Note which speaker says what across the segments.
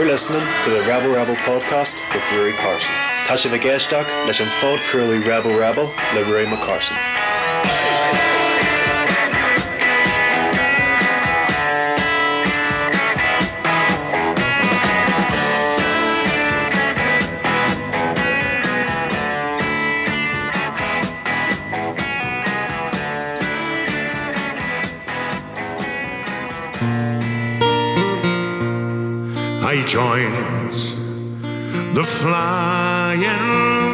Speaker 1: listening to the Rebel Rebel podcast with Rory Carson. Tá sé bh géisteach leis an fód cruúlaí Rebel Rebel le Rory McCarson.
Speaker 2: I joined the flying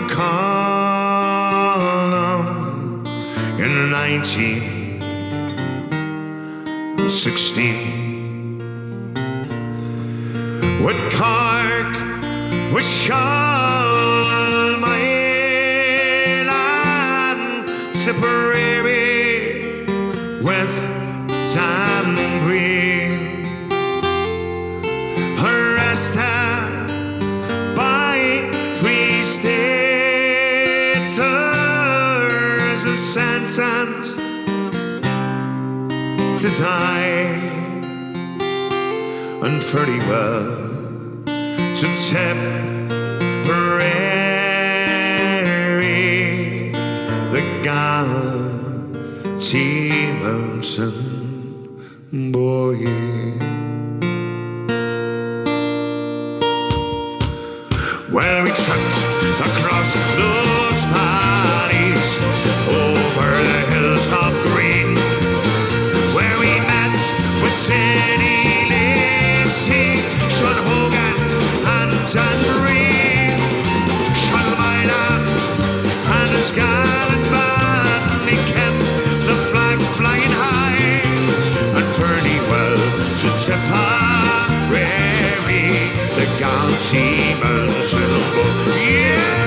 Speaker 2: column in 1916 with Cork, with Shalmain and Tipperary, with Zambri. By free staters and sentenced to die, and fairly well to Tipperary, the Galaxy Mountain boy. Well, we tramped across those valleys, over the hilltop green, where we met with Teddy Lacey, Sean Hogan and John Reed, Sean Moylan and his gallant band. They kept the flag flying high, and fairly well to Tipperary, the Galaxy Mountain boy. Yeah.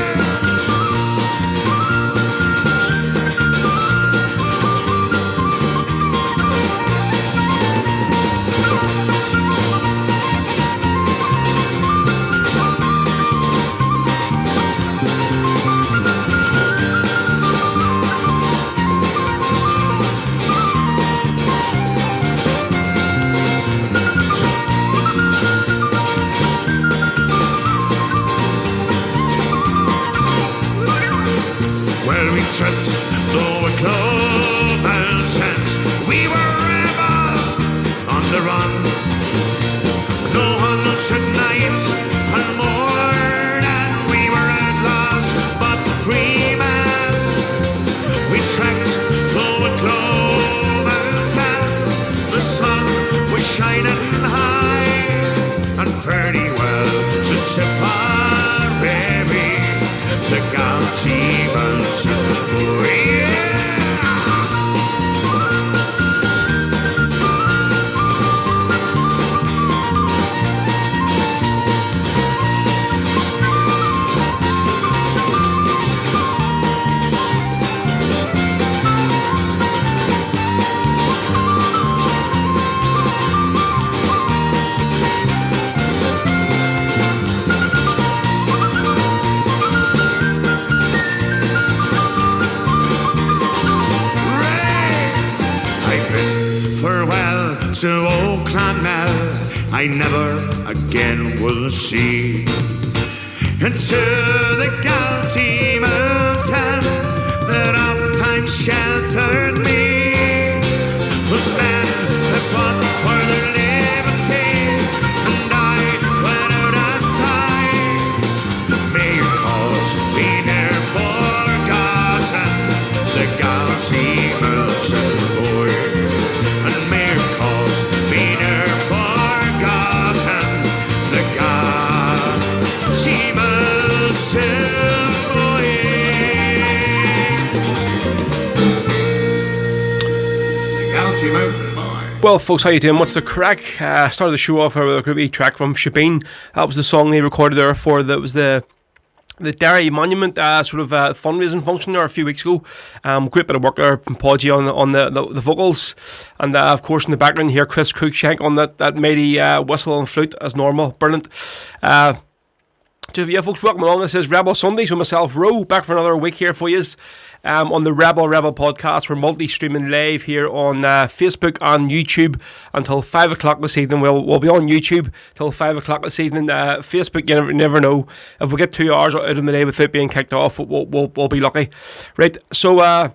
Speaker 2: Tripped over closed mountains, we were rebels on the run. No hundred nights and more than we were outlaws, but free men. We trekked over closed mountains, the sun was shining high, and fairly well to Tipperary, the Galaxy Mountain. To old Clonmel I never again will see, into the Galaxy Mountain that oftentimes sheltered me. Those men that fought for their liberty and died without a sigh. May your cause be ne'er forgotten, the Galaxy Mountain boy. And may your cause be ne'er forgotten, the Galaxy Mountain boy. The Galaxy Mountain boy.
Speaker 3: Well, folks, how you doing? What's the crack? Started the show off with a wee track from Shebeen. That was the song they recorded there for the Derry Monument sort of fundraising function there a few weeks ago. Great bit of work there from Podgy on the vocals, and of course in the background here Chris Cruikshank on that mighty whistle and flute as normal. Brilliant. So yeah, folks, welcome along. This is Rebel Sundays with myself, Ro, back for another week here for you on the Rebel podcast. We're multi-streaming live here on Facebook and YouTube until 5 o'clock this evening. We'll be on YouTube till 5 o'clock this evening. Facebook, you never know. If we get 2 hours out of the day without being kicked off, we'll be lucky. Right, so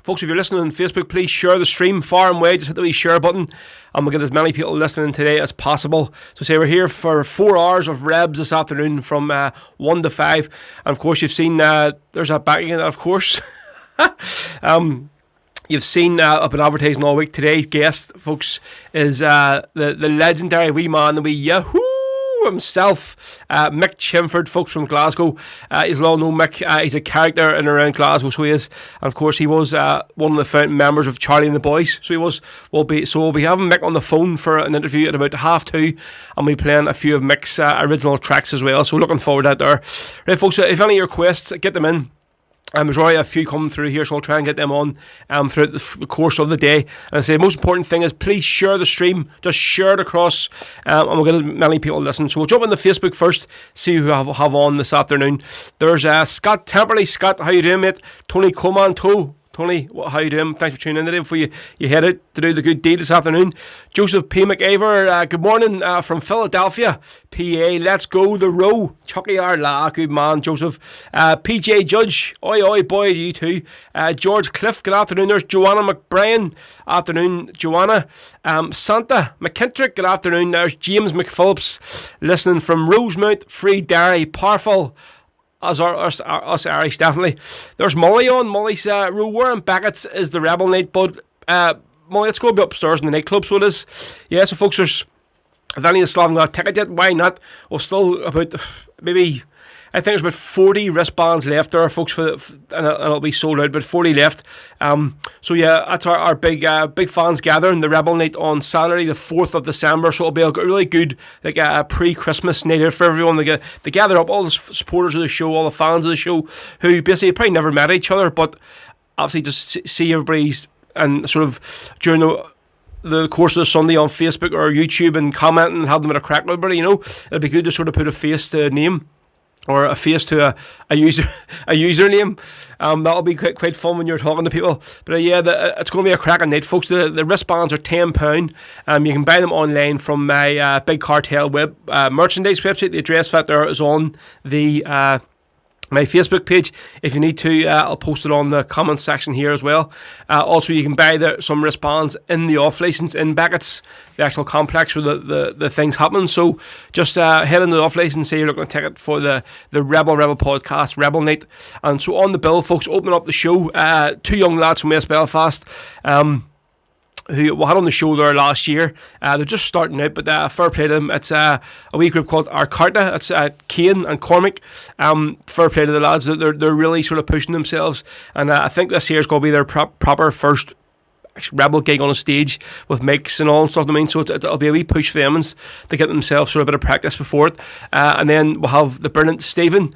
Speaker 3: folks, if you're listening on Facebook, please share the stream far and wide. Just hit the wee share button and we'll get as many people listening today as possible. So say we're here for 4 hours of Rebs this afternoon from 1 to 5. And of course, you've seen, there's that back again, of course. You've seen, I've been advertising all week. Today's guest, folks, is the legendary wee man, the wee Yahoo himself, Mick Chinford, folks, from Glasgow. He's well known Mick. He's a character in and around Glasgow, so he is. And of course, he was one of the founding members of Charlie and the Boys. So we'll be having Mick on the phone for an interview at about 2:30, and we'll be playing a few of Mick's original tracks as well. So looking forward to that there. Right, folks, if any of your requests, get them in. There's already a few coming through here, so I'll try and get them on throughout the course of the day. And I say the most important thing is please share the stream. Just share it across, and we'll get as many people listening. So we'll jump into Facebook first, see who I have on this afternoon. There's Scott Temperley. Scott, how you doing, mate? Tony Comanto. Tony, how you doing? Thanks for tuning in today before you head out to do the good deed this afternoon. Joseph P. McIver, good morning from Philadelphia, PA. Let's go the row. Chucky R. La, good man, Joseph. PJ Judge, oi boy, you too. George Cliff, good afternoon. There's Joanna McBrien, afternoon, Joanna. Santa McKintrick, good afternoon. There's James McPhillips, listening from Rosemount, Free Derry, Powerful. Us Irish, definitely. There's Molly on. Molly's Warren Beckett's is the Rebel Night, but Molly, let's go be upstairs in the nightclub, so it is. Yeah, so folks, if any of you still haven't got a ticket yet, why not? We're still about, maybe, I think there's about 40 wristbands left there, folks, and it'll be sold out, but 40 left. So yeah, that's our big fans gathering, the Rebel Night on Saturday, the 4th of December. So it'll be a really good pre-Christmas night out for everyone. They gather up all the supporters of the show, all the fans of the show, who basically probably never met each other, but obviously just see everybody's, and sort of during the course of the Sunday on Facebook or YouTube and commenting and have them at a crack with everybody, it'll be good to sort of put a face to a name, or a face to a username. That'll be quite fun when you're talking to people. But yeah, it's going to be a cracking night, folks. The wristbands are £10. You can buy them online from my Big Cartel web merchandise website. The address for that there is on the my Facebook page. If you need to, I'll post it on the comment section here as well. Also, you can buy some wristbands in the off-license in Beckett's, the actual complex where the things happen. So just head into the off-license and say you're looking at a ticket for the Rebel podcast, Rebel Night. And so on the bill, folks, opening up the show, two young lads from West Belfast, who we had on the show there last year. They're just starting out, but fair play to them. It's a wee group called Arcarta. It's Cian and Cormac. Fair play to the lads. They're really sort of pushing themselves, and I think this year is going to be their proper first Rebel gig on a stage with mics and all and stuff. I mean, so it'll be a wee push for them to get themselves sort of a bit of practice before it. And then we'll have the brilliant Stephen.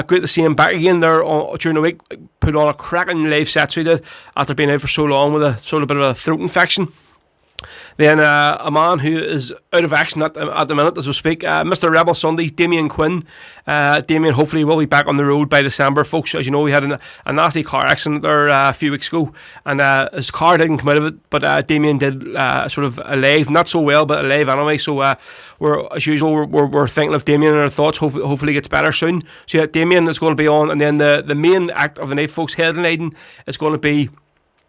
Speaker 3: Great to see him back again there during the week. Put on a cracking live set, so he did, after being out for so long with a sort of bit of a throat infection. Then a man who is out of action at the minute as we speak, Mr. Rebel Sundays, Damien Quinn. Damien hopefully will be back on the road by December, folks. As you know, he had a nasty car accident there a few weeks ago, and his car didn't come out of it, but Damien did sort of alive, not so well, but alive anyway. So we're, as usual, we're thinking of Damien and our thoughts. Hopefully he gets better soon. So yeah, Damien is going to be on, and then the main act of the night, folks, headlining is going to be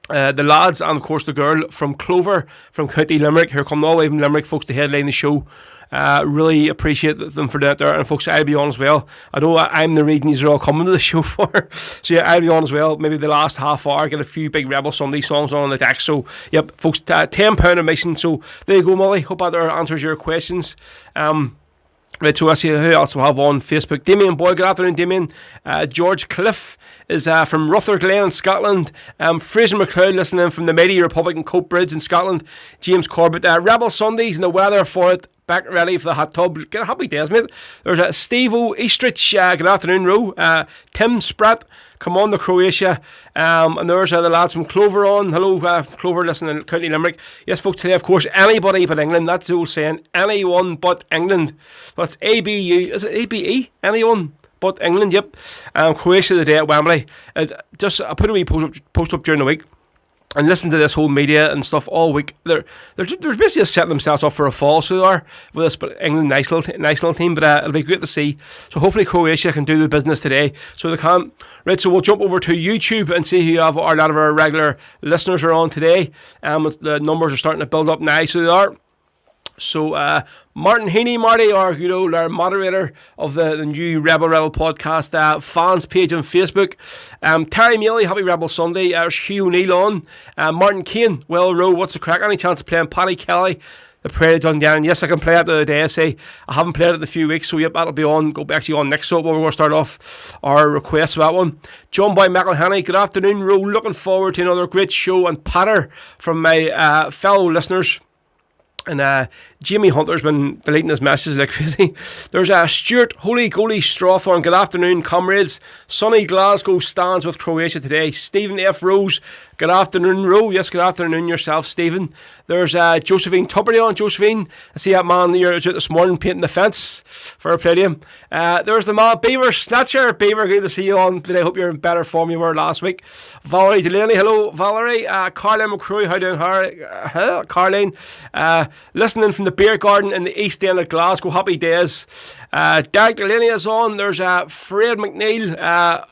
Speaker 3: the lads and of course the girl from Clover from County Limerick. Here come all the way from Limerick, folks, to headline the show. Really appreciate them for that there, and folks, I'll be on as well. I know I'm the reason you're all coming to the show for, so yeah, I'll be on as well. Maybe the last half hour, get a few big Rebel Sunday songs on the deck. So yep, folks, £10 admission. So there you go, Molly. Hope that answers your questions. Right, so I see who else we'll have on Facebook. Damien Boyle, good afternoon, Damien. George Cliff is from Rutherglen in Scotland. Fraser McLeod listening in from the mighty Republican Cope Bridge in Scotland. James Corbett, Rebel Sundays and the weather for it back ready for the hot tub. Get happy days, mate. There's Steve-O Eastrich, good afternoon, Ro. Tim Spratt, come on to Croatia. And there's the lads from Clover on. Hello, Clover, listening in County Limerick. Yes, folks, today, of course, anybody but England. That's the old saying, anyone but England. That's ABU, is it ABE? Anyone but England, yep. Croatia today at Wembley. I put a wee post up during the week. And listen to this whole media and stuff all week. They're basically just setting themselves up for a fall, so they are, with this England nice little team. But it'll be great to see. So hopefully Croatia can do the business today. So they can. Right, so we'll jump over to YouTube and see who a lot of our regular listeners are on today. The numbers are starting to build up now, so they are. So Martin Heaney, Marty, our moderator of the new Rebel podcast fans page on Facebook. Terry Mealy, happy Rebel Sunday. There's Hugh O'Neill on. Martin Kane, well, Row, what's the crack? Any chance of playing Paddy Kelly, the Parade of Dungannon? Yes, I can play it the other day. I say I haven't played it in a few weeks, so yep, that'll be on. Go actually on next. So we're going to start off our request for that one. John Boy McElhenney, good afternoon, Row. Looking forward to another great show and patter from my fellow listeners. And Jamie Hunter's been deleting his messages like crazy. There's Stuart Holy Goalie Strawthorn. Good afternoon, comrades. Sunny Glasgow stands with Croatia today. Stephen F. Rose. Good afternoon, Ro. Yes, good afternoon yourself, Stephen. There's Josephine Tupperty on. Josephine, I see that man here out this morning painting the fence for a play to him. There's the man, Beaver Snatcher. Beaver, good to see you on. But I hope you're in better form you were last week. Valerie Delaney, hello, Valerie. Carleen McCrory, how doing her? Carleen. Listening from the beer garden in the East End of Glasgow. Happy days. Derek Delaney is on. There's Fred McNeil,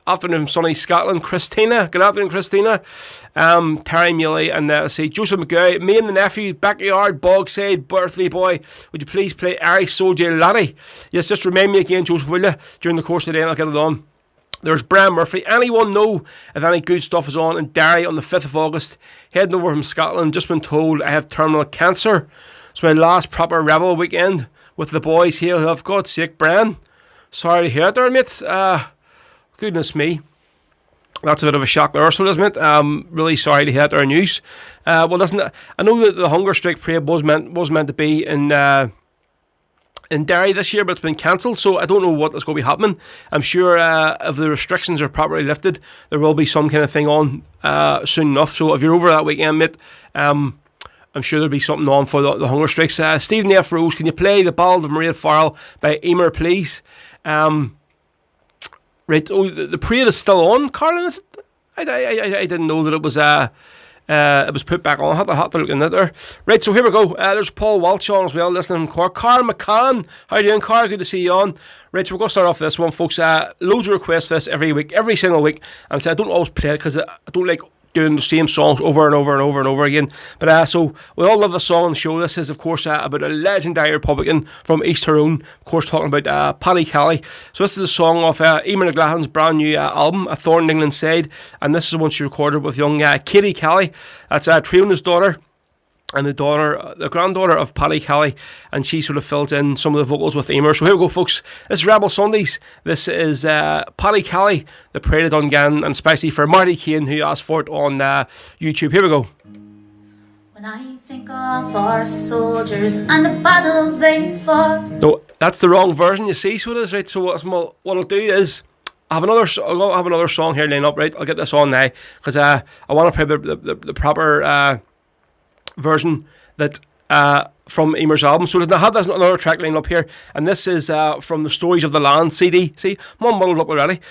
Speaker 3: afternoon from sunny Scotland. Christina, good afternoon, Christina. Terry Mealy, and see Joseph McGowan. Me and the nephew, backyard, Bogside, birthday boy. Would you please play Irish Soldier Laddie? Yes, just remind me again, Joseph, will you? During the course of the day, and I'll get it on. There's Brian Murphy. Anyone know if any good stuff is on in Derry on the 5th of August? Heading over from Scotland. Just been told I have terminal cancer. It's my last proper Rebel weekend with the boys here. For God's sake, Brian. Sorry to hear it there, mate. Goodness me. That's a bit of a shock there, so isn't it? Really sorry to hear that news. Well, listen, I know that the hunger strike parade was meant to be in Derry this year, but it's been cancelled, so I don't know what is going to be happening. I'm sure if the restrictions are properly lifted, there will be some kind of thing on soon enough. So if you're over that weekend, mate, I'm sure there'll be something on for the hunger strikes. Stephen F. Rose, can you play The Ballad of Maria Farrell by Emer, please? Right, the parade is still on, Carlin, is it? I didn't know that it was put back on. I had to look in there. Right, so here we go. There's Paul Walsh on as well, listening from Cork. Carl McCann, how you doing, Carl? Good to see you on. Right, so we're going to start off this one, folks. Loads of requests for this every week, every single week. And I don't always play it because I don't like doing the same songs over and over and over and over again. But so we all love the song on the show. This is, of course, about a legendary Republican from East Tyrone, of course, talking about Paddy Kelly. So this is a song off Eamon McLachlan's brand new album, A Thorn in England's Side, and this is one she recorded with young Katie Kelly. That's Triona's daughter, and the granddaughter of Paddy Kelly, and she sort of fills in some of the vocals with Emer. So here we go, folks. This is Rebel Sundays. This is Paddy Kelly, the Parade of Dungannon, and especially for Marty Kane, who asked for it on YouTube. Here we go.
Speaker 4: When I think of our soldiers and the battles they fought.
Speaker 3: No, that's the wrong version, you see, so it is, right? So what I'll do is I'll have another song here lined up, right? I'll get this on now, because I want to play the proper version that from Emer's album. So I have another track lined up here, and this is from the Stories of the Land CD. See, I'm all muddled up already.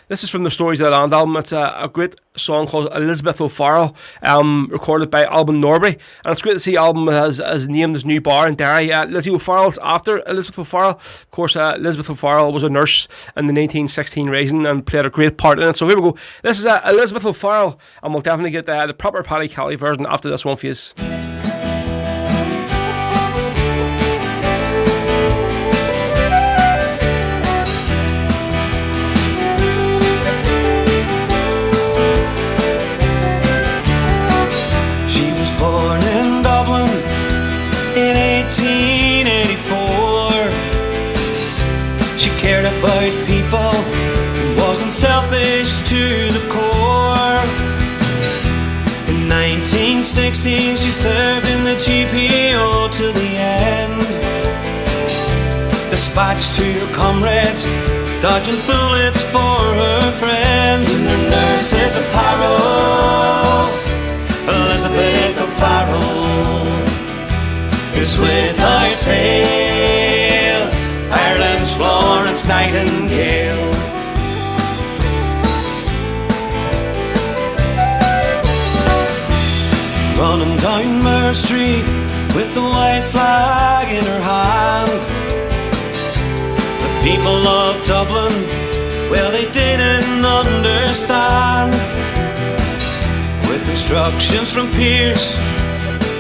Speaker 3: This is from the Stories of the Land album. It's a great song called Elizabeth O'Farrell, recorded by Alban Norbury, and it's great to see Alban has named his new bar in Derry. Lizzie O'Farrell's after Elizabeth O'Farrell. Of course, Elizabeth O'Farrell was a nurse in the 1916 Rising and played a great part in it. So here we go. This is Elizabeth O'Farrell, and we'll definitely get the proper Paddy Kelly version after this one for you.
Speaker 5: Born in Dublin in 1884. She cared about people and wasn't selfish to the core. In 1916 she served in the GPO till the end. dispatched to her comrades, dodging bullets for her friends. And her nurse is a Parrow, Elizabeth O'Farrell, is without fail Ireland's Florence Nightingale. Running down Mare Street with the white flag in her hand, the people of Dublin, well, they didn't understand. With instructions from Pearse,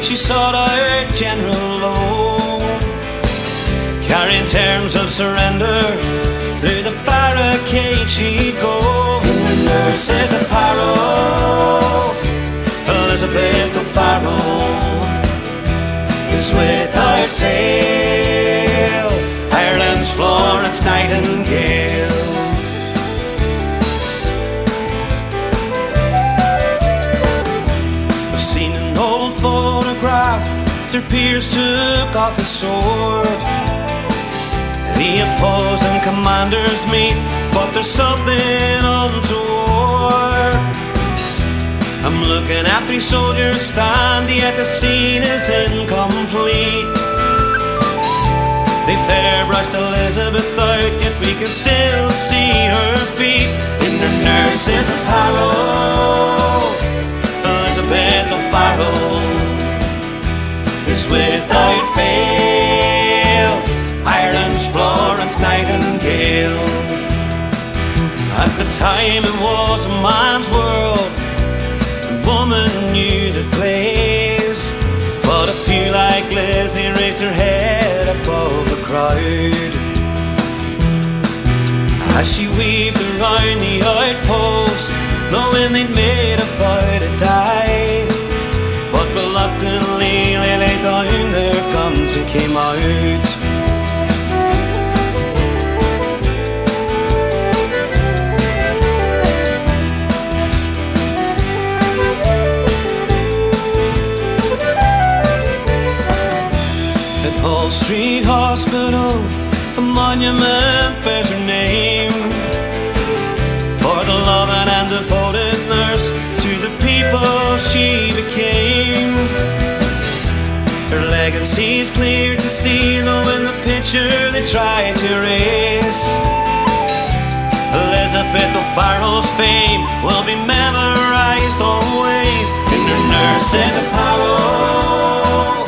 Speaker 5: she sought out General Lowe, carrying terms of surrender. Through the barricade she'd go. And the nurse is a Parrow, Elizabeth O'Farrell, is without fail Ireland's Florence Nightingale. I've seen an old photograph. Sir Pearse took off his sword. The opposing commanders meet, but there's something untoward. I'm looking at 3 soldiers stand, yet the scene is incomplete. They've airbrushed Elizabeth out, yet we can still see her feet. And her nurse is a Parrow, Elizabeth O'Farrell, is without fail Ireland's Florence Nightingale. At the time it was a man's world, woman knew the place, but a few like Lizzie raised her head above the crowd as she weaved around the outpost, knowing they'd made a vow to die. But reluctantly they laid down their guns and came out. Hall Street Hospital, a monument bears her name for the loving and devoted nurse to the people she became. Her legacy's clear to see, though in the picture they try to erase. Elizabeth O'Farrell's fame will be memorized always. And her nurse is a Parrow,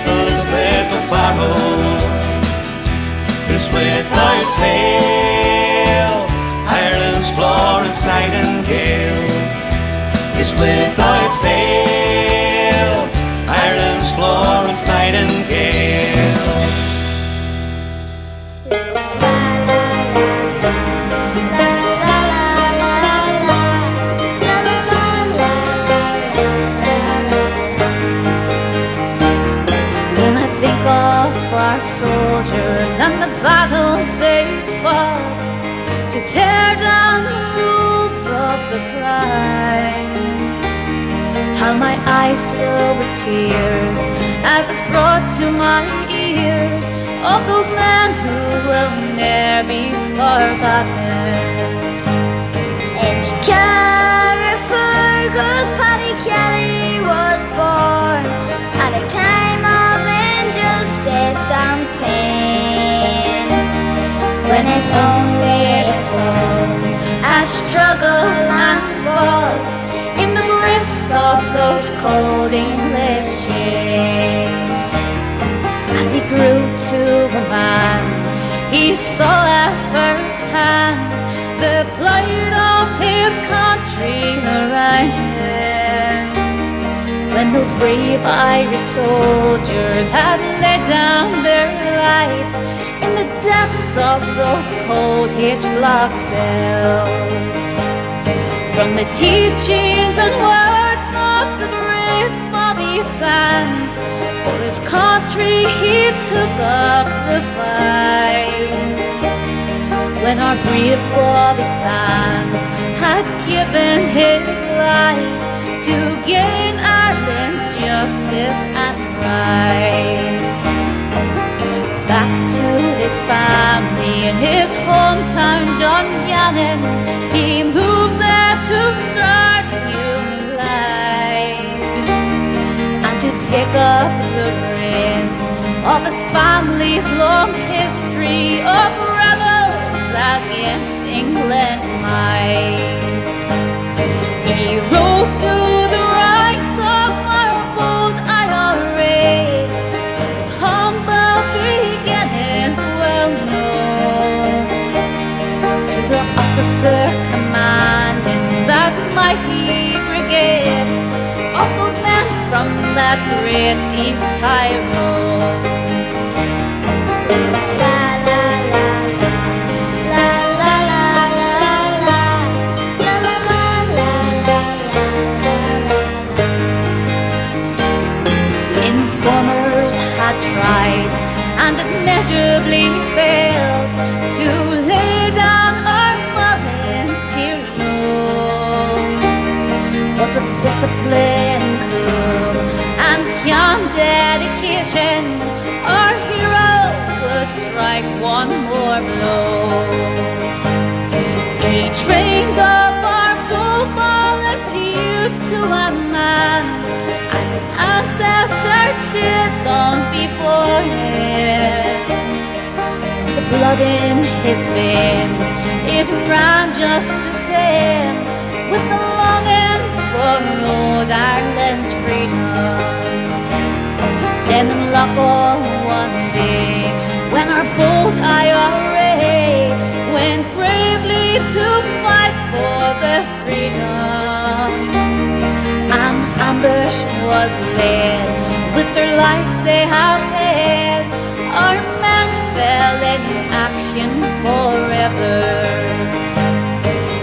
Speaker 5: Elizabeth O'Farrell, is without fail Ireland's Florence Nightingale, is without fail Ireland's Florence Nightingale.
Speaker 4: Our soldiers and the battles they fought to tear down the rules of the crime. How my eyes fill with tears as it's brought to my ears of those men who will ne'er be forgotten. In Carrickfergus, Paddy Kelly was born at a time of injustice and pain, when his own little home had struggled and fought in the grips of those cold English chains. As he grew to a man, he saw at first hand the plight of his country around him. When those brave Irish soldiers had laid down their lives in the depths of those cold H-block cells, from the teachings and words of the brave Bobby Sands, for his country he took up the fight. When our brave Bobby Sands had given his life to gain Ireland's justice and pride, back to this
Speaker 6: his family in his hometown Dungannon. He moved there to start a new life and to take up the reins of his family's long history of rebels against England's might. He rose to the ranks of our bold IRA, his humble beginnings well known. To the officer commanding that mighty brigade of those men from that great East Tyrone. Tried and immeasurably failed to lay down our volunteer load. But with discipline, cool and calm dedication, our hero would strike one more blow. He trained up our bold volunteers to a man, as his ancestors did long before him. The blood in his veins, it ran just the same, with the longing for old Ireland's freedom. Then in Lockall one day, when our bold IRA went bravely to fight for the freedom, an ambush was led, with their lives they have paid. Our men fell in action forever.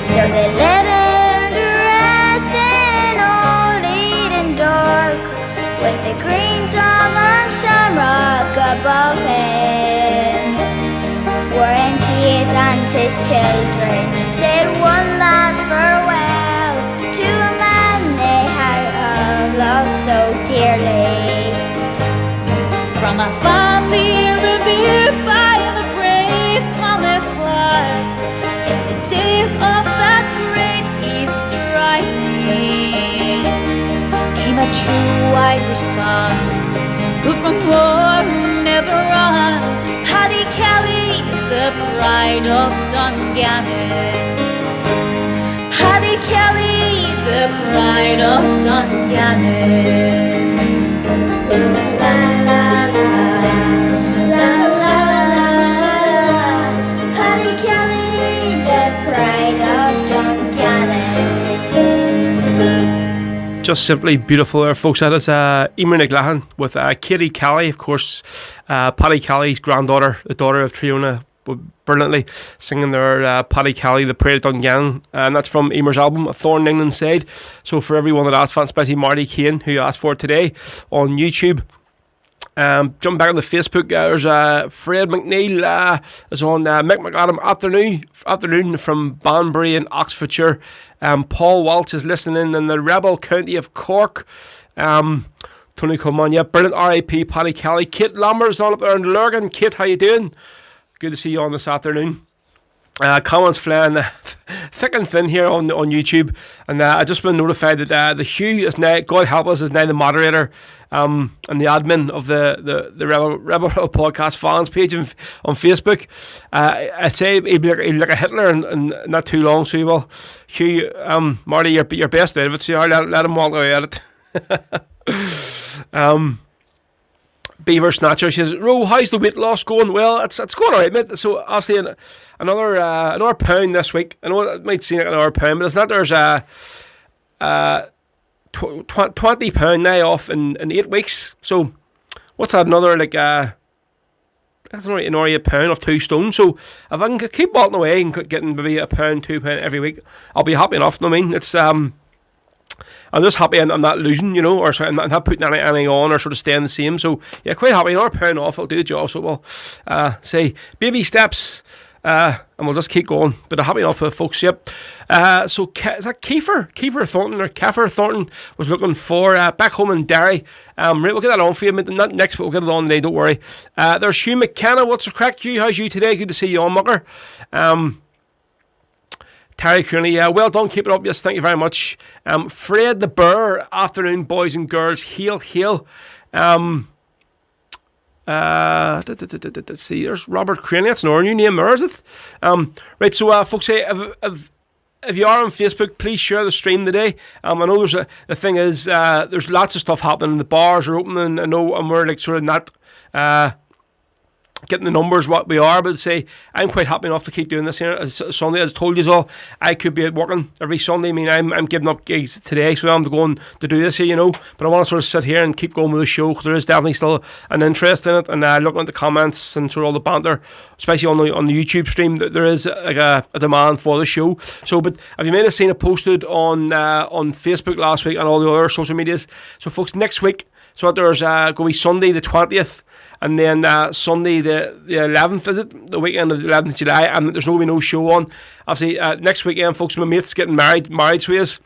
Speaker 4: So they led him to rest in old Eden Dark, with the green dome and shamrock above him. Warren Keat and his children said one last farewell to a man they had loved so dearly.
Speaker 6: From a family revered by the brave Thomas Clark, in the days of that great East Rising, came a true Irish son, who from war never run, Paddy Kelly, the pride of Dungannon. Paddy Kelly, the pride of Dungannon. La la la, la la la,
Speaker 4: Paddy Kelly, the pride of Dungannon.
Speaker 3: Just simply beautiful there, folks. That is Emer McLachlan with Katie Kelly, of course, Paddy Kelly's granddaughter, the daughter of Triona, brilliantly singing there, Paddy Kelly, the Pride of Dungannon, and that's from Emer's album, A Thorn in England's Side. So for everyone that asked for it, especially Marty Kane, who asked for it today on YouTube, jump back on the Facebook. There's Fred McNeil is on Mick McAdam afternoon from Banbury in Oxfordshire. Paul Waltz is listening in the rebel county of Cork. Tony Coleman, yeah, brilliant. R.I.P. Paddy Kelly. Kate Lambert's on up there in Lurgan. Kate, how you doing? Good to see you on this afternoon. Comments flying thick and thin here on YouTube, and I just been notified that the Hugh is now, God help us, is now the moderator and the admin of the Rebel Podcast fans page on Facebook. I'd say he'd be like a Hitler and not too long, so he will. Hugh, Marty, your best out of it, so let him walk away at it. Beaver Snatcher says, Ro, how's the weight loss going? Well, it's going alright, mate. So obviously another pound this week. I know it might seem like another pound, but it's not. There's £20 now off in 8 weeks. So what's that? Another that's another £8 off 2 stone. So if I can keep walking away and getting maybe £1, £2 every week, I'll be happy enough. You know what I mean? It's I'm just happy I'm not losing, or I'm not putting anything on or sort of staying the same. So yeah, quite happy. Another £1 off will do the job. So we'll say baby steps And we'll just keep going. But I'm happy enough with folks, yep. So is that Kiefer Thornton or Keffer Thornton was looking for back home in Derry. Right, we'll get that on for you. Not next, but we'll get it on today, don't worry. There's Hugh McKenna. What's the crack, Hugh? How's you today? Good to see you on, mucker. Terry Cooney, well done, keep it up, yes, thank you very much. Fred the Burr, afternoon, boys and girls, hail. Let's see, there's Robert Craney, that's an new name there, is it? Right, so folks, if you are on Facebook, please share the stream today. I know the thing is, there's lots of stuff happening, the bars are opening, I know, and we're like sort of not getting the numbers what we are, but say I'm quite happy enough to keep doing this here Sunday. As I told you all, I could be working every Sunday. I mean, I'm giving up gigs today, so I'm going to do this here, but I want to sort of sit here and keep going with the show, because there is definitely still an interest in it, and looking at the comments and sort of all the banter, especially on the YouTube stream, there is like a demand for the show. So, but have you may have seen it posted on Facebook last week and all the other social medias? So folks, next week, so there's going to be Sunday the 20th, and then Sunday the 11th, is it? The weekend of the 11th of July, and there's going to be no show on. Obviously, next weekend, folks, my mate's getting married to us.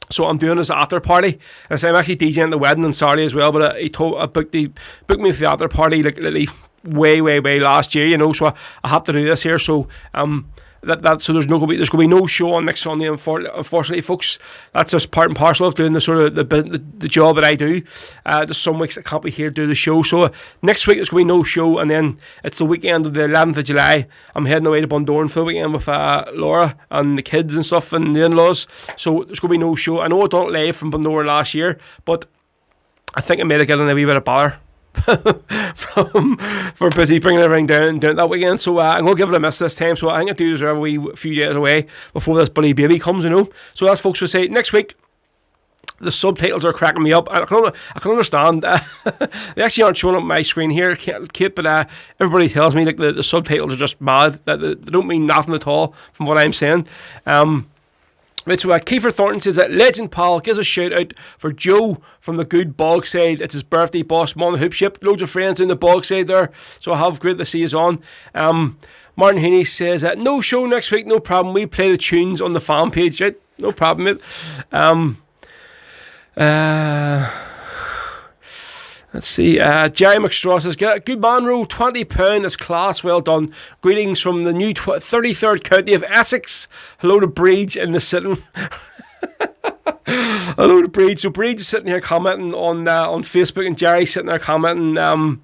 Speaker 3: So I'm doing this after party. And so I'm actually DJing the wedding on Saturday as well, but he booked me for the after party like literally way last year, so I have to do this here. So so there's going to be no show on next Sunday, unfortunately, folks. That's just part and parcel of doing the sort of the job that I do. There's some weeks I can't be here to do the show, so next week there's going to be no show, and then it's the weekend of the 11th of July. I'm heading away to Bundoran for the weekend with Laura and the kids and stuff and the in-laws, so there's going to be no show. I know I done it live from Bundoran last year, but I think I made it getting a wee bit of bother for busy bringing everything down that weekend, so I'm going to give it a miss this time. So I think I do deserve a few days away before this bloody baby comes, so as folks will say, next week the subtitles are cracking me up. I can understand. They actually aren't showing up on my screen here, Kate, but everybody tells me like the subtitles are just mad, that they don't mean nothing at all from what I'm saying. Right, so Kiefer Thornton says that legend pal gives a shout out for Joe from the good bog side. It's his birthday, boss, on the hoop ship. Loads of friends in the bog side there, so I have great to see us on. Martin Heaney says no show next week, no problem. We play the tunes on the fan page, right? No problem, mate. Let's see, Jerry McStraw says, good man, Ro, £20, that's class, well done. Greetings from the new 33rd county of Essex. Hello to Breeds in the sitting. Hello to Breeds. So Breeds is sitting here commenting on Facebook, and Jerry's sitting there commenting on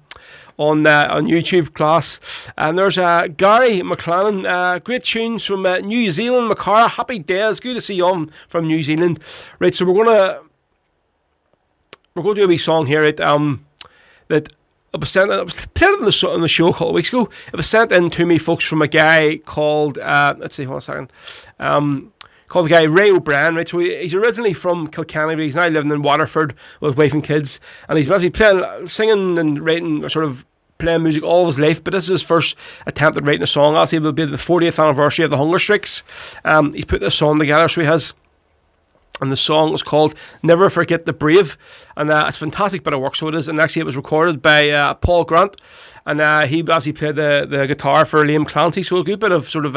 Speaker 3: YouTube, class. And there's Gary McLennan, great tunes from New Zealand, Macara, happy days, good to see you on from New Zealand. Right, so we're going to do a wee song here, right, that it was played on the show a couple of weeks ago. It was sent in to me, folks, from a guy called, let's see, hold on a second, called the guy Ray O'Brien, right, so he's originally from Kilkenny, but he's now living in Waterford with his wife and kids, and he's basically singing and writing, sort of playing music all of his life, but this is his first attempt at writing a song. Obviously, it will be the 40th anniversary of the Hunger Strikes. He's put this song together, so he has. And the song was called Never Forget the Brave, and it's a fantastic bit of work, so it is. And actually it was recorded by Paul Grant, and he obviously played the guitar for Liam Clancy, so a good bit of sort of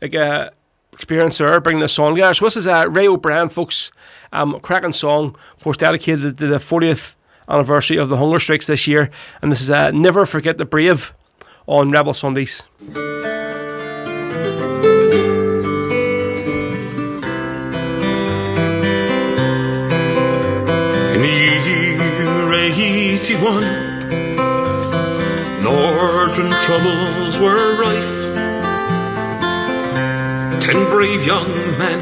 Speaker 3: experience there bringing the song together. So this is Ray O'Brien, folks, cracking song, of course, dedicated to the 40th anniversary of the Hunger Strikes this year, and this is Never Forget the Brave on Rebel Sundays.
Speaker 2: In the year 81, northern troubles were rife. 10 brave young men,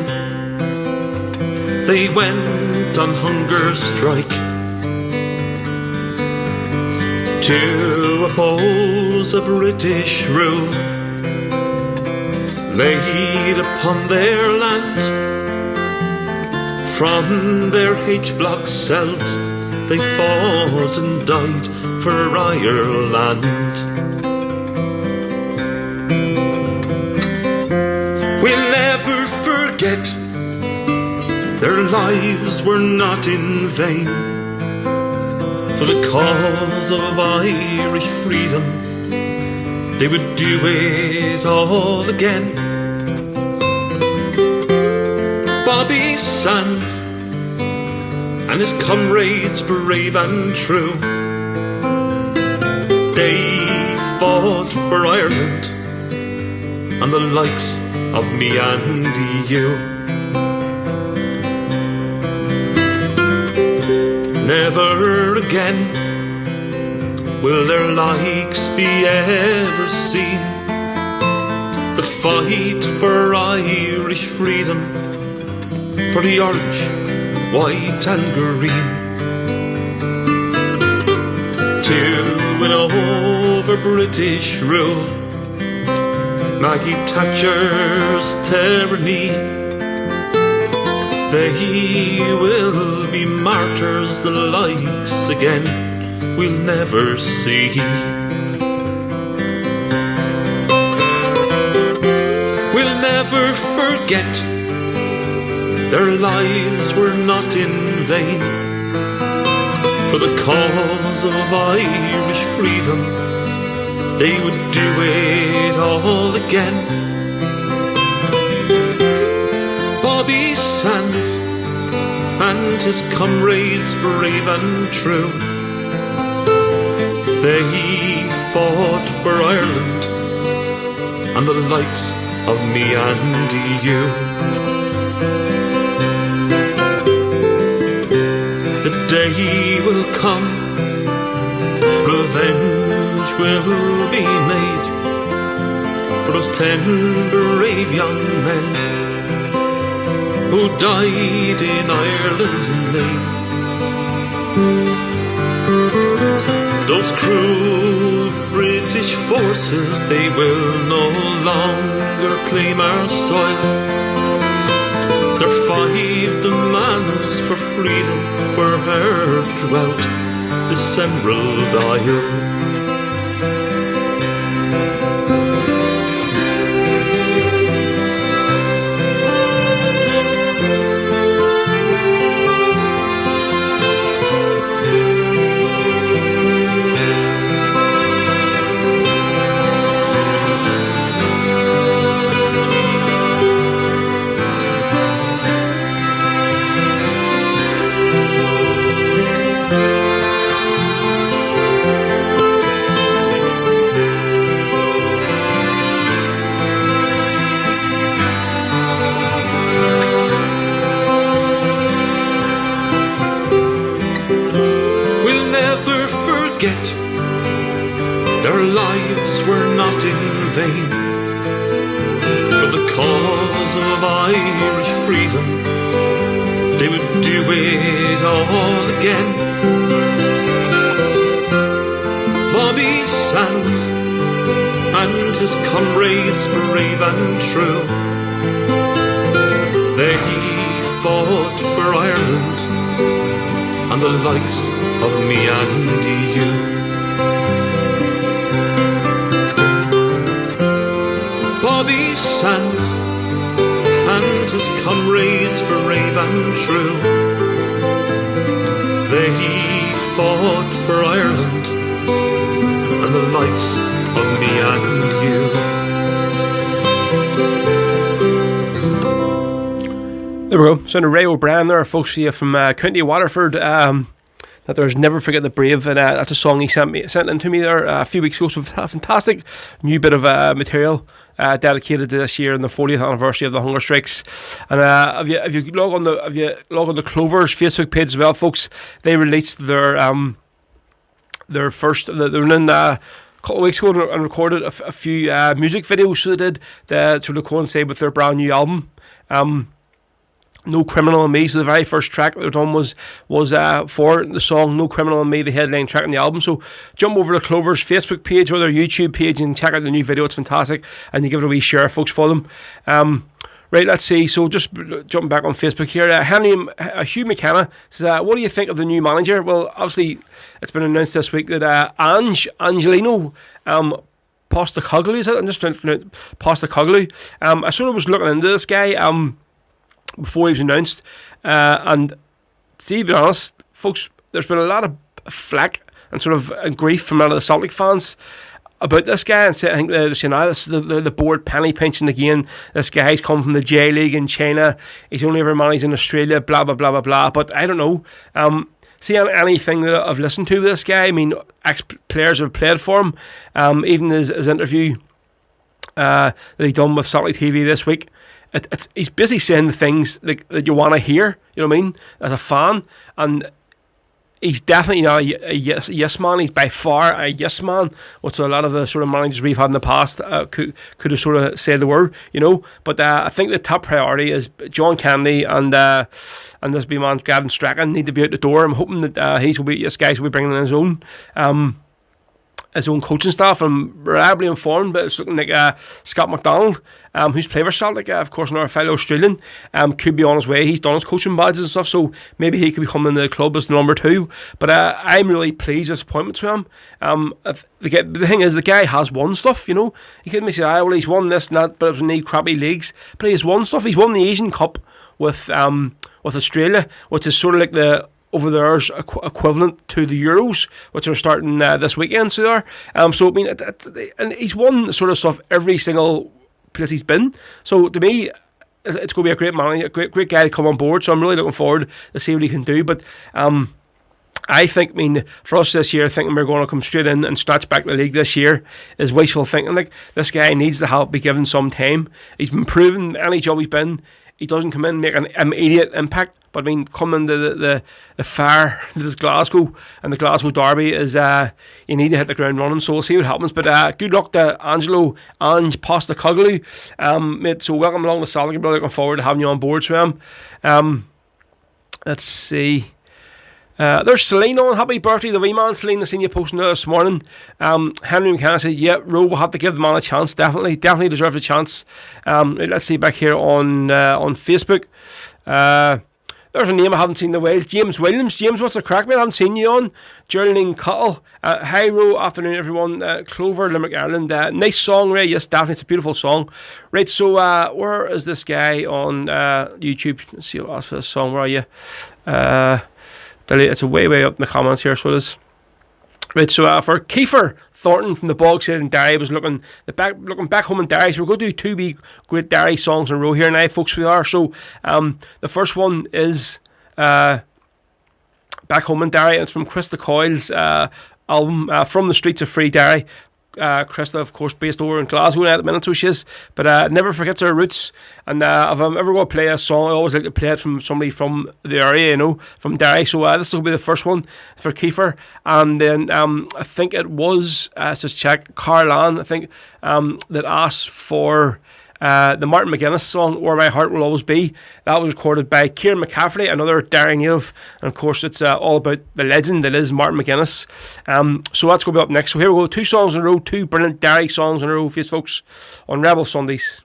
Speaker 2: they went on hunger strike to oppose a British rule laid upon their land. From their H-block cells they fought and died for Ireland. We'll never forget their lives were not in vain for the cause of Irish freedom. they would do it all again. Bobby Sands and his comrades brave and true, they fought for Ireland and the likes of me and you. Never again will their likes be ever seen. The fight for Irish freedom, for the orange, white and green, to win over British rule, Maggie Thatcher's tyranny. They will be martyrs, the likes again we'll never see. We'll never forget their lives were not in vain. For the cause of Irish freedom, they would do it all again. Bobby Sands and his comrades brave and true, they fought for Ireland and the likes of me and you. The day will come, revenge will be made for those 10 brave young men who died in Ireland's name. Those cruel British forces, they will no longer claim our soil. Their 5 demands for freedom were heard throughout this Emerald Isle. Their lives were not in vain. For the cause of Irish freedom, they would do it all again. Bobby Sands and his comrades brave and true, they fought for Ireland and the likes of me and you. Bobby Sands and his comrades brave and true, they fought for Ireland and the likes of me and
Speaker 3: you. There we go. So, Ray O'Brien there, folks, here from County Waterford. That there's Never Forget the Brave, and that's a song he sent in to me there a few weeks ago. So a fantastic new bit of material dedicated to this year and the 40th anniversary of the hunger strikes. And if you log on the Clover's Facebook page as well, folks, they released their first. They were in a couple of weeks ago and recorded a few music videos. So they did to sort of coincide with their brand new album. No Criminal on Me, so the very first track that was done was for the song No Criminal on Me, the headline track on the album. So jump over to Clover's Facebook page or their YouTube page and check out the new video. It's fantastic, and you give it a wee share, folks, for them. Right, let's see. So just jumping back on Facebook here, Hugh McKenna says, what do you think of the new manager? Well, obviously it's been announced this week that Angelino Postecoglou, is it? I'm just pronouncing Postecoglou. I sort of was looking into this guy before he was announced, and to be honest, folks, there's been a lot of flack and sort of grief from a lot of the Celtic fans about this guy and say, I think they're saying, this is the board penny pinching again. This guy's come from the J League in China. He's only ever managed in Australia, blah, blah, blah, blah, blah. But I don't know. See anything that I've listened to with this guy. I mean, ex-players have played for him. Even his interview that he done with Satellite TV this week. He's busy saying the things that you want to hear, you know what I mean, as a fan. And he's definitely not a yes man. He's by far a yes man, which a lot of the sort of managers we've had in the past could have sort of said the word, you know. But I think the top priority is John Kennedy and this wee man Gavin Strachan need to be out the door. I'm hoping that this guys will be bringing in his own coaching staff. I'm reliably informed, but it's looking like Scott McDonald, who's played for Celtic, of course, another fellow Australian, could be on his way. He's done his coaching badges and stuff, so maybe he could be coming to the club as the number 2. But I'm really pleased with his appointment to him. The thing is, the guy has won stuff, you know. He couldn't say, well, he's won this and that, but it was in the crappy leagues. But he's won stuff. He's won the Asian Cup with Australia, which is sort of like the over there's equivalent to the Euros, which are starting this weekend. So there, so I mean, and he's won sort of stuff every single place he's been. So to me, it's going to be a great man, a great guy to come on board. So I'm really looking forward to see what he can do. But I think, I mean, for us this year, thinking we're going to come straight in and snatch back the league this year is wishful thinking. Like, this guy needs to help be given some time. He's been proven any job he's been. He doesn't come in and make an immediate impact, but I mean, coming to the fire that is Glasgow and the Glasgow derby is you need to hit the ground running. So we'll see what happens. But good luck to Angelo Ange Postecoglou, mate. So welcome along to Celtic. Really looking forward to having you on board, Swam. Let's see. There's Celine on. Happy birthday, the wee man. Celine, I seen you posting there this morning. Henry McKenna said, yeah, Roe will have to give the man a chance. Definitely deserves a chance. Let's see back here on Facebook. There's a name I haven't seen in a while. James Williams. James, what's the crack, mate? I haven't seen you on. Geraldine Cuttle. Hi, Roe. Afternoon, everyone. Clover, Limerick, Ireland. Nice song, Ray. Yes, definitely. It's a beautiful song. Right, so where is this guy on YouTube? Let's see what else for this song. Where are you? It's a way up in the comments here, so it is. Right, so for Kiefer Thornton from the Bogside in Derry, was looking back home in Derry. So we're going to do 2 big great Derry songs in a row here now, folks. We are. So the first one is Back Home in Derry, and it's from Krista Coyle's album From the Streets of Free Derry. Krista, of course, based over in Glasgow now at the minute, so she is, but never forgets her roots. And if I'm ever going to play a song, I always like to play it from somebody from the area, you know, from Derry. So this will be the first one for Kiefer. And then I think it was, let's just check, Carlan, I think, that asked for the Martin McGuinness song, Where My Heart Will Always Be. That was recorded by Kieran McCaffrey, another Derry native, and of course it's all about the legend that is Martin McGuinness. So that's going to be up next. So here we go, 2 songs in a row, 2 brilliant Derry songs in a row for you folks on Rebel Sundays.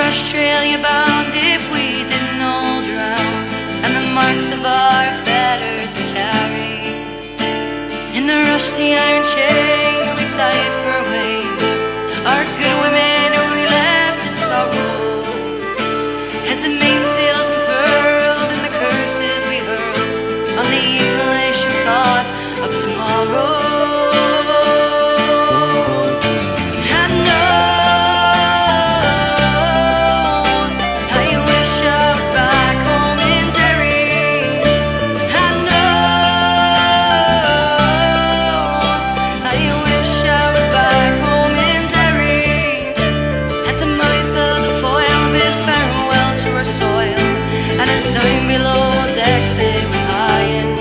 Speaker 7: Australia bound if we didn't all drown, and the marks of our fetters we carry. In the rusty iron chain we sighed for waves, our good women we left in sorrow. As the mainsails unfurled and the curses we hurled on the English and thought of tomorrow. Down below decks they were lying,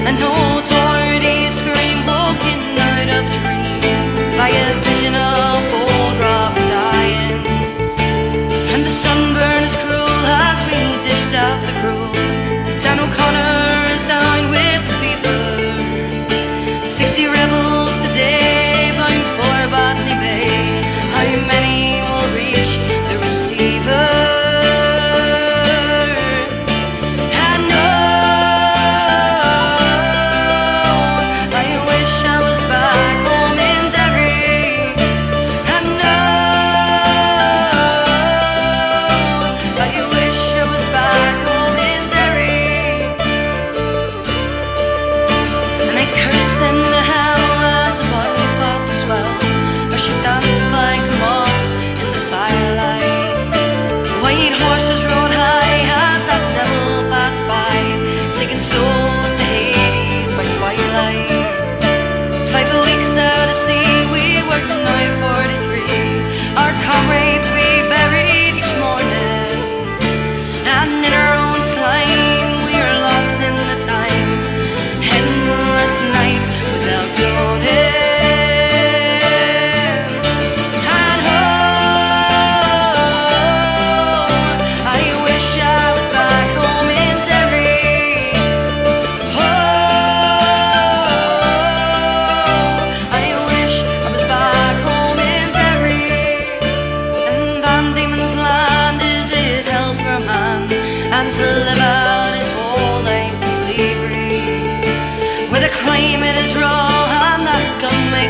Speaker 7: and old Tordy scream woken out of the dream by a vision of old Robert dying. And the sunburn is cruel as we dished out the gruel. Dan O'Connor is down with the fever. 60 rebels today bound for Botany Bay. How many will reach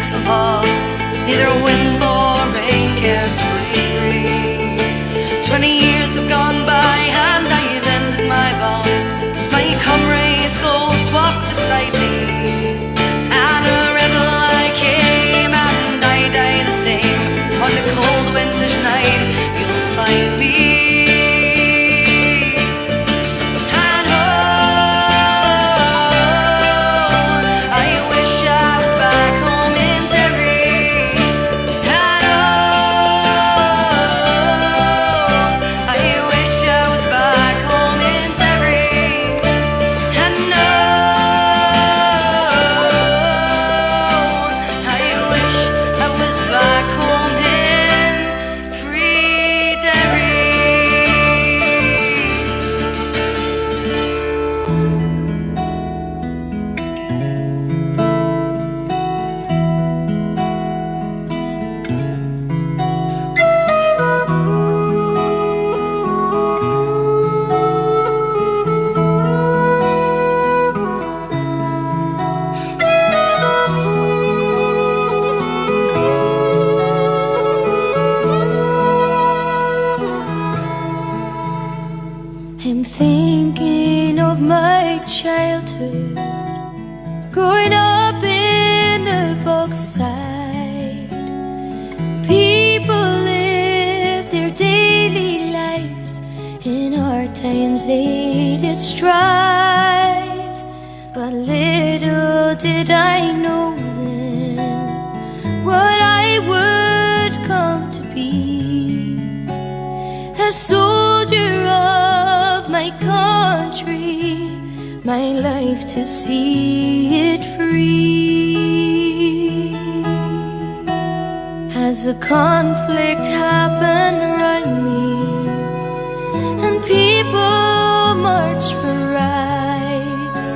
Speaker 7: banks of love, neither wind nor rain cared for bravery. 20 years have gone by and I've ended my bond. My comrade's ghost walked beside me, and a rebel I came and I die the same. On the cold winter's night you'll find me.
Speaker 6: I'm thinking of my childhood, growing up in the bogside. People lived their daily lives, in hard times they did strive. But little did I know then what I would come to be, a soldier of my country, my life to see it free. As the conflict happened around me, and people marched for rights,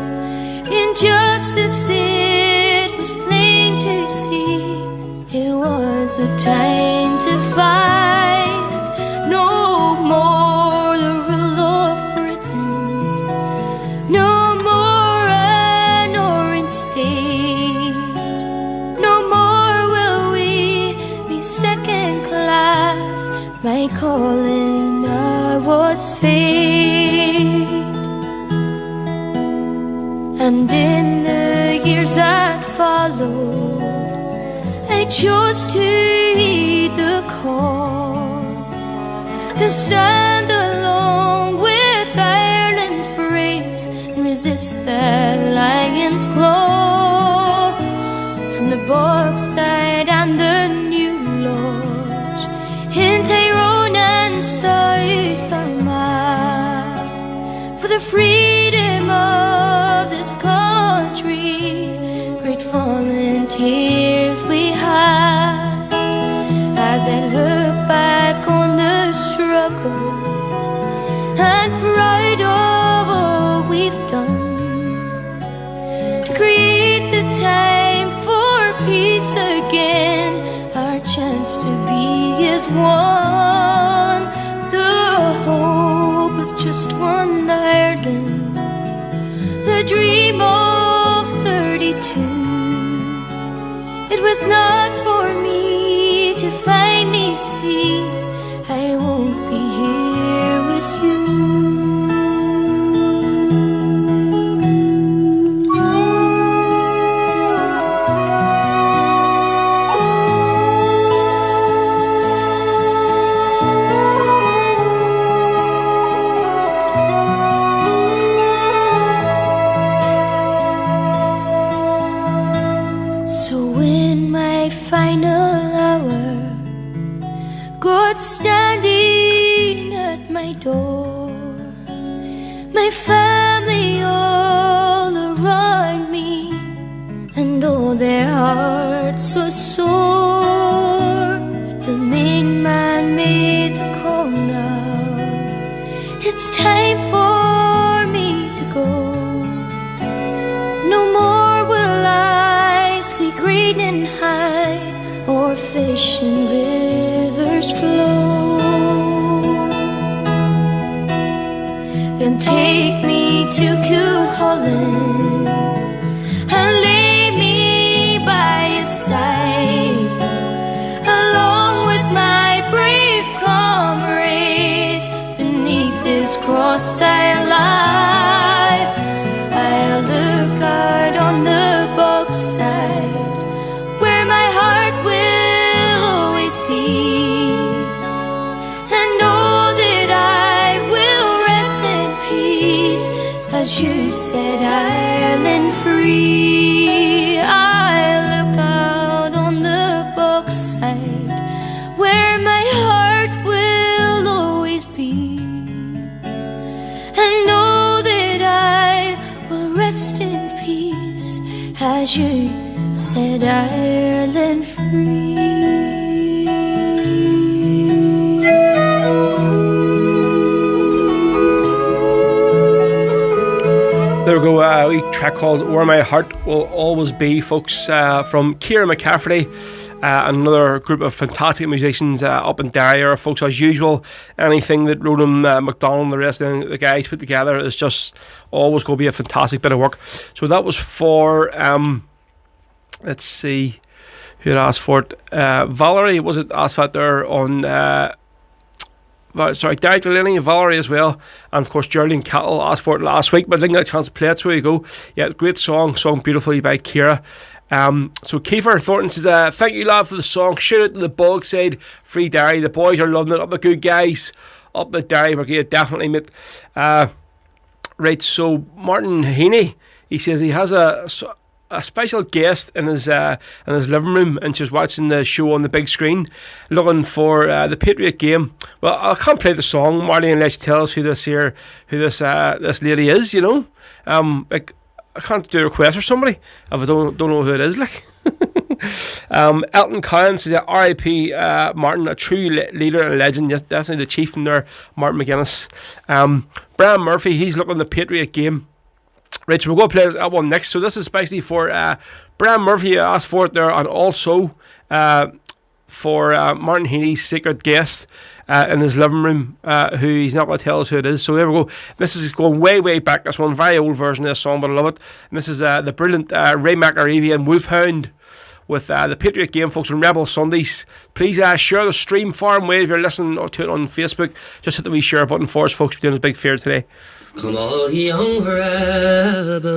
Speaker 6: injustice it was plain to see. It was the time to fight. No more the rule of Britain, no more an orange state, no more will we be second class. My calling was fate. And in the years that followed, I chose to heed the call, to stand along with Ireland's braves and resist that lion's claw. From the Bogside and the New Lodge, in Tyrone and South Armagh, for the freedom of this country, great volunteers we had. As I look back on the struggle and proud of all we've done, to create the time for peace again, our chance to be as one, the hope of just one Ireland, the dream of 32. It was not for me to finally see I won't be here with you. So in my final hour, God standing at my door, my family all around me, and all their hearts so sore. The main man made the call now, it's time for me to go. No more will I see green and high, or fish in rivers flow. Then take me to Cuchulainn and lay me by his side. crisscross I lie. I look out on the box side where my heart will always be, and know that I will rest in peace, as you set Ireland free. I look out on the box side where my heart will always be, and know that I will rest in peace, as you set Ireland free.
Speaker 3: There we go, a wee track called Where My Heart Will Always Be, folks, from Ciara McCafferty, another group of fantastic musicians up in Derry, folks, as usual. Anything that Ronan McDonald and the rest of the guys put together is just always going to be a fantastic bit of work. So that was for, let's see, who had asked for it? Valerie, was it asked that there on... Derek Delaney and Valerie as well, and of course Geraldine Cattle asked for it last week, but I didn't get a chance to play it, so there you go. Yeah, great song beautifully by Ciara. So Kiefer Thornton says, thank you lad for the song, shout out to the Bog Side Free Derry, the boys are loving it, up the good guys, up the Derry Brigade, definitely mate. Right, so Martin Heaney, he says he has a special guest in his living room, and she's watching the show on the big screen, looking for the Patriot game. Well, I can't play the song, Marty, unless you tell us who this lady is. You know, like I can't do a request for somebody if I don't know who it is. Like, Elton Cowan says, R.I.P. Martin, a true leader and a legend. Yes, definitely the chief in there, Martin McGuinness. Brian Murphy, he's looking at the Patriot game. Right, so we're going to play that one next. So this is especially for Brian Murphy asked for it there, and also for Martin Heaney's secret guest in his living room, who he's not going to tell us who it is. So there we go. This is going way, way back. This one, very old version of this song, but I love it. And this is the brilliant Ray McAreevy and Wolfhound with the Patriot game, folks, on Rebel Sundays. Please share the stream far and wide if you're listening to it on Facebook. Just hit the wee share button for us, folks. We're doing this big fair today.
Speaker 8: Come all ye young rebels,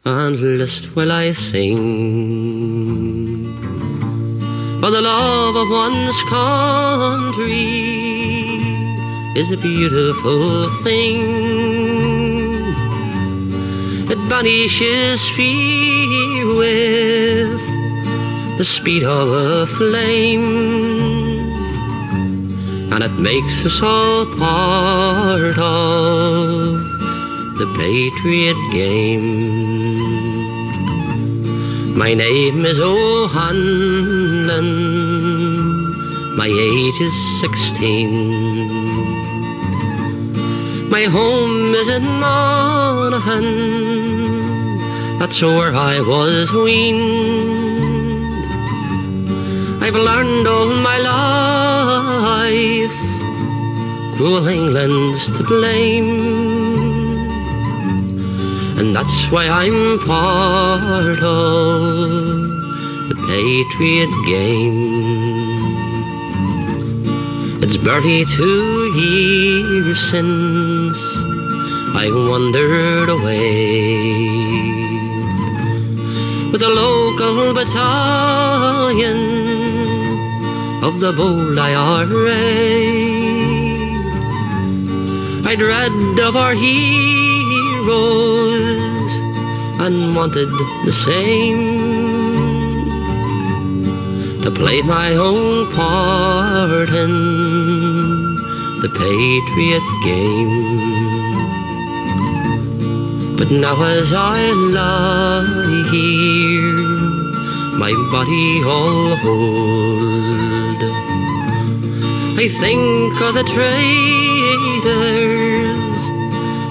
Speaker 8: and list while I sing, for the love of one's country is a beautiful thing. It banishes fear with the speed of a flame, and it makes us all part of the Patriot game. My name is O'Hanlon, my age is 16. My home is in Monaghan, that's where I was weaned. I've learned all my life cruel England's to blame, and that's why I'm part of the Patriot game. It's barely 2 years since I wandered away with a local battalion of the bold IRA. I dread of our heroes and wanted the same, to play my own part in the Patriot game. But now as I lie here, my body all old, I think of the traitors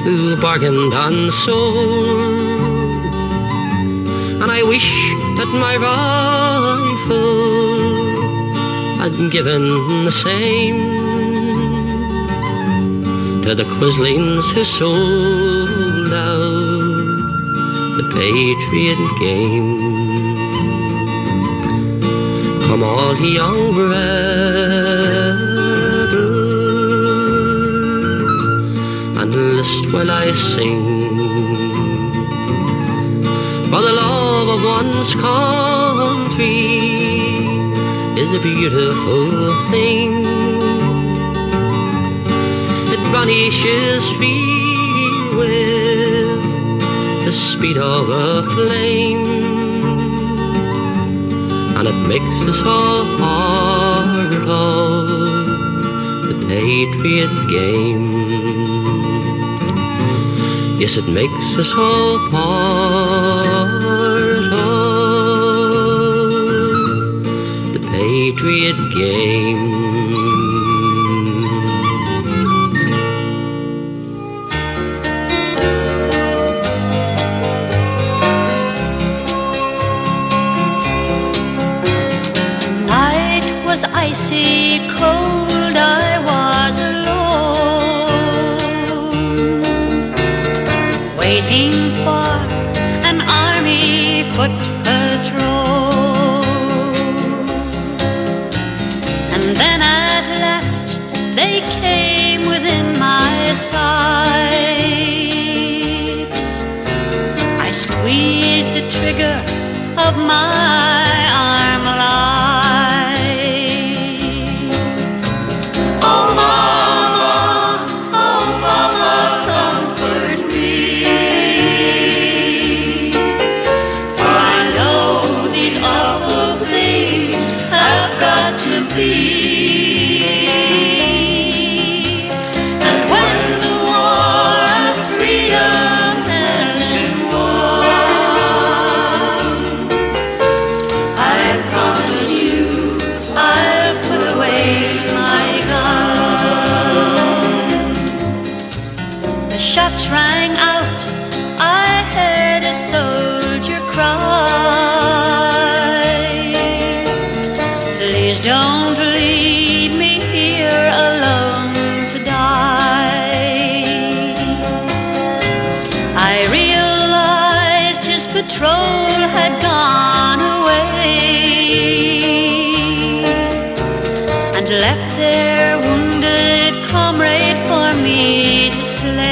Speaker 8: who bargained and sold, and I wish that my rifle had given the same to the Quislings who sold out the Patriot game. Come all ye young rebels, rest while I sing. For the love of one's country is a beautiful thing. It vanishes free with the speed of a flame, and it makes us all part of the Patriot game. Yes, it makes us all part of the Patriot game.
Speaker 6: Was icy cold, I was alone, waiting for an army foot patrol. And then at last they came within my sights. I squeezed the trigger of my Armalite. Rang out, I heard a soldier cry, please don't leave me here alone to die. I realized his patrol had gone away and left their wounded comrade for me to slay.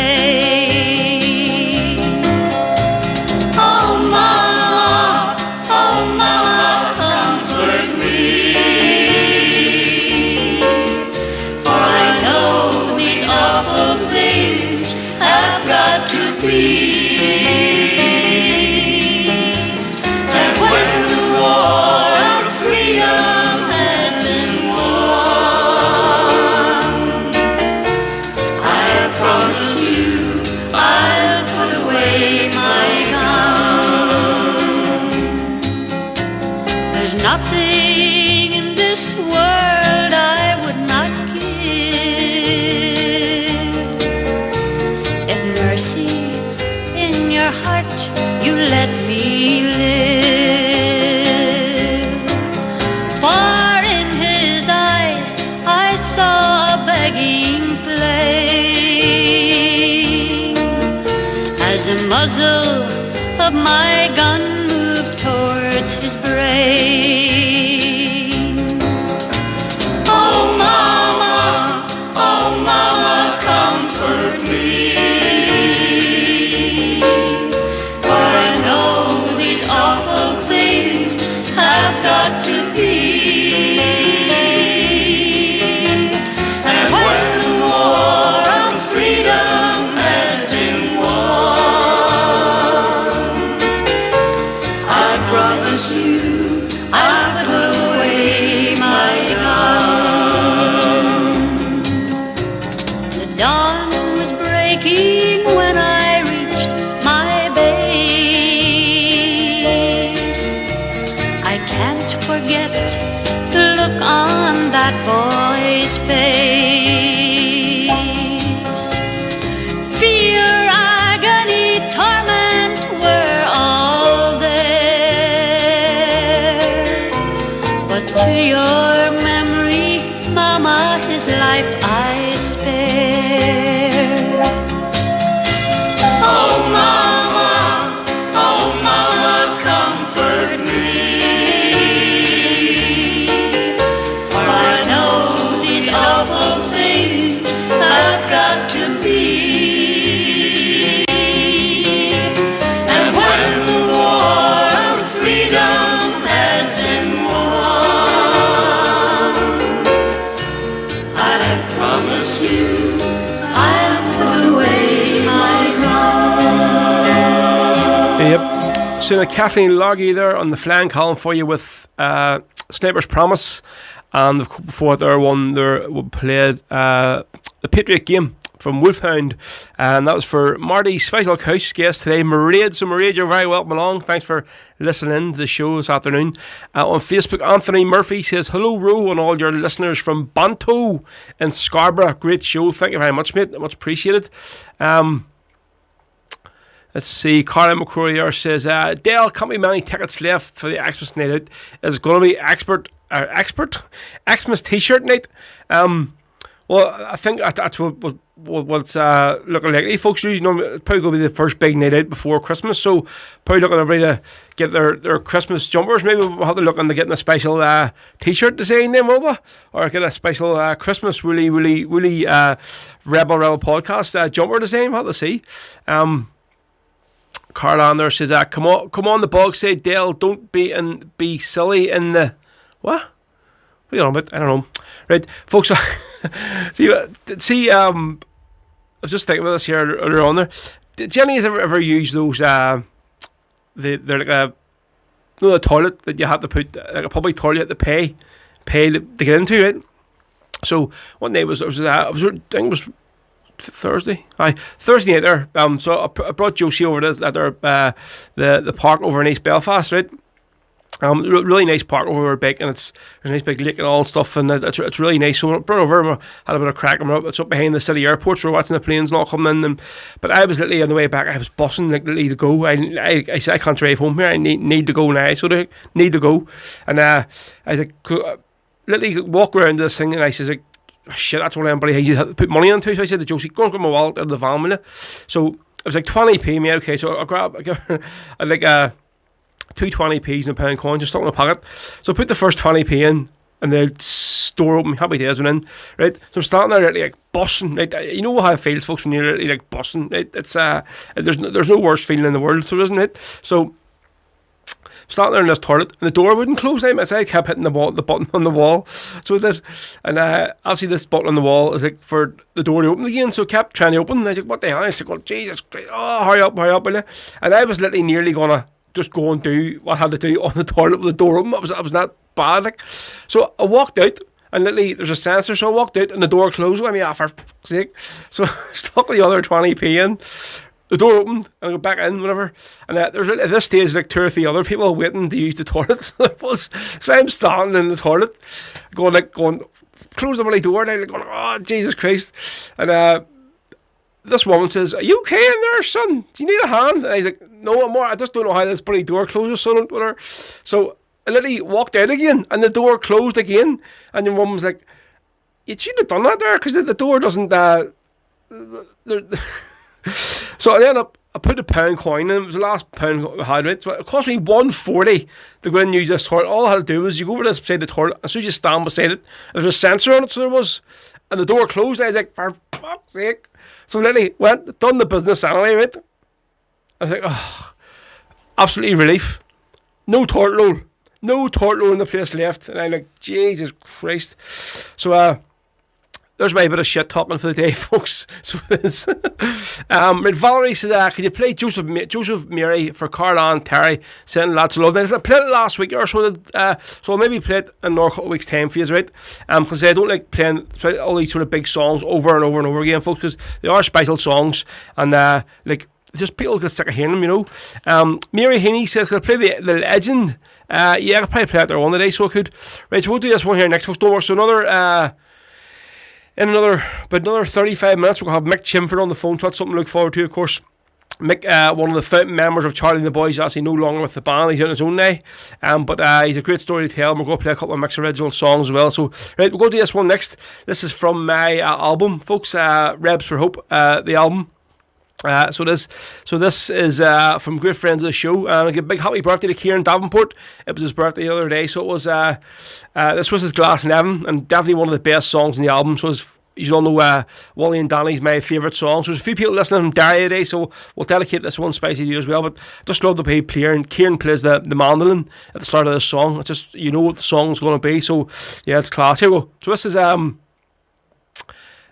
Speaker 6: Nothing in this world I would not give. If mercy's in your heart, you let me live. For in his eyes I saw a begging flame as the muzzle of my gun moved towards his brain. Oh mama, comfort me, for I know these awful things have got to be. And when the war on freedom has been won, I promise you I'll put away my gun. The dawn was breaking when I reached my base. I can't forget the look on that boy's face. Fear, agony, torment were all there, but to your memory, Mama, his life I spare. Oh mama, comfort me, for I know these awful
Speaker 3: Yep. So Kathleen Loggy there on the flying column for you with Sniper's Promise, and before there we played the Patriot Game from Wolfhound, and that was for Marty Sveisel House guest today, Mairead. So Mairead, you're very welcome along. Thanks for listening to the show this afternoon. On Facebook, Anthony Murphy says, hello Ro and all your listeners from Banto in Scarborough. Great show, thank you very much, mate, much appreciated. Let's see, Carla McCrory says, Dale, can't be many tickets left for the Xmas night out. It's going to be Xmas t-shirt night. Well, I think that's what's looking likely. Folks, it's probably going to be the first big night out before Christmas, so probably looking at everybody to get their Christmas jumpers. Maybe we'll have to look into getting a special t-shirt design then, will we? Or get a special Christmas Woolly Rebel podcast jumper design. We'll have to see. Carl on there says, come on, the bog say, Dale, don't be silly in the... What? What are you on about? I don't know. Right, folks, see, I was just thinking about this here earlier on there. Did Jenny has ever used those, they're like the toilet that you have to put, like a public toilet you have to pay to get into, right? So one day I think it was Thursday night there. So I brought Josie over to the park over in East Belfast, right? Really nice park over a big, and there's a nice big lake and all stuff, and it's really nice. So I brought over and had a bit of crack. It's up behind the city airport, so we're watching the planes and all coming in. But I was literally on the way back. I was bussing like literally to go. I said I can't drive home here. I need to go now. So I need to go, and I was like, literally walk around this thing, and I says like, oh, shit, that's what everybody you had to put money into. So I said to Josie, go and get my wallet out of the van, will you? So it was like 20p, mate. Okay, so I like 2 20p's and a pound coin just stuck in my pocket. So I put the first 20p in, and the store open. Happy days went in, right? So I'm standing there literally like bussing, right? You know how it feels, folks, when you're literally like bussing, right? It's there's no worse feeling in the world, so isn't it? So I'm standing there in this toilet, and the door wouldn't close. I kept hitting the button on the wall. So this, and obviously this button on the wall is like for the door to open again. So I kept trying to open, and I was like, what the hell? I said, well, Jesus Christ, oh, hurry up, will you? And I was literally nearly gonna just go and do what I had to do on the toilet with the door open. I was that bad, like. So I walked out, and literally there's a sensor, so I walked out and the door closed. I mean, for fuck's sake. So I stuck the other 20p in. The door opened, and I go back in, whatever. And there's at this stage like 2 or 3 other people waiting to use the toilet. So I'm standing in the toilet, going close the bloody door, and I'm like going, oh Jesus Christ. And this woman says, are you okay in there, son? Do you need a hand? And he's like, no, I just don't know how this bloody door closes, son. Whatever. So I literally walked out again, and the door closed again. And the woman was like, you should have done that there, because the door doesn't... So then I put a pound coin in. It was the last pound I had, right? So it cost me $1.40 to go and use this toilet. All I had to do was you go over this beside the toilet, as soon as you stand beside it, there's a sensor on it, so there was, and the door closed. I was like, for fuck's sake. So literally done the business anyway, right? I was like, oh, absolutely relief. No toilet roll in the place left. And I'm like, Jesus Christ. So there's my bit of shit talking for the day, folks. So it is. Valerie says, could you play Joseph Mary for Carla Terry? Sending lots of love. Then I played it last week or so. So I'll maybe play it in another couple of weeks' time for you, right? Because I don't like playing all these sort of big songs over and over and over again, folks, because they are special songs, and like just people get sick of hearing them, you know. Mary Heaney says, could I play the Legend? Yeah, I could probably play it there one today, so I could. Right, so we'll do this one here next, folks. Don't worry. So in another 35 minutes, we'll have Mick Chinford on the phone, so that's something to look forward to, of course. Mick, one of the founding members of Charlie and the Boys, actually no longer with the band. He's on his own now, but he's a great story to tell, and we're going to play a couple of Mick's original songs as well. So, right, we'll go to this one next. This is from my album, folks, Rebs for Hope, the album. So this is from great friends of the show, and a big happy birthday to Kieran Davenport. It was his birthday the other day, so it was this was his Glass in Heaven, and definitely one of the best songs in the album. So you all know Wally and Danny's my favourite song. So there's a few people listening from Derry today, so we'll dedicate this one spicy to you as well. But just love the way Kieran plays the mandolin at the start of the song. It's just, you know what the song's going to be, so yeah, it's class. Here we go. So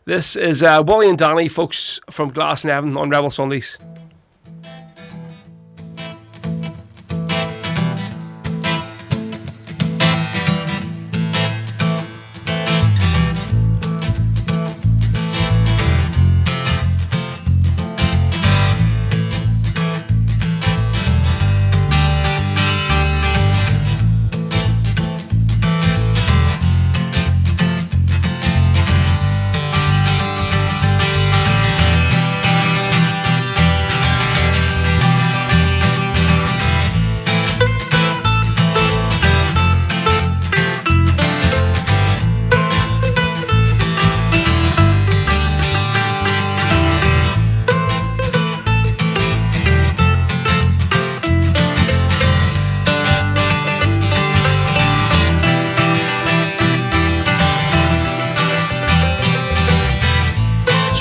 Speaker 3: this is Wally and Danny, folks, from Glass in Heaven on Rebel Sundays.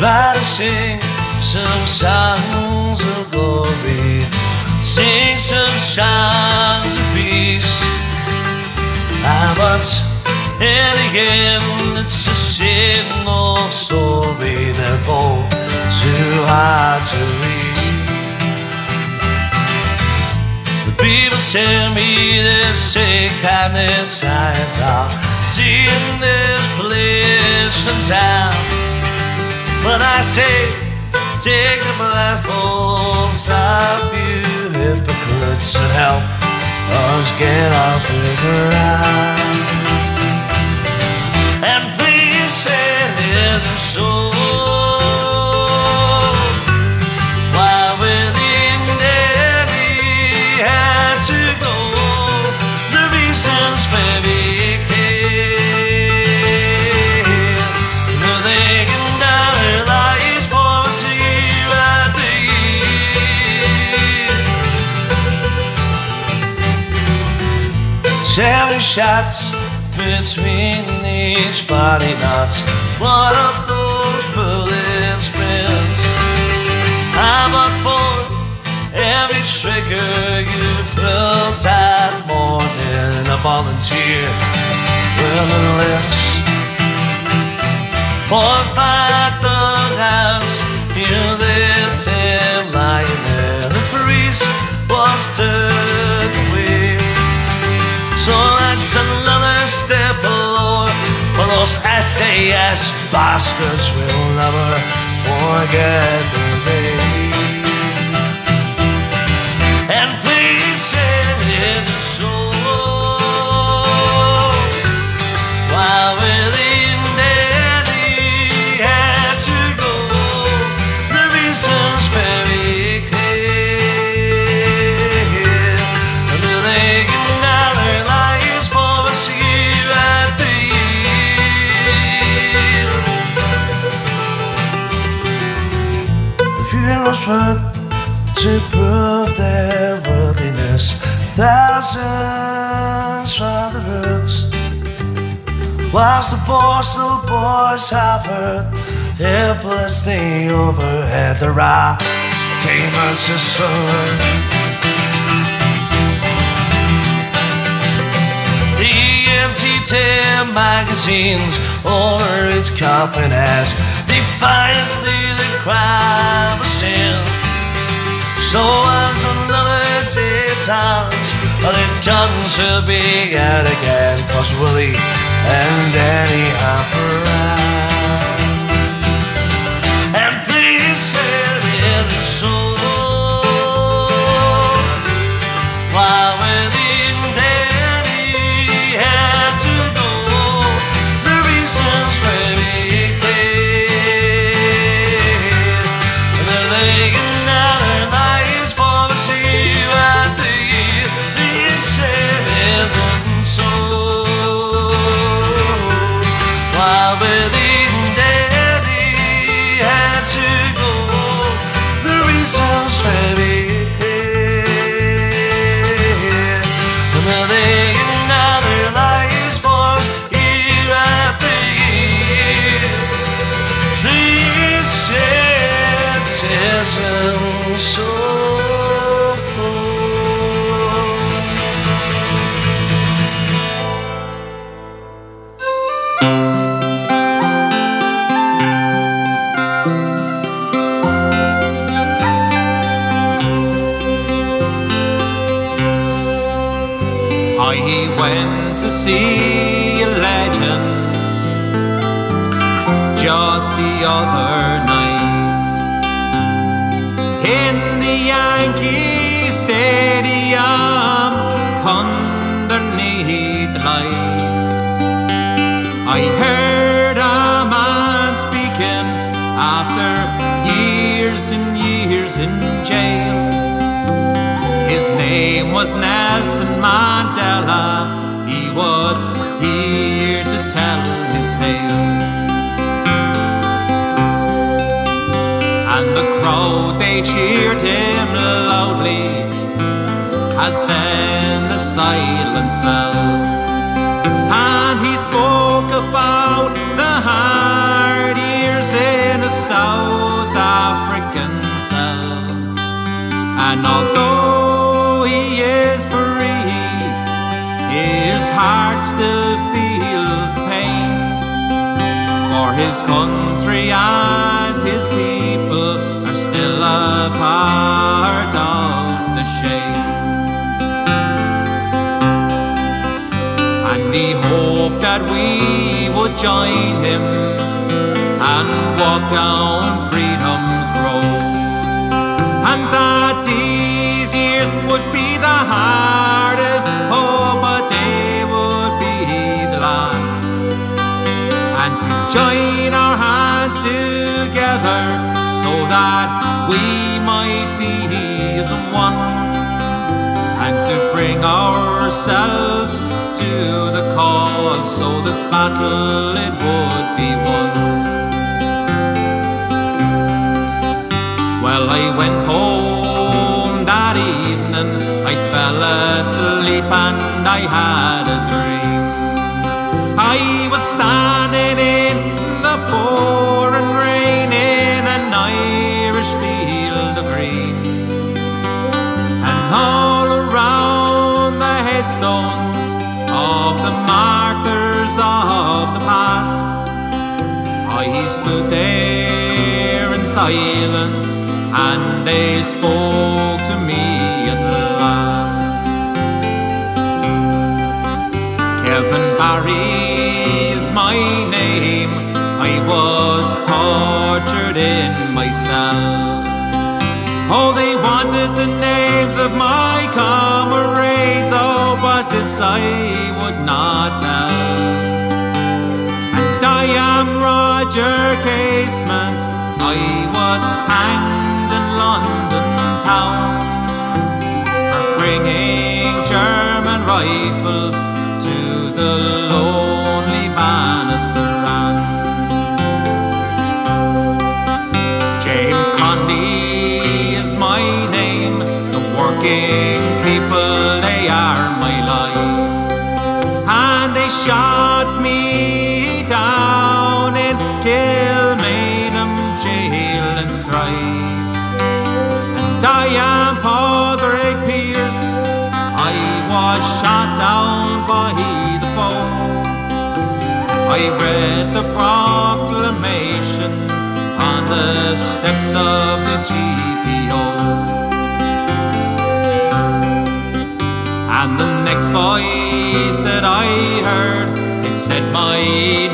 Speaker 5: try to sing some songs of glory, sing some songs of peace. But in the end, it's a single story. They're both too hard to read. The people tell me they're sick and they're tired of seeing this place in town. But I say, take the blindfolds off you hypocrites and help us get off the ground. And please say there's a soul. Why within there he had to go. The reasons maybe came. They can down their lives for us to year after year. 70 shots between each body knots. What of those bullets been? I'm up for every trigger you built that morning. A volunteer willingness for fight the house. You lit him lying there. The priest was turned away. So that's another step below. For those SAS bastards will never forget the day. And please send it so. While within there he had to go. The reasons very clear. And they can now their lives for us year after year. The funerals were to prove their worthiness. Thousands from the roots. Whilst the postal boys hovered helplessly overhead, the rock came as a sword. The empty tin magazines over its coffin as defiantly the crowd was still. So as another day turns, but it comes to be out again, 'cause Willie and Danny hop around. And please say it's so. While within Danny had to go, the reasons very clear. They can now their lives for us year after year. They said it wasn't so. While within Daddy had to go, the reasons very clear. And they can now their lives for us year after year. Please said it isn't so.
Speaker 9: I went to see a legend just the other night in the Yankee Stadium underneath the lights. I heard a man speaking after years and years in jail. His name was Nelson Mandela. He was here to tell his tale. And the crowd, they cheered him loudly as then the silence fell. And he spoke about the hard years in the South And although he is free, his heart still feels pain, for his country and his people are still a part of the shame. And he hoped that we would join him and walk down freedom's road, and that these years would be the hardest, oh, but they would be the last. And to join our hands together so that we might be as one, and to bring ourselves to the cause, so this battle it would be won. Well, I went home that evening, I fell asleep and I had a dream. I was standing in the pouring rain in an Irish field of green, and all around the headstones of the martyrs of the past, I stood there in silence, and they spoke to me at last. Kevin Barry is my name, I was tortured in my cell. Oh, they wanted the names of my comrades, oh, but this I would not tell. And I am Roger Casement, I was hanged London town for bringing German rifles to the lonely Bannisterran. James Condy is my name, the working people, they are my life, and they shot me down in Kilmainham jail and strife. I am Padraig Pearse, I was shot down by the foe. I read the proclamation on the steps of the GPO, and the next voice that I heard, it said my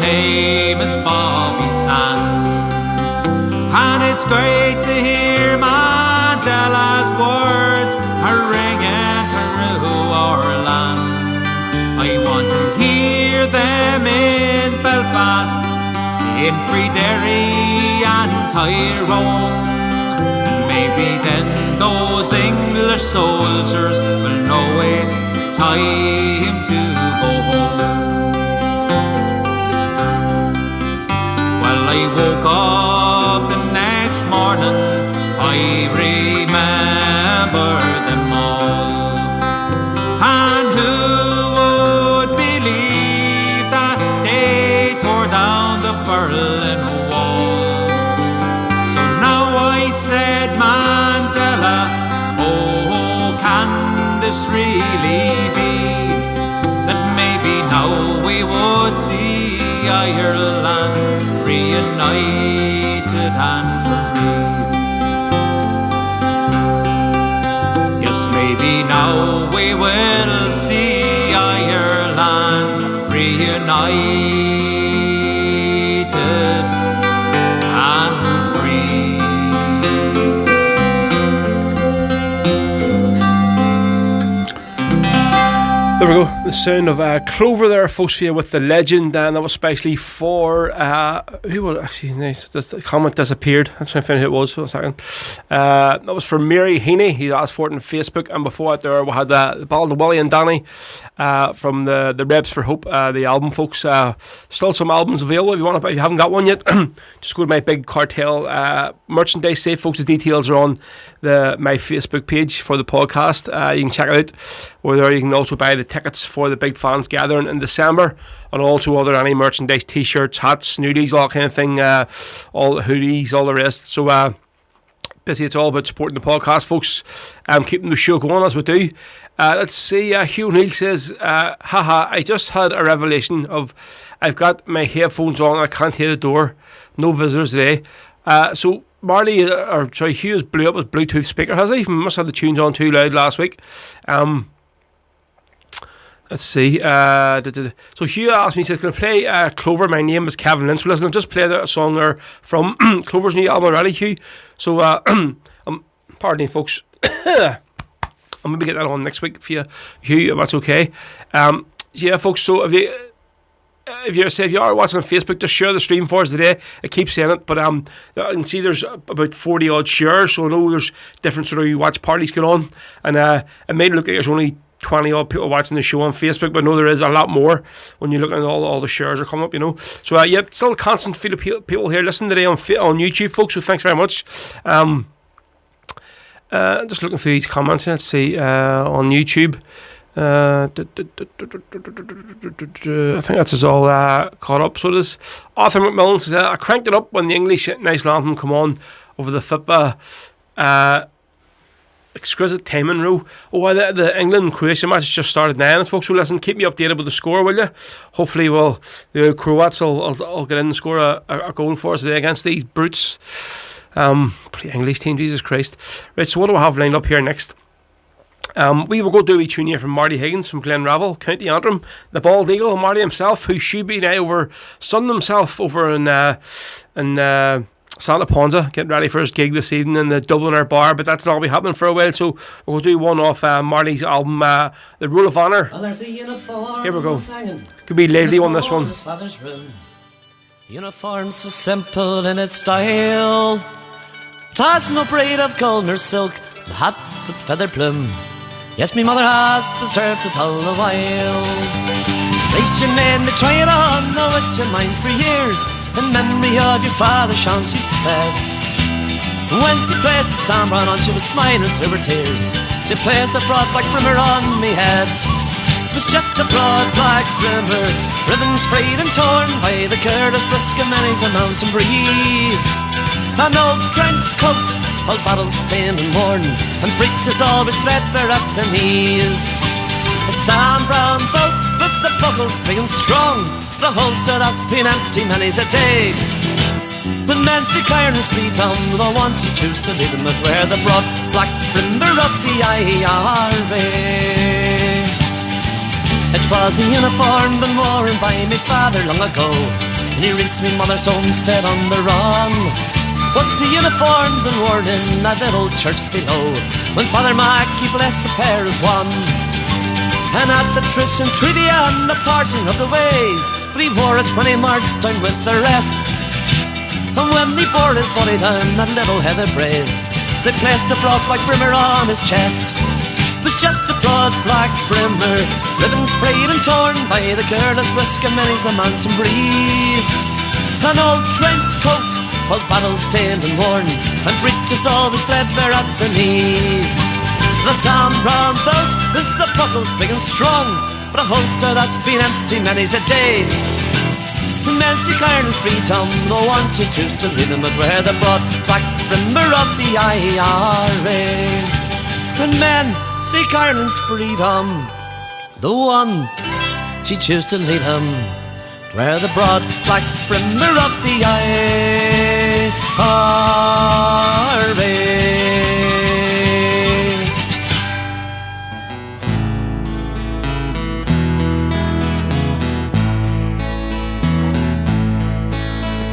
Speaker 9: name is Bobby Sands, and it's great to hear Mandela's words are ringing through our land. I want to hear them in Belfast, in Freedery and Tyrone, and maybe then those English soldiers will know it's time to go home. Well, I woke up the next morning, I remember them all, and who would believe that they tore down the Berlin Wall? So now I said, Mandela, oh, can this really be, that maybe now we would see Ireland reunited and free? Maybe now we will see Ireland reunited and free.
Speaker 3: There we go, the sound of Clover there, folks, for you with the legend, and that was especially for who was actually nice. The comment disappeared. I'm trying to find out who it was for a second. That was for Mary Heaney. He asked for it on Facebook, and before that there we had the ballad of Willie and Danny from the Rebs for Hope, the album, folks. Still some albums available if you want. If you haven't got one yet, just go to my Big Cartel merchandise site, folks. The details are on my Facebook page for the podcast. You can check it out. Or there you can also buy the tickets for the big fans gathering in December, and also other any merchandise, t-shirts, hats, nudies, all that kind of thing, all hoodies, all the rest. So busy. It's all about supporting the podcast, folks. Keeping the show going as we do. Let's see. Hugh Neal says, haha, I just had a revelation of I've got my headphones on and I can't hear the door. No visitors today. So Hugh has blew up his Bluetooth speaker, has he? He must have the tunes on too loud last week. Let's see. So Hugh asked me, he says, can I play Clover? My name is Kevin Lynch. Well, listen, I've just played a song there from Clover's new album already, Hugh. So, pardon me, folks. I'll maybe get that on next week for you, Hugh, if that's okay. Yeah, folks, so if you are watching on Facebook, just share the stream for us today. I keep saying it, but I can see there's about 40 odd shares, so I know there's different sort of watch parties going on, and it may look like there's only 20 odd people watching the show on Facebook, but I know there is a lot more when you look at all the shares are coming up, you know. So yeah, still a constant feed of people here listening today on YouTube, folks. So thanks very much. Just looking through these comments. Let's see on YouTube. I think that's us all caught up. So this Arthur McMillan says, I cranked it up when the English national anthem come on over the FIPA. Exquisite timing, row. Oh, the England-Croatia match has just started now, folks. So listen, keep me updated with the score, will you? Hopefully, the Croats will get in and score a goal for us today against these brutes. Pretty English team, Jesus Christ. Right, so what do I have lined up here next? We will go do a tune here from Marty Higgins from Glenravel, County Antrim, the Bald Eagle, Marty himself, who should be now sunning himself over in Santa Ponsa, getting ready for his gig this evening in the Dubliner bar, but that's not be happening for a while, so we'll do one off Marty's album, The Rule of Honour.
Speaker 5: Well, there's a uniform.
Speaker 3: Here we go. Could be lately on this one.
Speaker 5: His father's room. Uniform so simple in its style. It has no braid of gold nor silk, the hat with feather plume. Yes, me mother has preserved it all the while. Place your name to try it on, though it's your mind for years. In memory of your father, Sean, she said. When she placed the sambron on, she was smiling through her tears. She placed the broad black brimmer on me head. It was just a broad black brimmer, ribbons frayed and torn by the careless risk of many's a mountain breeze. An old trench coat, all battle stained and worn, and breeches always threadbare at the knees. A sand-brown boat with the buckles big and strong, the holster that's been empty many's a day. When men seek iron and speed on, the ones who choose to leave them would wear the broad black brimmer of the IRA. It was a uniform been worn by me father long ago, and he reached me mother's homestead on the run. Was the uniform been worn in that little church below, when Father Mac he blessed the pair as one. And at the truce and treaty and the parting of the ways, but he wore it when he marched down with the rest. And when he bore his body down that little heather braes, they placed a broad black brimmer on his chest. It was just a broad black brimmer, ribbons frayed and torn by the careless risk of many's a mountain breeze. An old trench coat, all battle stained and worn, and breeches always threadbare at the knees. The sand-brown belt with the buckles big and strong, but a holster that's been empty many's a day. Men seek Ireland's freedom, no one to choose to leave them, but wear the broad black brimmer of the IRA. When men seek Ireland's freedom, the one to choose to lead them, wear the broad black brimmer of the IRA.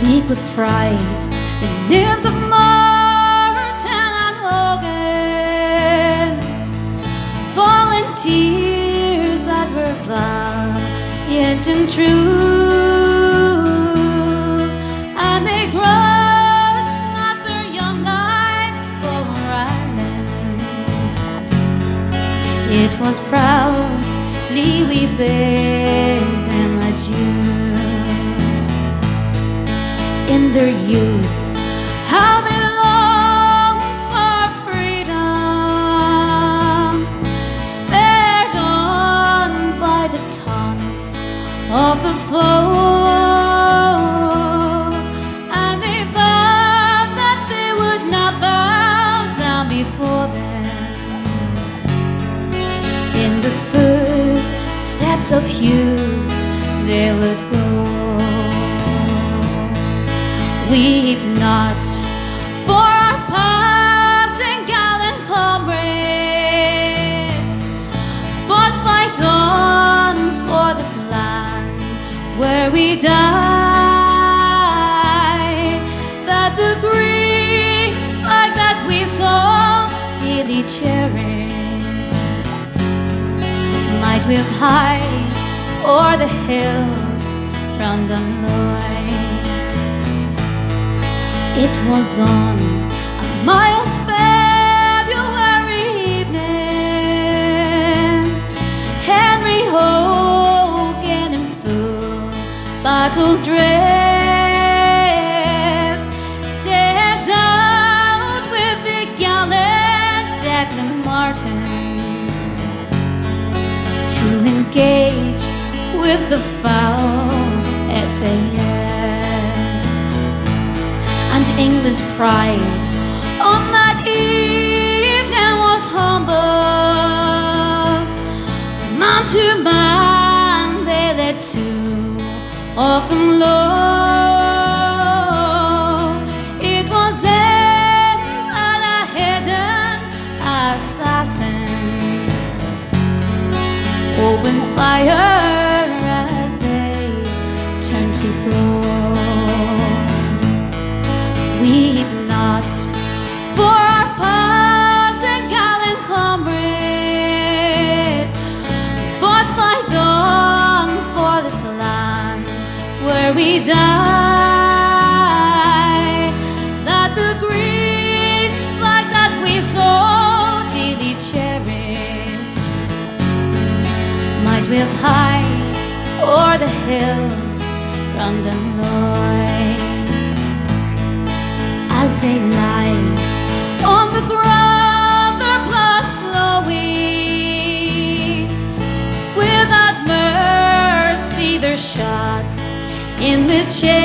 Speaker 6: Speak with pride the names of Martin and Hogan, volunteers that were valiant and true, and they grudged not their young lives for Ireland. It was proudly we bade them adieu. In their youth, how they longed for freedom, spared on by the taunts of the foe, and they vowed that they would not bow stripes of hues they would go. Weep not for our passing gallant comrades, but fight on for this land where we die, that the green flag that we so dearly cherish might wave high o'er the hills round Dunloy. It was on a mild February evening, Henry Hogan in full battle dress set out with the gallant Declan Martin to engage with the foul SAS. And England's pride on that evening was humble. Man to man they led two of them low. It was then that a hidden assassin opened fire as they turned to go. Weep not for our passing gallant comrades, but fight on for this land where we die, that the green flag that we so dearly cherish might wave high o'er the hills round Dunloy. As they lie on the ground, their blood flowing, without mercy they're shot in the chest.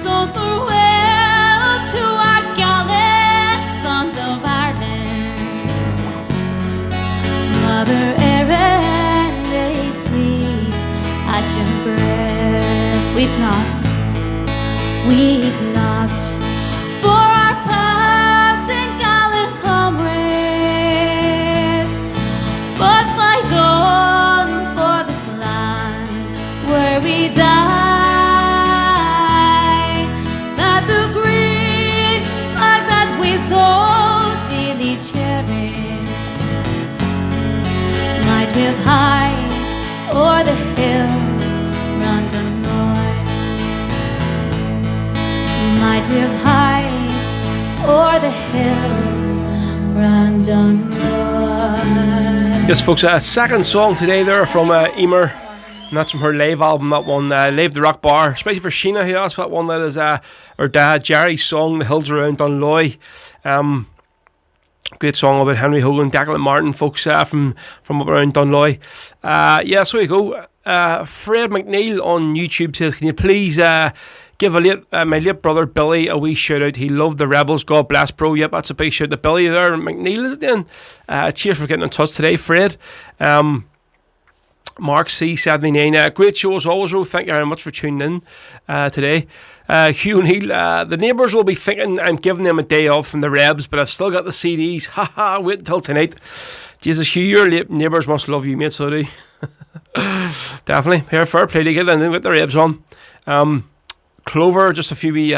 Speaker 6: So farewell to our gallant sons of Ireland. Mother Erin, they sleep at your breast. Weep not for our passing gallant comrades, but fight on for this land where we die, that the green flag that we so dearly cherish might wave high o'er the hills round Dunloy. Might wave high o'er the hills round Dunloy.
Speaker 3: Yes, folks, a second song today there from Emer, and that's from her live album, that one, Live the Rock Bar, especially for Sheena, who asked for that one. That is her dad Jerry's song, The Hills Around Dunloy. Great song about Henry Hogan, Declan Martin, folks, from up around Dunloy. Yeah, so you go. Fred McNeil on YouTube says, can you please give my late brother Billy a wee shout out? He loved the Rebels. God bless, bro. Yep, that's a big shout out to Billy there. McNeil is it then? Cheers for getting in touch today, Fred. Mark C79. Great show as always, bro. Thank you very much for tuning in today. Hugh O'Neill. The neighbours will be thinking I'm giving them a day off from the Rebs, but I've still got the CDs. Haha, wait until tonight. Jesus, Hugh, your neighbours must love you, mate, so do. Definitely. Here, fair play to get in with the Rebs on. Clover, just a few wee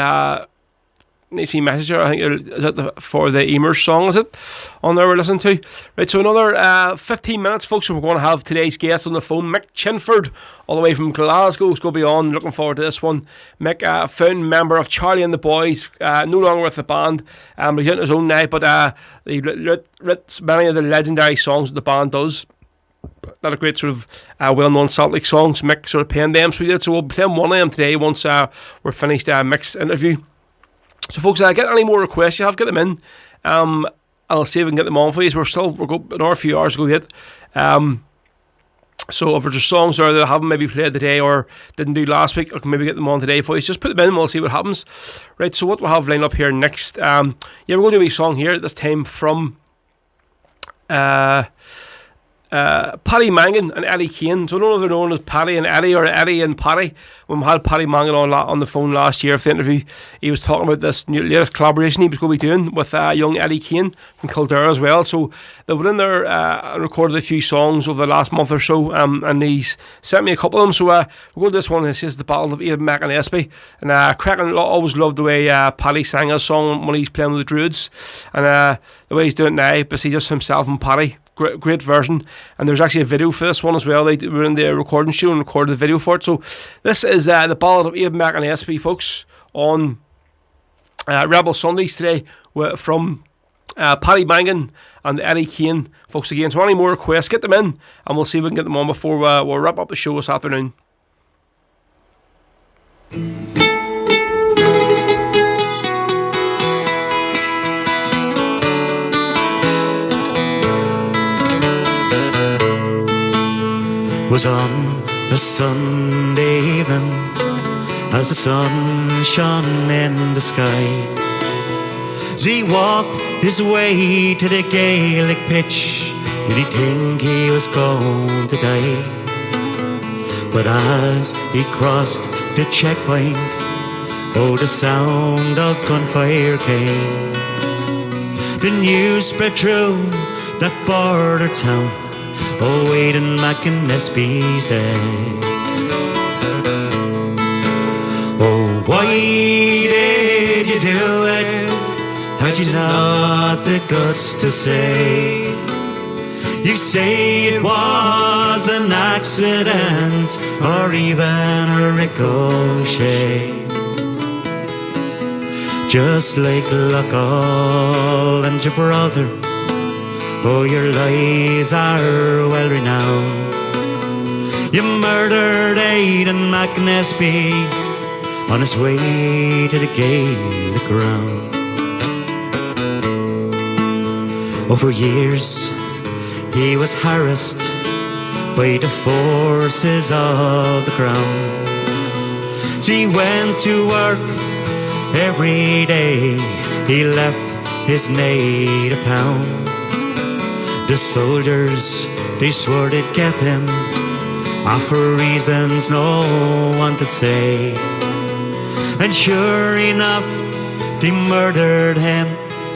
Speaker 3: message here. I think is it for the Emer song, is it? On there we're listening to. Right, so another 15 minutes, folks, and we're going to have today's guest on the phone, Mick Chinford, all the way from Glasgow. It's going to be on. Looking forward to this one. Mick, founding member of Charlie and the Boys, no longer with the band, but he's on his own now, but he wrote many of the legendary songs that the band does. Not a great sort of well-known Celtic songs. Mick sort of penned them, so we'll be playing one of them today once we're finished Mick's interview. So, folks, get any more requests you have, get them in. I'll see if we can get them on for you. We're got another few hours to go yet. So, if there's songs there that I haven't maybe played today or didn't do last week, I can maybe get them on today for you. So just put them in and we'll see what happens. Right, so what we'll have lined up here next. Yeah, we're going to do a song here, this time from Paddy Mangan and Eddie Kane. So I don't know if they're known as Paddy and Eddie or Eddie and Paddy. When we had Paddy Mangan on the phone last year for the interview, he was talking about this latest collaboration he was going to be doing with young Eddie Kane from Kildare as well. So they were in there and recorded a few songs over the last month or so, and he's sent me a couple of them. So we'll go to this one. This is the Battle of Ian Mac and Espy. And cracking, always loved the way Paddy sang his song when he's playing with the Druids, and the way he's doing it now, but see just himself and Paddy. Great version, and there's actually a video for this one as well. They were in the recording studio and recorded the video for it. So this is the Ballad of Ian Mac and Espy, folks, on Rebel Sundays today from Paddy Mangan and Eddie Kane, folks. Again, so any more requests, get them in, and we'll see if we can get them on before we'll wrap up the show this afternoon.
Speaker 5: Was on a Sunday evening as the sun shone in the sky. As he walked his way to the Gaelic pitch, did he think he was going to die? But as he crossed the checkpoint, oh, the sound of gunfire came. The news spread through that border town, oh, Aidan Mac and Espy's dead. Oh, why did you do it? Had you not the guts to say? You say it was an accident or even a ricochet. Just like Loughall and your brother, oh, your lies are well renowned. You murdered Aidan Mac and Espy on his way to the Gaelic ground. Oh, for years he was harassed by the forces of the crown. So he went to work every day, he left his native town. The soldiers, they swore they'd get him, for reasons no one could say. And sure enough, they murdered him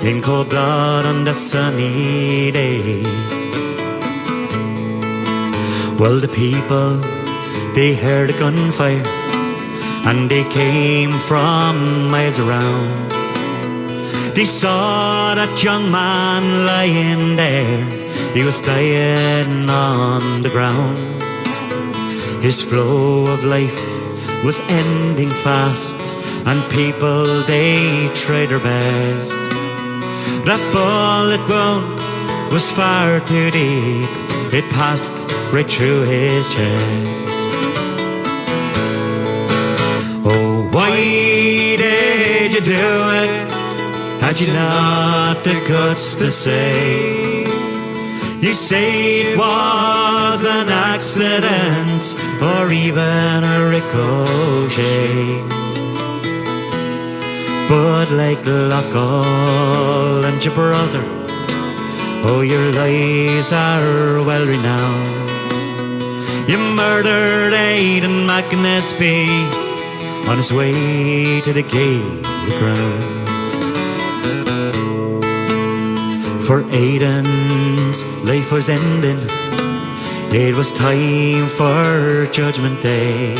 Speaker 5: in cold blood on that sunny day. Well, the people, they heard a gunfire, and they came from miles around. They saw that young man lying there, he was dying on the ground. His flow of life was ending fast, and people, they tried their best. That bullet wound was far too deep, it passed right through his chest. Oh, why did you do it? Had you not the guts to say? You say it was an accident or even a ricochet. But like Loughall and your brother, oh, your lies are well renowned. You murdered Aidan Mac and Espy on his way to the Gaelic ground. For Aidan's life was ending, it was time for Judgment Day.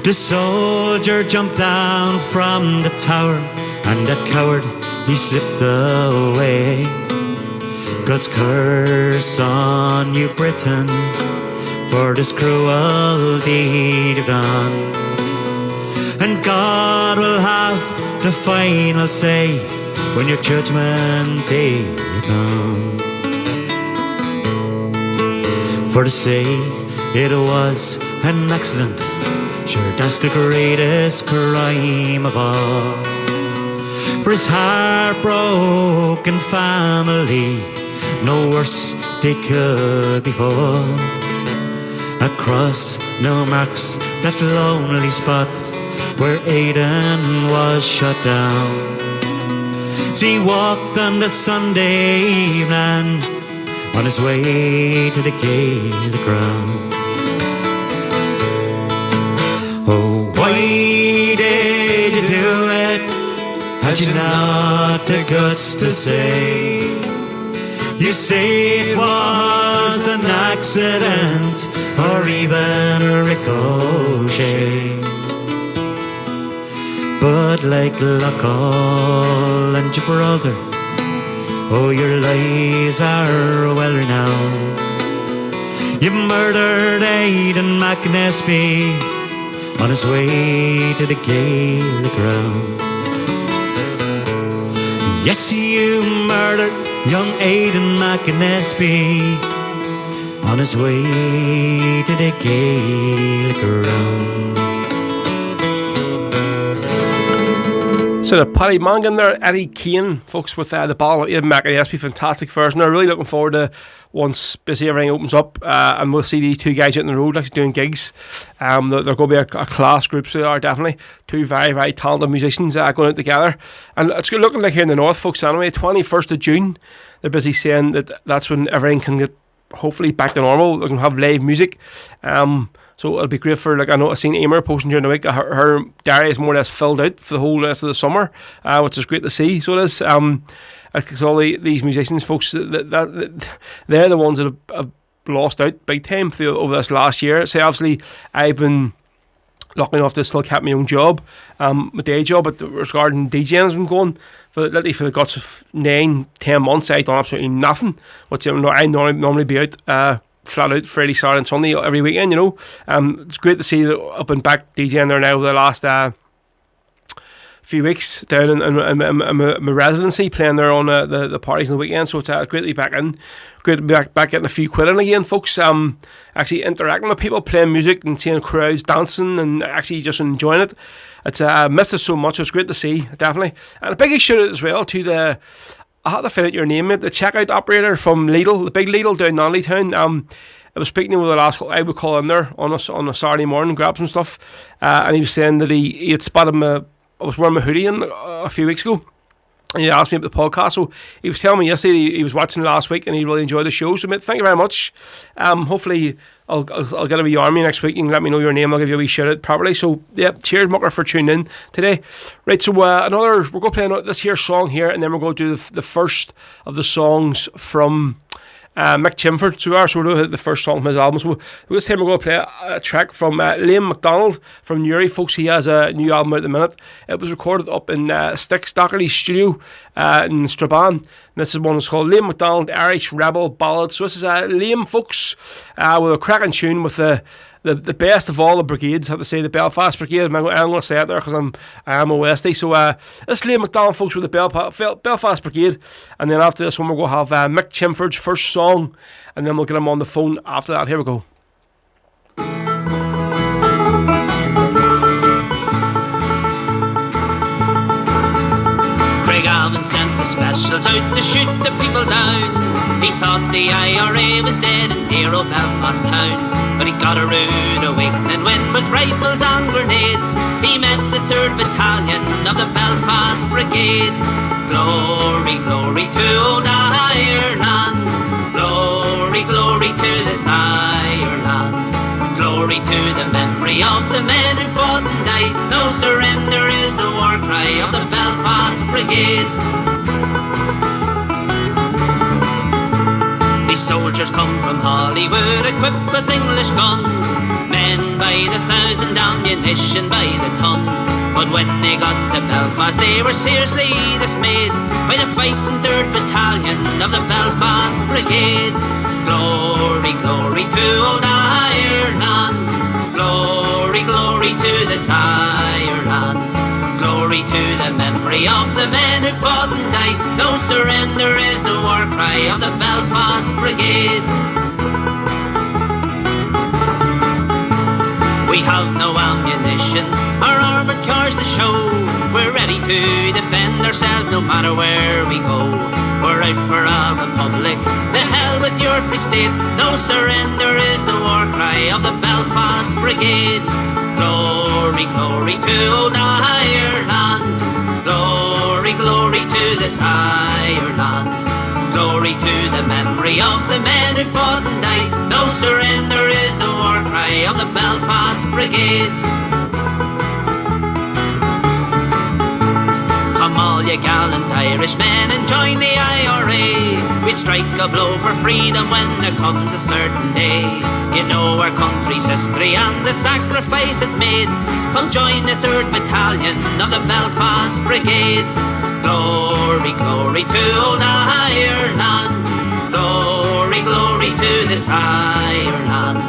Speaker 5: The soldier jumped down from the tower, and that coward, he slipped away. God's curse on you, Britain, for this cruel deed you've done. And God will have the final say when your judgment day comes. For to say it was an accident, sure that's the greatest crime of all. For his heartbroken family, no worse they could befall. Across no marks that lonely spot where Aidan was shot down. So he walked on the Sunday evening on his way to the Gaelic ground. Oh, why did you do it? Had you not the guts to say? You say it was an accident or even a ricochet. But like Lockall and your brother, oh, your lies are well renowned. You murdered Aidan McNespy on his way to the Gaelic ground. Yes, you murdered young Aidan McNespy on his way to the Gaelic ground.
Speaker 3: So the Paddy Mangan there, Eddie Keane, folks, with the ball of Aidan McNespy, fantastic version. I'm really looking forward to once basically everything opens up and we'll see these two guys out on the road actually doing gigs. They're going to be a class group, so they are definitely two very, very talented musicians going out together. And it's good looking like here in the north, folks, anyway, 21st of June, they're busy saying that that's when everything can get hopefully back to normal. They can have live music. So it'll be great for, like, I know I've seen Emer posting during the week, her diary is more or less filled out for the whole rest of the summer, which is great to see. So it is. Because all these musicians, folks, that they're the ones that have lost out big time over this last year. So obviously, I've been lucky enough to still keep my own job, my day job, but regarding DJing has been going literally for the guts of 9-10 months. I've done absolutely nothing, which I normally be out flat out Friday, Saturday and Sunday every weekend, you know. It's great to see that I've been back DJing there now for the last few weeks down in my residency, playing there on the parties on the weekend. So it's great to be back in. Great to be back getting a few quid in again, folks. Actually interacting with people, playing music and seeing crowds dancing and actually just enjoying it. It's missed it so much. It's great to see, definitely. And a big shout out as well to I had to find out your name, mate, the checkout operator from Lidl, the big Lidl down Nolly Town. I was speaking to him with the last couple. I would call in there on a Saturday morning, grab some stuff, and he was saying that he had spotted me. I was wearing my hoodie a few weeks ago, and he asked me about the podcast. So he was telling me yesterday he was watching last week and he really enjoyed the show. So mate, thank you very much. Hopefully I'll get a wee army next week. You can let me know your name. I'll give you a wee shout out properly. So yeah, cheers, Mucker, for tuning in today. Right, so we're going to play this here song here, and then we're going to do the first of the songs from Mick Chinford. So we are sort of the first song from his album. So this time we're going to play a track from Liam MacDonald from Newry, folks. He has a new album out at the minute. It was recorded up in Sticks Dockerty's studio in Strabane. And this is one that's called Liam MacDonald Irish Rebel Ballad. So this is Liam, folks, with a cracking tune with the best of all the brigades. I have to say the Belfast Brigade. I'm going to say it there because I am a Westie. So this is Liam MacDonald, folks, with the Belfast Brigade. And then after this one, we're going to have Mick Chinford's first song, and then we'll get him on the phone after that. Here we go.
Speaker 8: Alvin sent the specials out to shoot the people down. He thought the IRA was dead in dear old Belfast town, but he got a rude awakening when with rifles and grenades he met the 3rd Battalion of the Belfast Brigade. Glory, glory to old Ireland, glory, glory to this Ireland. Glory to the memory of the men who fought and died. No surrender is the war cry of the Belfast Brigade. These soldiers come from Hollywood equipped with English guns, men by the thousand, ammunition by the ton. But when they got to Belfast they were seriously dismayed by the fighting 3rd Battalion of the Belfast Brigade. Glory, glory to old Ireland, glory, glory to this Ireland. Glory to the memory of the men who fought and died. No surrender is the war cry of the Belfast Brigade. We have no ammunition or armoured cars to show. We're ready to defend ourselves no matter where we go. We're out for a republic, the hell with your free state. No surrender is the war cry of the Belfast Brigade. Glory, glory to old Ireland, glory, glory to this Ireland. Glory to the memory of the men who fought and died. No surrender is the war cry of the Belfast Brigade. Come all ye gallant Irishmen and join the IRA. We'd strike a blow for freedom when there comes a certain day. You know our country's history and the sacrifice it made. Come join the 3rd Battalion of the Belfast Brigade. Glory, glory to old Ireland. Glory, glory to this Ireland.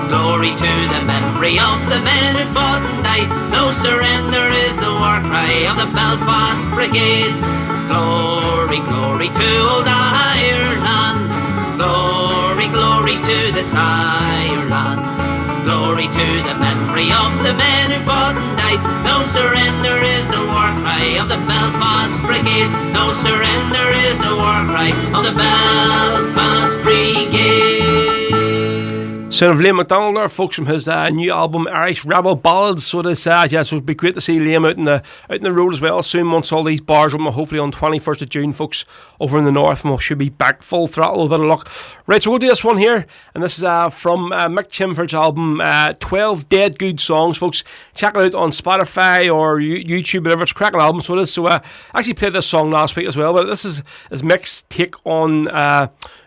Speaker 8: Glory to the memory of the men who fought and died. No surrender is the war cry of the Belfast Brigade. Glory, glory to old Ireland. Glory, glory to this Ireland. Glory to the memory of the men who fought and died. No surrender is the war cry of the Belfast Brigade. No surrender is the war cry of the Belfast Brigade.
Speaker 3: Son of Liam MacDonald there, folks, from his new album Irish Rebel Ballads. So this, so it'd be great to see Liam out in the road as well soon once all these bars open, hopefully on 21st of June, folks, over in the north, and we should be back full throttle, a bit of luck. Right, so we'll do this one here, and this is from Mick Chinford's album 12 Dead Good Songs, folks. Check it out on Spotify or YouTube, whatever. It's a cracking album, so it is. So I actually played this song last week as well, but this is Mick's take on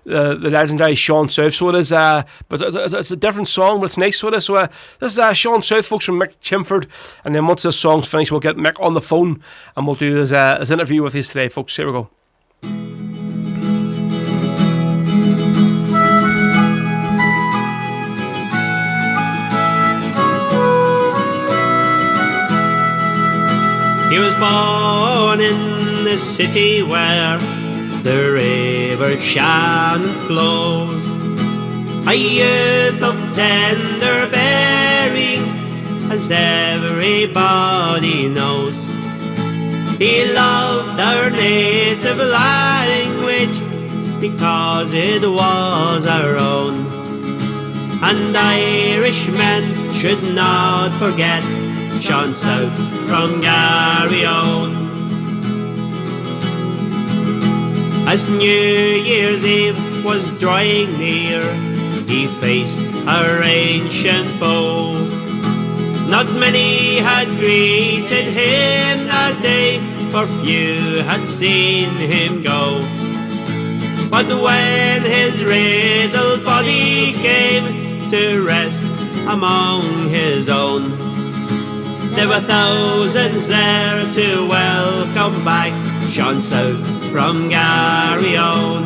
Speaker 3: the legendary Sean South. So it is, but it's a different song, but it's nice. So it is. So this is Sean South, folks, from Mick Chinford, and then once this song's finished, we'll get Mick on the phone and we'll do his interview with you today, folks. Here we go.
Speaker 10: He was born in the city where the river Shannon flows, a youth of tender bearing, as everybody knows. He loved our native language because it was our own, and Irishmen should not forget Sean South from Garryowen. As New Year's Eve was drawing near, he faced our ancient foe. Not many had greeted him that day, for few had seen him go. But when his riddled body came to rest among his own, there were thousands there to welcome back Sean South from Garryowen.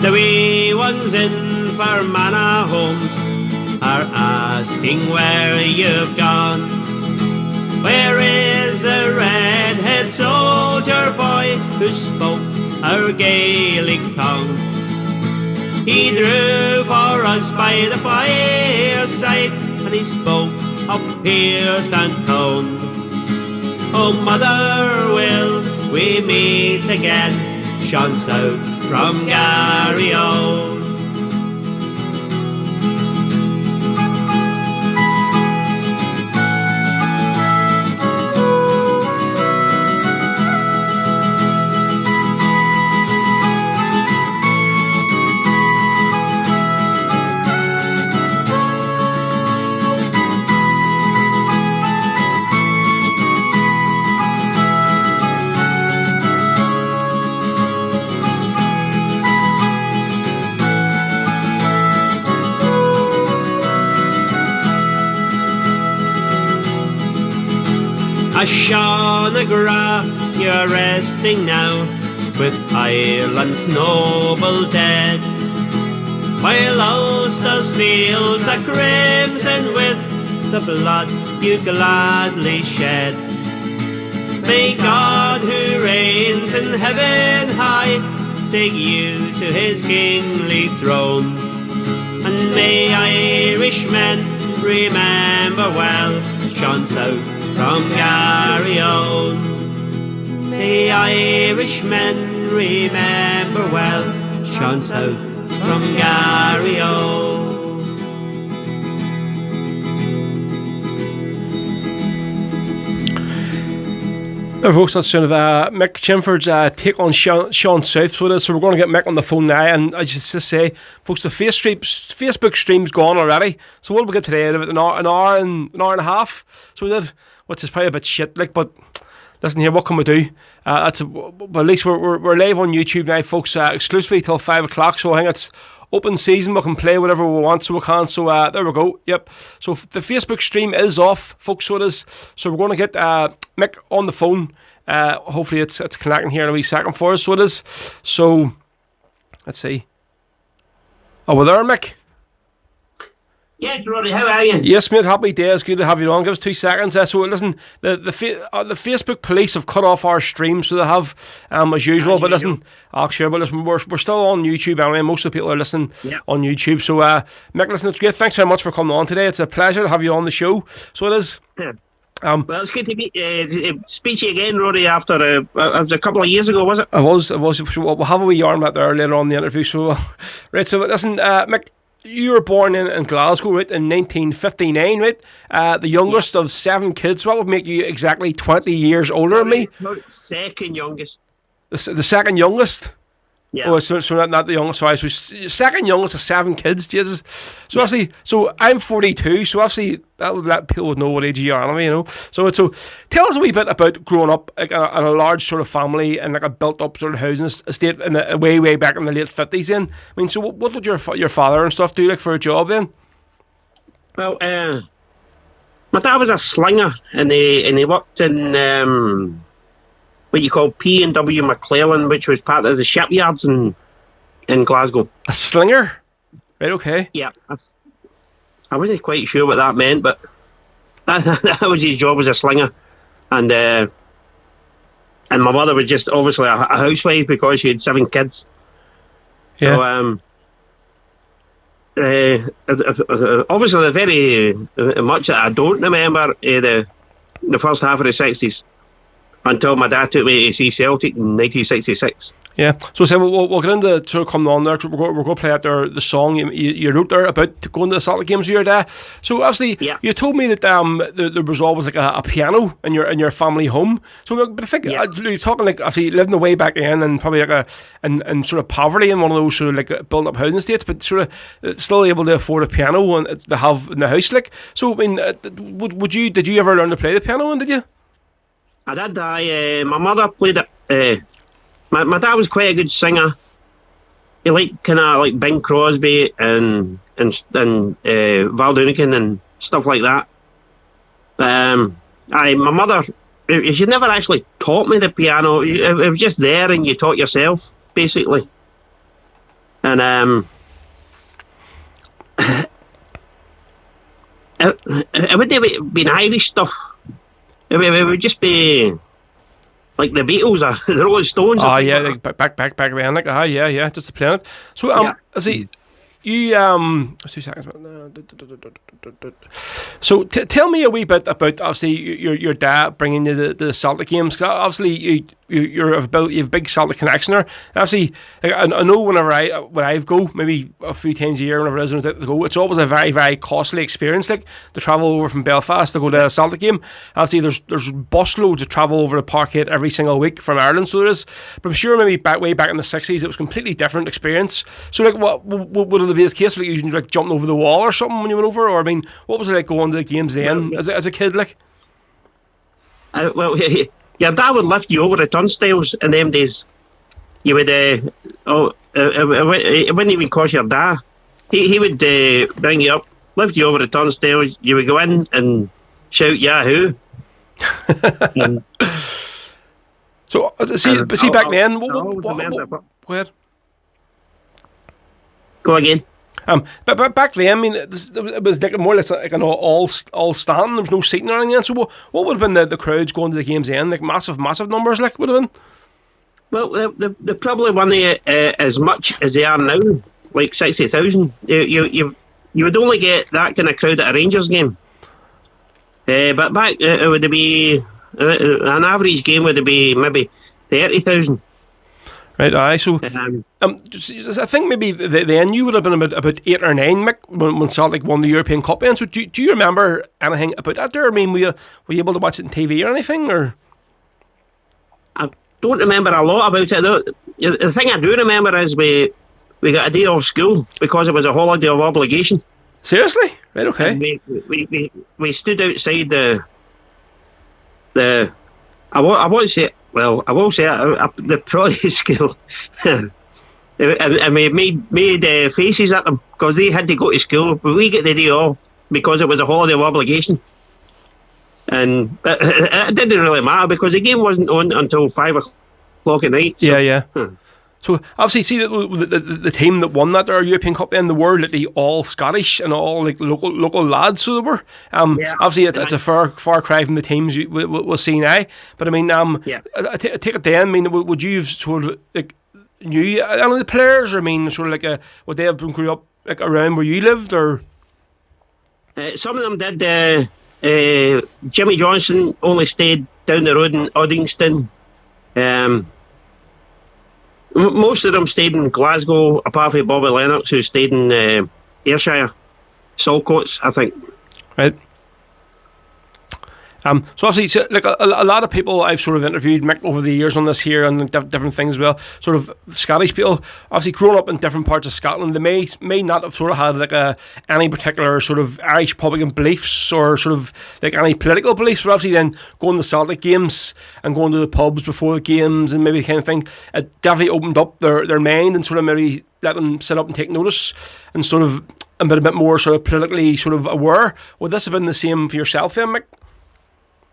Speaker 10: The wee ones in Fermanagh homes are asking where you've gone. Where is the red-head soldier boy who spoke our Gaelic tongue? He drew for us by the fireside, and he spoke of pierced and toned. Oh, mother, will we meet again, Sean South from Garryowen? Shanagra, you're resting now with Ireland's noble dead, while Ulster's fields are crimson with the blood you gladly shed. May God, who reigns in heaven high, take you to his kingly throne, and may Irishmen remember well Sean South from Garryowen. May Irishmen remember well Sean South from Garryowen.
Speaker 3: Now, folks, that's sort of Mick Chinford's take on Sean South. So it is. So we're going to get Mick on the phone now. And I just say, folks, the Facebook stream's gone already. So what did we get today? About an hour and a half. So we did, which is probably a bit shit. But listen here, what can we do? But at least we're live on YouTube now, folks, exclusively till 5 o'clock. So I think it's open season. We can play whatever we want, so we can. So there we go. Yep. So the Facebook stream is off, folks. So it is. So we're going to get Mick on the phone. Hopefully it's connecting here in a wee second for us. So it is. So let's see. Oh, we're there, Mick.
Speaker 10: Yes, Roddy, how are you?
Speaker 3: Yes, mate, happy days. Good to have you on. Give us 2 seconds. So listen, the Facebook police have cut off our stream, so they have, as usual. But listen, sure, but listen, we're still on YouTube anyway. Most of the people are listening on YouTube. So, Mick, listen, it's great. Thanks very much for coming on today. It's a pleasure to have you on the show. So it is.
Speaker 10: Yeah. Well, it's good to speak to you again, Roddy, after it was a couple of years ago, was it?
Speaker 3: It was. We'll have a wee yarn about there later on in the interview. So, right, so listen, Mick, you were born in Glasgow, right, in 1959, right? The youngest of 7 kids. So that would make you exactly 20 years older than me.
Speaker 10: Second youngest.
Speaker 3: The second youngest?
Speaker 10: Yeah.
Speaker 3: Oh, so not the youngest. Sorry, so second youngest of 7 kids. Jesus. So obviously, so I'm 42. So obviously, that would let people know what age you are, anyway, you know. So tell us a wee bit about growing up like, in a large sort of family and like a built-up sort of housing estate in the way back in the late 50s. Then, I mean, so what did your father and stuff do like for a job then?
Speaker 10: Well, my dad was a slinger, and he worked in what you call P&W McClellan, which was part of the shipyards in Glasgow.
Speaker 3: A slinger? Right, okay.
Speaker 10: Yeah. I wasn't quite sure what that meant, but that was his job as a slinger. And my mother was just obviously a housewife because she had 7 kids.
Speaker 3: Yeah.
Speaker 10: So, obviously, very much that I don't remember the first half of the 60s. Until my dad took me to see Celtic in 1966.
Speaker 3: Yeah, so we'll get into sort of coming on there. We're going to play out there the song you wrote there about going to the Celtic games with your dad. So obviously, you told me that there was always like a piano in your family home. So, but I think you're talking like obviously living away back in and probably like and sort of poverty in one of those sort of like built up housing estates, but sort of still able to afford a piano and to have in the house. Like, so I mean, did you ever learn to play the piano? And did you?
Speaker 10: I did. My mother played it. My dad was quite a good singer. He liked kind of like Bing Crosby and Val Doonican and stuff like that. My mother, she never actually taught me the piano. It was just there, and you taught yourself basically. And it wouldn't have been Irish stuff. It would just be like the Beatles or the Rolling Stones.
Speaker 3: Oh yeah, like back then, like yeah, just to play it. So I see you 2 seconds. So tell me a wee bit about obviously your dad bringing you the Celtic games. Cause obviously you have a big Celtic connection there. Obviously, like, I know whenever I go maybe a few times a year, whenever it is to go, it's always a very very costly experience. Like to travel over from Belfast to go to a Celtic game. Obviously, there's busloads of travel over to Parkhead every single week from Ireland. So there is, but I'm sure maybe way back in the 60s it was a completely different experience. So like what would it be this case? Like usually like jumping over the wall or something when you went over, or I mean, what was it like going to the games then as a kid? Like,
Speaker 10: well, your dad would lift you over the turnstiles in them days. You would it wouldn't even cost your dad. He would bring you up, lift you over the turnstiles. You would go in and shout Yahoo.
Speaker 3: So see back then. Go ahead.
Speaker 10: Go again.
Speaker 3: But back then, I mean, it was like more or less like an all standing. There was no seating or anything. So what would have been the crowds going to the games then? Like massive numbers, like would have been.
Speaker 10: Well, they probably weren't as much as they are now, like 60,000. You would only get that kind of crowd at a Rangers game. But back it would be an average game would be maybe 30,000.
Speaker 3: Right, aye. So, I think maybe then you would have been about 8 or 9, Mick, when Celtic won the European Cup. And so, do you remember anything about that? There, I mean, were you able to watch it on TV or anything, or?
Speaker 10: don't remember a lot about it. The thing I do remember is we got a day off school because it was a holiday of obligation.
Speaker 3: Seriously? Right, okay.
Speaker 10: And we stood outside the I won't say it, well, I will say it, the Prodigy school. And we made faces at them because they had to go to school, but we get the day off because it was a holiday of obligation. And it didn't really matter because the game wasn't on until 5 o'clock at night. So.
Speaker 3: Yeah. So obviously, see the team that won that European Cup, then they were literally all Scottish and all like local lads. So they were. Obviously, it's a far cry from the teams we'll see now. But I mean, I take it then. I mean, would you have sort of like knew any of the players? Or I mean, sort of like would they have been grew up like around where you lived, or?
Speaker 10: Some of them did. Jimmy Johnson only stayed down the road in Uddingston. Most of them stayed in Glasgow, apart from Bobby Lennox, who stayed in Ayrshire, Saltcoats, I think.
Speaker 3: Right. So obviously, like a lot of people I've sort of interviewed Mick over the years on this here and different things as well. Sort of Scottish people, obviously grown up in different parts of Scotland, they may not have sort of had like any particular sort of Irish Republican beliefs or sort of like any political beliefs. But obviously, then going to Celtic games and going to the pubs before the games and maybe kind of thing, it definitely opened up their mind and sort of maybe let them sit up and take notice and sort of a bit more sort of politically sort of aware. Would this have been the same for yourself, then, Mick?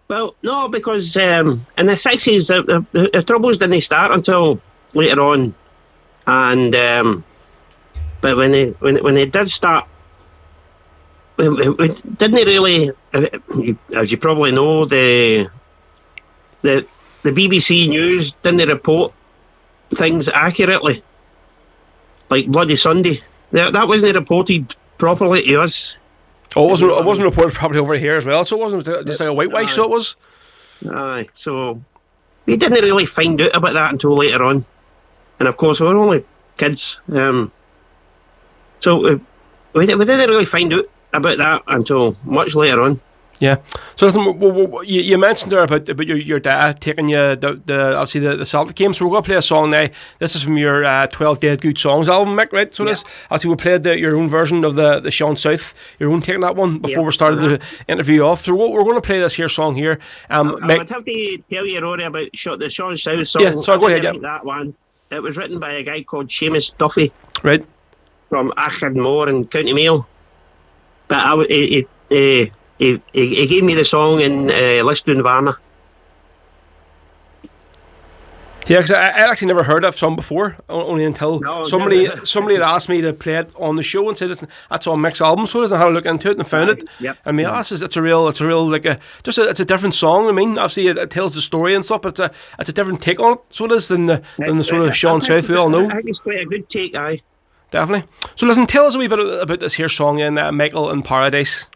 Speaker 10: Well, no, because in the 60s, the troubles didn't start until later on. And but when they did start, we didn't really, as you probably know, the BBC News didn't report things accurately. Like Bloody Sunday, that wasn't reported properly to us.
Speaker 3: Oh, it wasn't reported properly over here as well, so it wasn't just like a whitewash, so it was?
Speaker 10: Aye, so we didn't really find out about that until later on. And of course, we were only kids. So we didn't really find out about that until much later on.
Speaker 3: Yeah. So listen, you mentioned there about your dad taking you obviously the Celtic game. So we're going to play a song now. This is from your 12 Dead Good Songs album, Mick, right? So this, obviously we played your own version of the Sean South, your own taking that one before we started the interview off. So we're going to play this here song here.
Speaker 10: Mick, I would have to tell you, Rory, about the Sean South song.
Speaker 3: Yeah, sorry, go ahead. Yeah.
Speaker 10: That one. It was written by a guy called Seamus Duffy.
Speaker 3: Right.
Speaker 10: From Achardmore in County Mayo. But he gave me the song in Lisdoon Varna.
Speaker 3: Yeah, because I actually never heard that song before, only until somebody had asked me to play it on the show and said, "Listen, that's on Mick's album." So I had a look into it and found it.
Speaker 10: Yep.
Speaker 3: I mean, it's a real like it's a different song. I mean, obviously it tells the story and stuff, but it's a different take on it. So it is than the sort of Sean South we all know.
Speaker 10: I think it's quite a good take, aye.
Speaker 3: Definitely. So listen, tell us a wee bit about this here song in Michael in Paradise.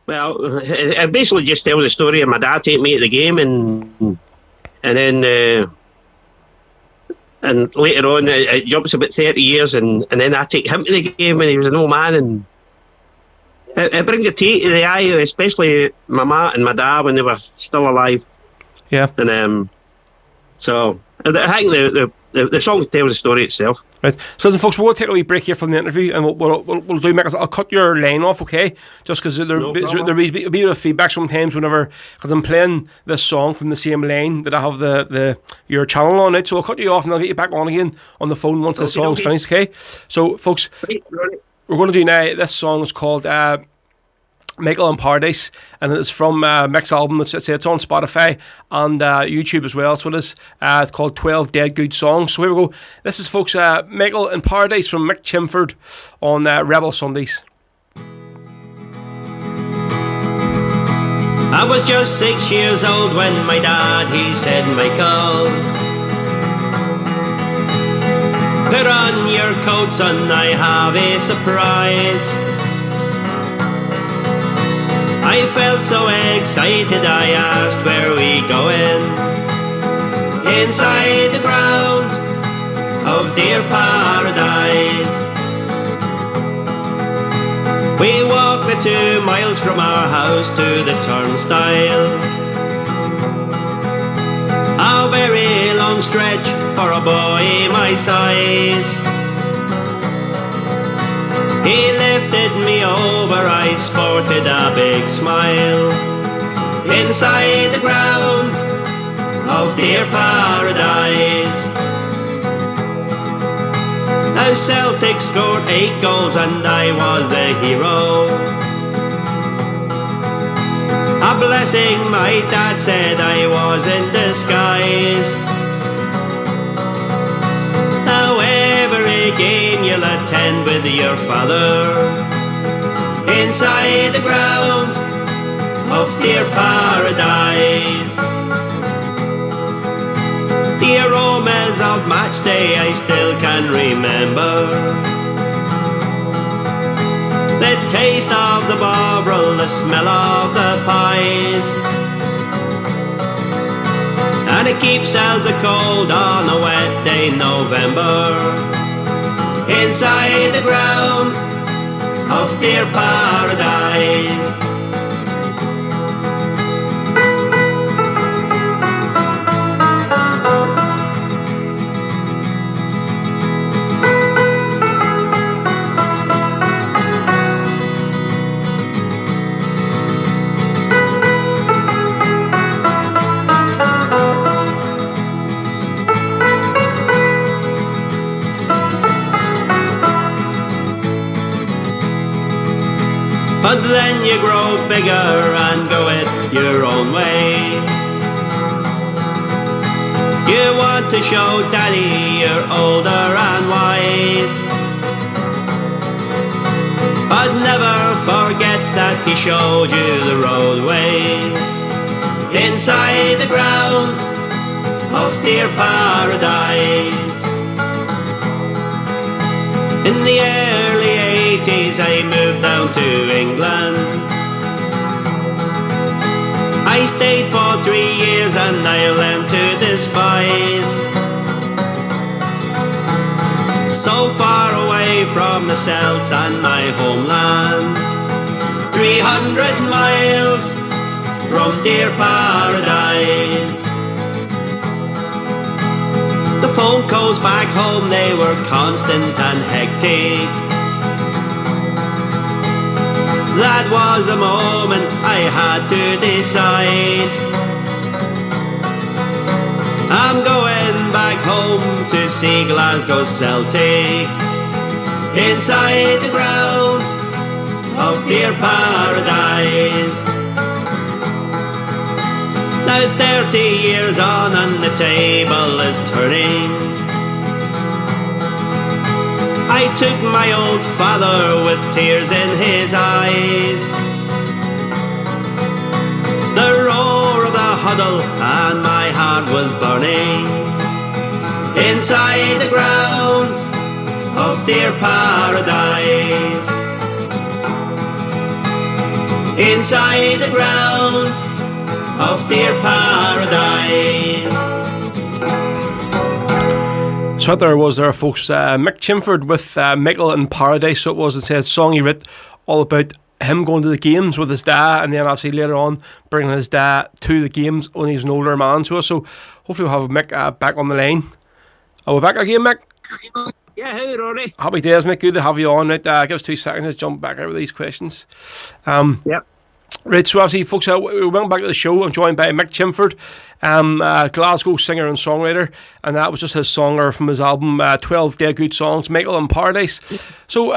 Speaker 10: Well, it basically just tells the story of my dad taking me to the game, and then and later on it jumps about 30 years, and then I take him to the game when he was an old man, and it brings a tear to the eye, especially my ma and my dad when they were still alive.
Speaker 3: Yeah.
Speaker 10: And so I think the song tells the story itself.
Speaker 3: Right. So listen, folks, we'll take a wee break here from the interview, and we'll do, Mick, I'll cut your line off, okay? Just because there'll be a bit of feedback sometimes whenever, because I'm playing this song from the same lane that I have your channel on it. So I'll cut you off and I'll get you back on again on the phone once the song's finished, okay? So, folks, we're going to do now. This song is called Michael in Paradise, and it's from Mick's album. It's on Spotify and YouTube as well. So it is. It's called 12 Dead Good Songs. So here we go. This is, folks, Michael in Paradise from Mick Chinford on Rebel Sundays.
Speaker 5: I was just 6 years old when my dad, he said, Michael, put on your coat, son, I have a surprise. I felt so excited, I asked, where are we going? Inside the ground of dear paradise. We walked the 2 miles from our house to the turnstile. A very long stretch for a boy my size. He lifted me over, I sported a big smile. Inside the ground of dear paradise. Now Celtic scored 8 goals and I was the hero. A blessing my dad said I was in disguise. Now every game you'll attend with your father. Inside the ground of dear paradise. The aromas of match day I still can remember. The taste of the Bovril, the smell of the pies. And it keeps out the cold on a wet day in November. Inside the ground of dear paradise. But then you grow bigger and go it your own way. You want to show daddy you're older and wise. But never forget that he showed you the roadway. Inside the ground of dear paradise. In the early 80s I moved down to England. I stayed for 3 years and I learned to despise. So far away from the Celts and my homeland. 300 miles from dear paradise. The phone calls back home, they were constant and hectic. That was a moment I had to decide. I'm going back home to see Glasgow Celtic. Inside the ground of dear paradise. Now 30 years on and the table is turning. I took my old father with tears in his eyes. The roar of the huddle and my heart was burning. Inside the ground of dear paradise. Inside the ground of dear paradise.
Speaker 3: So what there was there, folks, Mick Chinford with Michael in Paradise. So it was, it says, song he wrote all about him going to the games with his dad, and then obviously later on bringing his dad to the games when he was an older man to us. So hopefully we'll have Mick back on the line. Are we back again, Mick?
Speaker 10: Yeah, hey Rory.
Speaker 3: Happy days, Mick. Good to have you on. Right, give us 2 seconds to jump back out with these questions.
Speaker 10: Yep.
Speaker 3: Right, so obviously, folks, we went back to the show. I'm joined by Mick Chinford, Glasgow singer and songwriter, and that was just his songer from his album 12 Dead Good Songs, Michael in Paradise. So,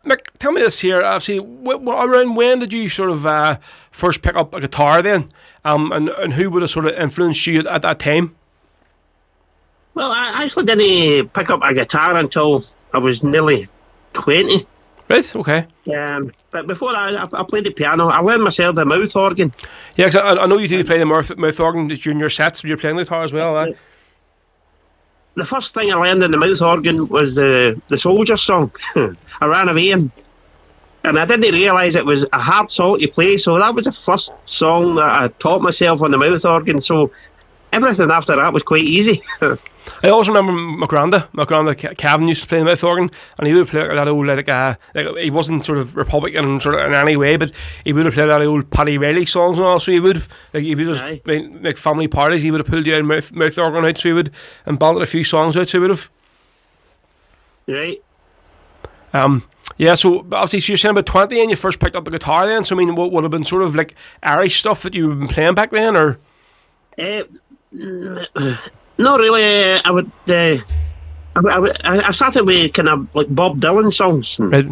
Speaker 3: Mick, tell me this here. Obviously, around when did you sort of first pick up a guitar then? And who would have sort of influenced you at that time?
Speaker 10: Well, I actually didn't pick up a guitar until I was nearly 20.
Speaker 3: Right, okay.
Speaker 10: But before that, I played the piano. I learned myself the mouth organ.
Speaker 3: Yeah, because I know you do play the mouth organ during your sets, but you're playing the guitar as well.
Speaker 10: The first thing I learned in the mouth organ was the Soldier song, I Ran Away, and I didn't realise it was a hard song to play, so that was the first song that I taught myself on the mouth organ. So everything after that was quite easy.
Speaker 3: I always remember my granda Kevin used to play the mouth organ, and he would play that old like he wasn't sort of Republican sort of in any way, but he would have played that old Paddy Riley songs and all. So he would have like if he was like family parties, he would have pulled you out mouth organ out, so he would and belted a few songs out. So he would have.
Speaker 10: Right.
Speaker 3: Yeah, so obviously, so you're saying about 20 and you first picked up the guitar then. So I mean, what would have been sort of like Irish stuff that you had been playing back then, or?
Speaker 10: Not really. I started with kind of like Bob Dylan songs,
Speaker 3: Right.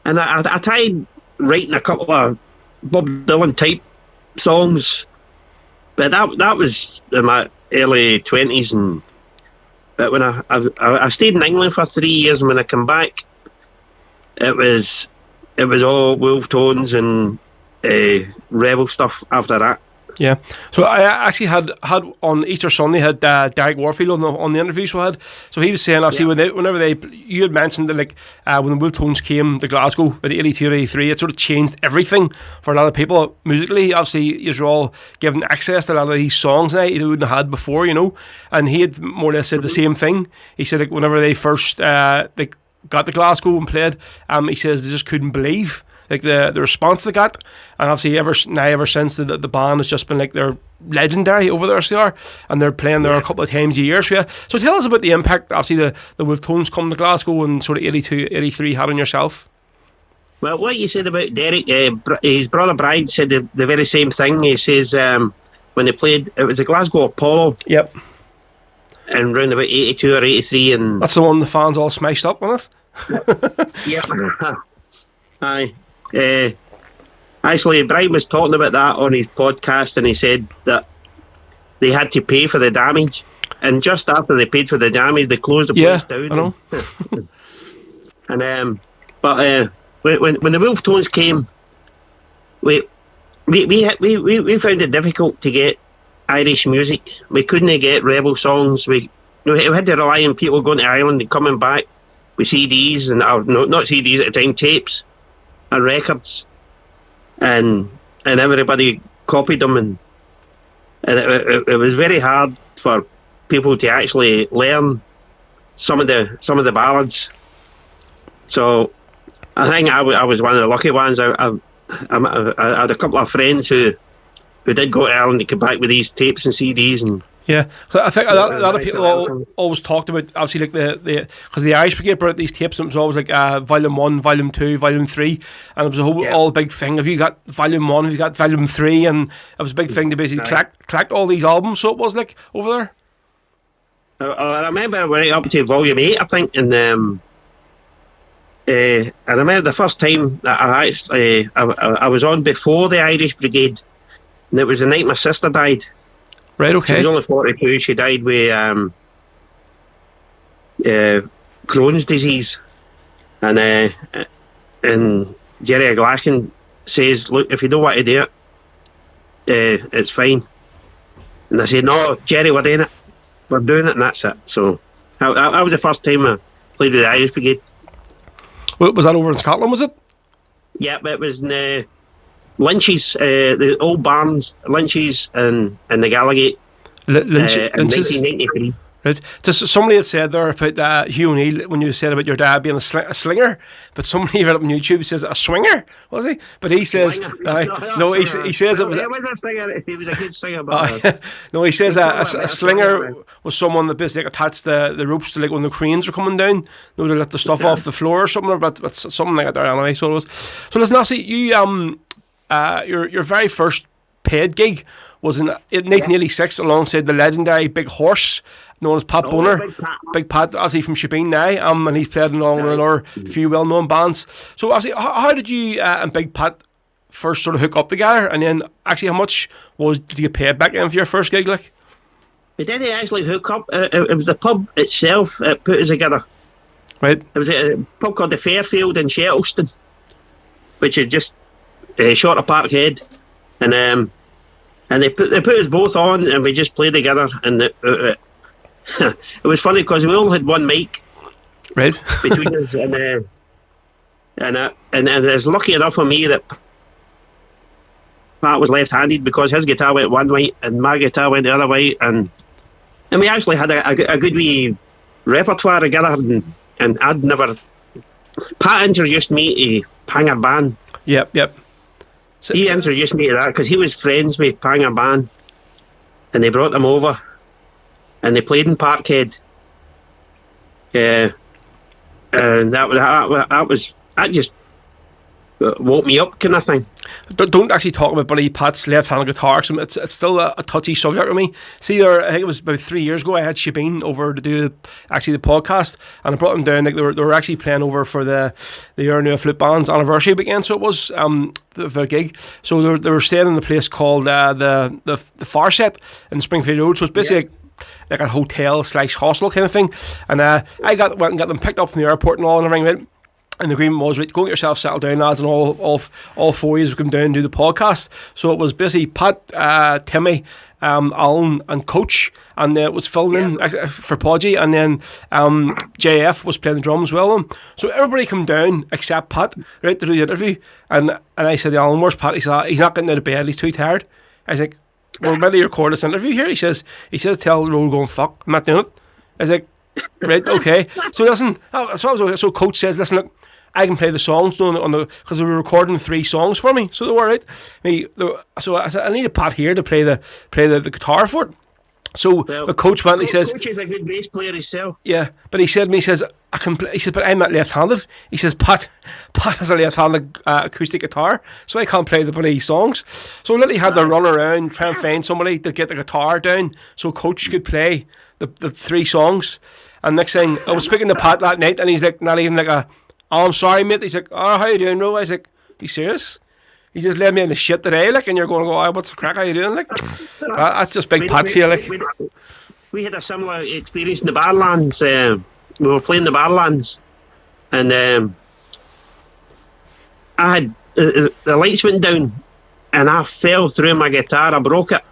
Speaker 10: and I tried writing a couple of Bob Dylan type songs, but that was in my early 20s, and but when I stayed in England for 3 years, and when I came back, it was all Wolf Tones and rebel stuff after that.
Speaker 3: Yeah, so I actually had on Easter Sunday had Derek Warfield on the interview. So he was saying obviously whenever you had mentioned that like when the Wolf Tones came to Glasgow at 82 or 83, it sort of changed everything for a lot of people musically. Obviously, you're all given access to a lot of these songs now you wouldn't have had before, you know. And he had more or less said the same thing. He said like whenever they first like got to Glasgow and played, he says they just couldn't believe like the response they got, and obviously ever since the band has just been like they're legendary over there, so they are, and they're playing there a couple of times a year. So tell us about the impact obviously the Wolf Tones come to Glasgow and sort of 82, 83 had on yourself.
Speaker 10: Well, what you said about Derek, his brother Brian said the very same thing. He says when they played, it was the Glasgow Apollo.
Speaker 3: Yep.
Speaker 10: And round about 82 or 83, and
Speaker 3: that's the one the fans all smashed up with it.
Speaker 10: Yeah. Aye. Actually, Brian was talking about that on his podcast, and he said that they had to pay for the damage, and just after they paid for the damage, they closed the place down.
Speaker 3: I know.
Speaker 10: And but when the Wolf Tones came, we found it difficult to get Irish music. We couldn't get rebel songs. We had to rely on people going to Ireland and coming back with CDs and not CDs at the time, tapes and records, and everybody copied them, and it was very hard for people to actually learn some of the ballads. So I think I was one of the lucky ones. I had a couple of friends who did go to Ireland to come back with these tapes and CDs, and
Speaker 3: yeah, so I think a lot of people always talked about obviously like the because the Irish Brigade brought out these tapes, and it was always like Volume 1, Volume 2, Volume 3, and it was a whole big thing. Have you got Volume 1? Have you got Volume 3? And it was a big thing to basically collect all these albums. So it was like over there.
Speaker 10: I remember right up to Volume 8, I think, and I remember the first time that I was on before the Irish Brigade, and it was the night my sister died.
Speaker 3: Right, okay.
Speaker 10: She was only 42. She died with Crohn's disease, and Jerry Glaskin says, "Look, if you don't want to do it, it's fine." And I said, "No, Jerry, we're doing it. We're doing it, and that's it." So that was the first time I played with the Irish Brigade.
Speaker 3: Was that over in Scotland? Was it?
Speaker 10: Yeah, it was in Lynch's, the old barns, Lynch's and the Gallagate.
Speaker 3: Lynch's?
Speaker 10: In 1993.
Speaker 3: Right. Just somebody had said there about Hugh O'Neill when you said about your dad being a slinger, but somebody read up on YouTube says a swinger, was he? But he says no, he says it was.
Speaker 10: He was a singer. He was a good singer. But
Speaker 3: no, he says a slinger was someone that basically attached the ropes to like when the cranes were coming down, to let the stuff off the floor or something, but something like that there anyway. So it was. So listen, Nancy, you your very first paid gig was in 1986 alongside the legendary Big Horse, known as Pat Boner. Big Pat, obviously from Shebeen now, and he's played along with another few well-known bands. So obviously, how did you and Big Pat first sort of hook up together, and then actually how much did you get paid back then for your first gig? Like,
Speaker 10: we didn't actually hook up. It was the pub itself that put us together.
Speaker 3: Right.
Speaker 10: It was a pub called the Fairfield in Shettleston, which is just short of Parkhead, and they put us both on, and we just played together, and it was funny because we all had one mic,
Speaker 3: right,
Speaker 10: between us, and it was lucky enough for me that Pat was left-handed because his guitar went one way and my guitar went the other way, and we actually had a good wee repertoire together, and I'd never. Pat introduced me to Panger Band.
Speaker 3: Yep. So,
Speaker 10: he introduced me to that because he was friends with Panger Band, and they brought them over, and they played in Parkhead. And that just woke me up, kind of thing.
Speaker 3: Don't actually talk about Buddy Pat's left-handed guitar. So it's still a touchy subject for me. See, I think it was about 3 years ago. I had Shebeen over to do the podcast, and I brought them down. Like they were actually playing over for the New Flute Band's anniversary weekend. So it was the gig. So they were staying in the place called the Farset in Springfield Road. So it's basically like a hotel / hostel kind of thing. And I went and got them picked up from the airport and all, and everything. Right? And the agreement was, right, go get yourself settled down, lads, and all four of you come down and do the podcast. So it was basically Pat, Timmy, Alan and Coach, and it was filling in for Podgy, and then JF was playing the drums well. So everybody come down except Pat, right, to do the interview. And I said to Alan, where's Pat? He said, he's not getting out of bed, he's too tired. I was like, we're ready to record this interview here. He says, tell the road going, fuck, I'm not doing it. I was like, right, okay. So listen, so Coach says, listen, look, I can play the songs because they were recording 3 songs for me, so they were right. So I said, I need a Pat here to play the guitar for it. So the Coach went. He says,
Speaker 10: Coach is a good bass player himself.
Speaker 3: Yeah, but he said to me, he says, I can play. He said, but I'm not left-handed. He says, Pat has a left-handed acoustic guitar, so I can't play the bloody songs. So literally had to run around try and find somebody to get the guitar down so Coach could play the 3 songs. And next thing, I was speaking to Pat that night, and he's like, not even like oh, I'm sorry, mate. He's like, oh, how you doing, bro? I was like, you serious? He just led me in the shit today, like, and you're going to go, oh, what's the crack? How you doing, like? That's just big Pat feel, like.
Speaker 10: We had a similar experience in the Badlands. We were playing the Badlands, and I had the lights went down, and I fell through my guitar. I broke it.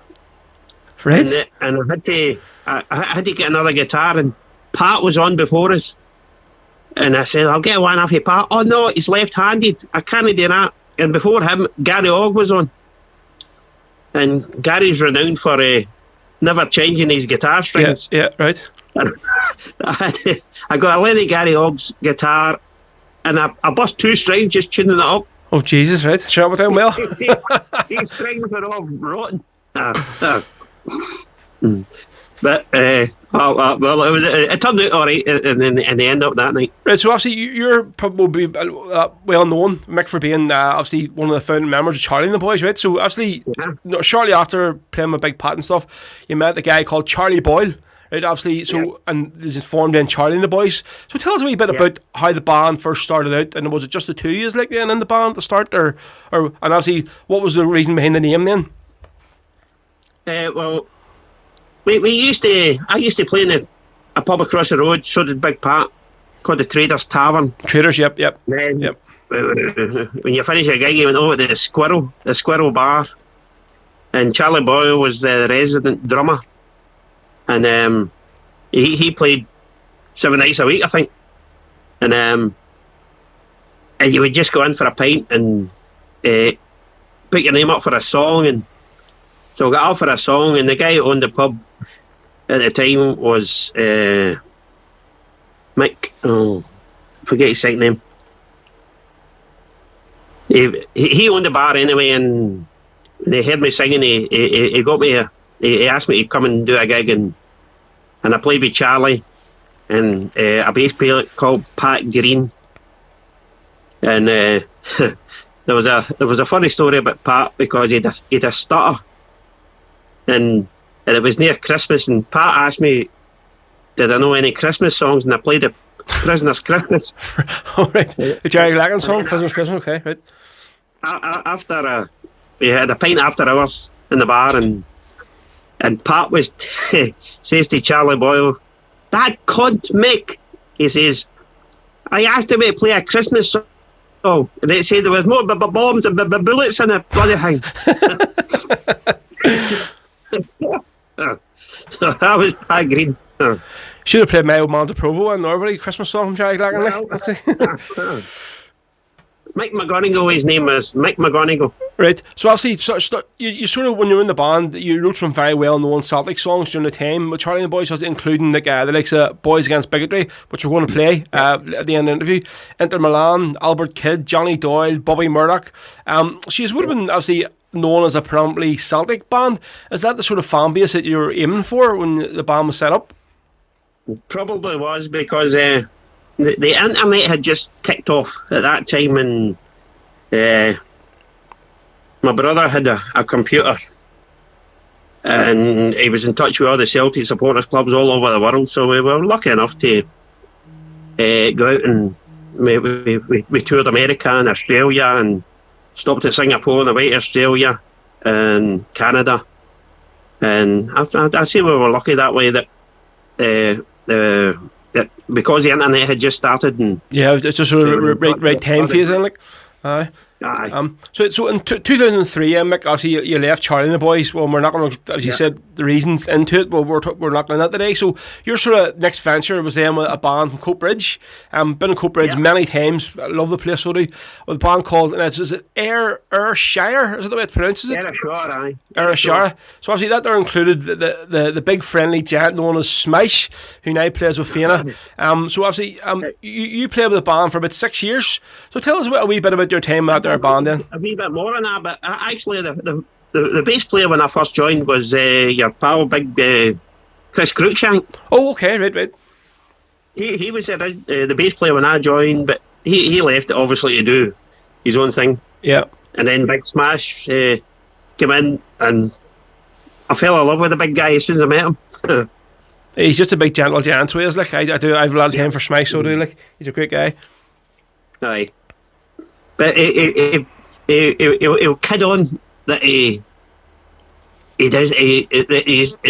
Speaker 3: Right.
Speaker 10: And I had to get another guitar, and Pat was on before us. And I said, I'll get one off you, Pat. Oh, no, he's left-handed. I can't do that. And before him, Gary Ogg was on. And Gary's renowned for never changing his guitar strings.
Speaker 3: Yeah, right.
Speaker 10: I got a Lenny Gary Ogg's guitar, and I bust 2 strings just tuning it up.
Speaker 3: Oh, Jesus, right. Sure, down well.
Speaker 10: These strings were all rotten. But well, it turned out all right in the end up that night.
Speaker 3: Right, so obviously you're probably well known, Mick, for being obviously one of the founding members of Charlie and the Boys, right? So obviously, shortly after playing with Big Pat and stuff, you met a guy called Charlie Boyle, right? Obviously, so and this is formed in Charlie and the Boys. So tell us a wee bit about how the band first started out, and was it just the 2 years like then in the band at the start, or and obviously what was the reason behind the name then?
Speaker 10: Well. I used to play in a pub across the road, so did Big Pat, called the Traders Tavern.
Speaker 3: Traders, yep.
Speaker 10: Then, when you finish a gig, you went over to the Squirrel Bar, and Charlie Boyle was the resident drummer, and he played 7 nights a week, I think, and you would just go in for a pint and put your name up for a song, and so I got out for a song, and the guy who owned the pub at the time was Mick. Oh, forget his second name. He owned the bar anyway, and when he heard me singing, he got me. He asked me to come and do a gig, and I played with Charlie and a bass player called Pat Green, and there was a funny story about Pat because he'd a stutter. And it was near Christmas, and Pat asked me, did I know any Christmas songs, and I played the Prisoner's Christmas.
Speaker 3: Oh, right. The Jerry Glaggin song, Prisoner's Christmas, okay, right.
Speaker 10: After we had a pint after hours in the bar, and Pat was says to Charlie Boyle, that cunt Mick, he says, I asked him to play a Christmas song, and they said there was more bombs and bullets in it, bloody thing. So that was Pat Green.
Speaker 3: Should have played My Old Man to Provo and Norbury Christmas song from Jerry Glaggin.
Speaker 10: Mick McGonigal, his name is Mick McGonigal.
Speaker 3: Right. So obviously, you sort of, when you're in the band, you wrote some very well-known Celtic songs during the time with Charlie and the Boys, including like the likes of Boys Against Bigotry, which we're going to play at the end of the interview. Inter Milan, Albert Kidd, Johnny Doyle, Bobby Murdoch. She would have been obviously known as a predominantly Celtic band. Is that the sort of fan base that you were aiming for when the band was set up?
Speaker 10: Probably was, because the internet had just kicked off at that time, and my brother had a computer, and he was in touch with all the Celtic supporters clubs all over the world, so we were lucky enough to go out, and we toured America and Australia, and stopped at Singapore on the way to Australia and Canada. And I say we were lucky that way, that because the internet had just started. And
Speaker 3: yeah, it's just sort of right time phase in, like. Aye. So in 2003, Mick, obviously you left Charlie and the Boys. Well, we're not going to, as you said, the reasons into it. Well, we're not going to that today. So your sort of next venture was then with a band from Coatbridge. Been in Coatbridge many times. I love the place, so do. With a band called, is it Ayrshire? Is it the way it pronounces it?
Speaker 10: Ayrshire, aye.
Speaker 3: Ayrshire. So obviously that there included the big friendly giant known as Smash, who now plays with Fianna. So obviously you played with the band for about 6 years. So tell us a wee bit about your time at their band then.
Speaker 10: A wee bit more than that, but actually the bass player when I first joined was your pal, big Chris Cruikshank.
Speaker 3: Oh, okay, right.
Speaker 10: He was the bass player when I joined, but he left it obviously to do his own thing.
Speaker 3: Yeah.
Speaker 10: And then Big Smash came in, and I fell in love with the big guy as soon as I met him.
Speaker 3: He's just a big gentle giant, so he is, like. I have a lot of time for Smash, so do, like. He's a great guy.
Speaker 10: Aye. But he'll kid on that he's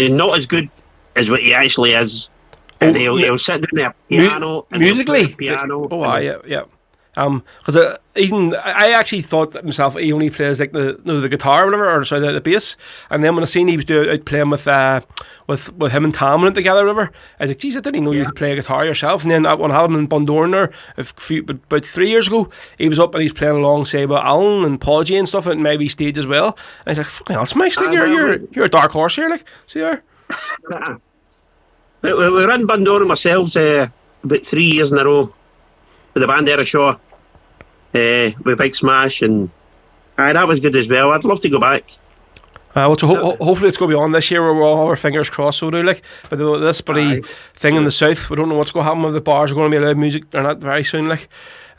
Speaker 10: not as good as what he actually is, and he'll sit down at piano and
Speaker 3: musically.
Speaker 10: Piano.
Speaker 3: Yeah. Because even I actually thought that myself he only plays like the guitar or whatever, or sorry, the bass. And then when I seen he was playing with him and Tamlin together or whatever, I was like, geez, I didn't even know you could play a guitar yourself. And then when I had him in Bundoran there about 3 years ago, he was up and he's playing alongside with Alan and Paul G and stuff at maybe stage as well. And I was like, fucking hell, Smash, like you're a dark horse here, like. So you are.
Speaker 10: We were in Bundoran ourselves about 3 years in a row with the band Ayrshire, with Big Smash, and that was good as well. I'd love to go back.
Speaker 3: So hopefully it's going to be on this year, where we're all our fingers crossed, so do, like. But this bloody thing in the south, we don't know what's going to happen with the bars. Are going to be allowed music or not very soon, like.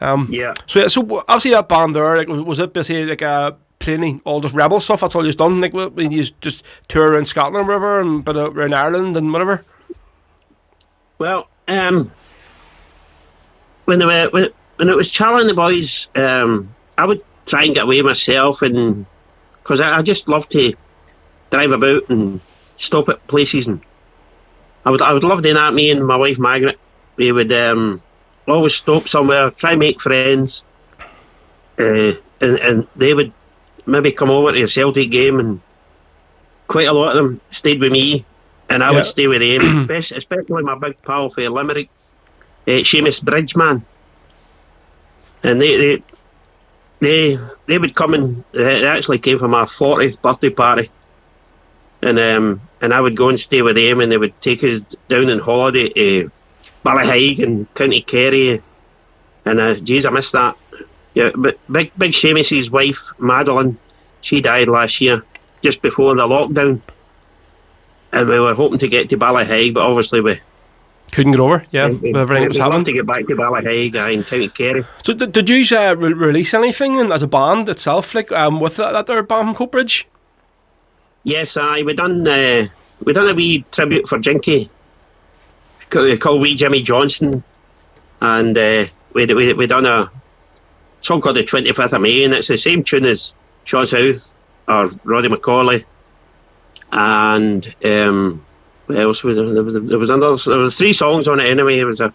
Speaker 3: So obviously that band there, like, was it basically like playing all just rebel stuff? That's all you've done, like, when you just tour around Scotland or whatever, and but around Ireland and whatever.
Speaker 10: Well, when it was Charlie and the Boys, I would try and get away myself, and because I just love to drive about and stop at places, and I would love doing that. Me and my wife Margaret, we would always stop somewhere, try and make friends, and they would maybe come over to a Celtic game, and quite a lot of them stayed with me, and I would stay with them, especially my big pal for Limerick, Seamus Bridgeman. And they would come, and they actually came for my 40th birthday party, and I would go and stay with them, and they would take us down on holiday to Ballyhaig and County Kerry, and geez, I miss that. Yeah, but big Seamus's wife Madeline, she died last year just before the lockdown, and we were hoping to get to Ballyhaig, but obviously we
Speaker 3: couldn't get over, with everything that was happening.
Speaker 10: To get back to Ballyhaig in County Kerry.
Speaker 3: So did you release anything as a band itself, like with that there band from Coatbridge?
Speaker 10: Yes, we done a wee tribute for Jinky called Wee Jimmy Johnson, and we done a song called the 25th of May, and it's the same tune as Sean South or Roddy McCauley, and what else was there? There was 3 songs on it anyway. It was an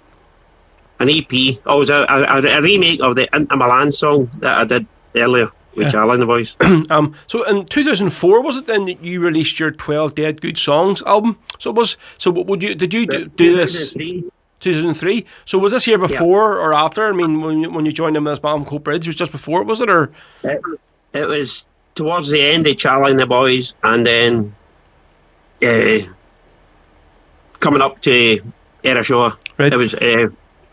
Speaker 10: EP. Oh, it was a remake of the Inter Milan song that I did earlier with Charlie and the Boys.
Speaker 3: So in 2004 was it then that you released your 12 Dead Good Songs album? So it was. So did you do this? 2003. So was this here before or after? I mean, when you joined them as band from Coatbridge, it was just before, was it? Or
Speaker 10: It was towards the end of Charlie and the Boys, and then coming up to Ayrshire.
Speaker 3: Right.
Speaker 10: It was.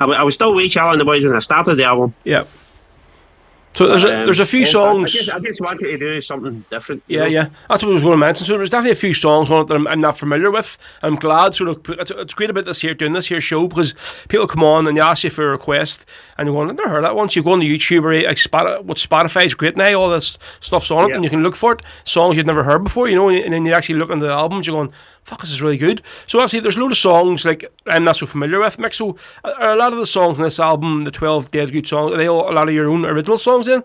Speaker 10: I was still with Charlie and the Boys when I started the album.
Speaker 3: Yeah. So there's a few songs.
Speaker 10: I just wanted to do something different.
Speaker 3: Yeah. That's what I was going to mention. So there's definitely a few songs on it that I'm not familiar with. I'm glad it's great about doing this here show, because people come on and they ask you for a request and you're going, I've never heard that one. So you go on the YouTube or Spotify's great now, all this stuff's on it and you can look for it. Songs you've never heard before, and then you actually look into the albums, you're going, fuck, this is really good. So obviously there's a load of songs like I'm not so familiar with, Mick. So are a lot of the songs in this album, the 12 Dead Good songs, are they all a lot of your own original songs in?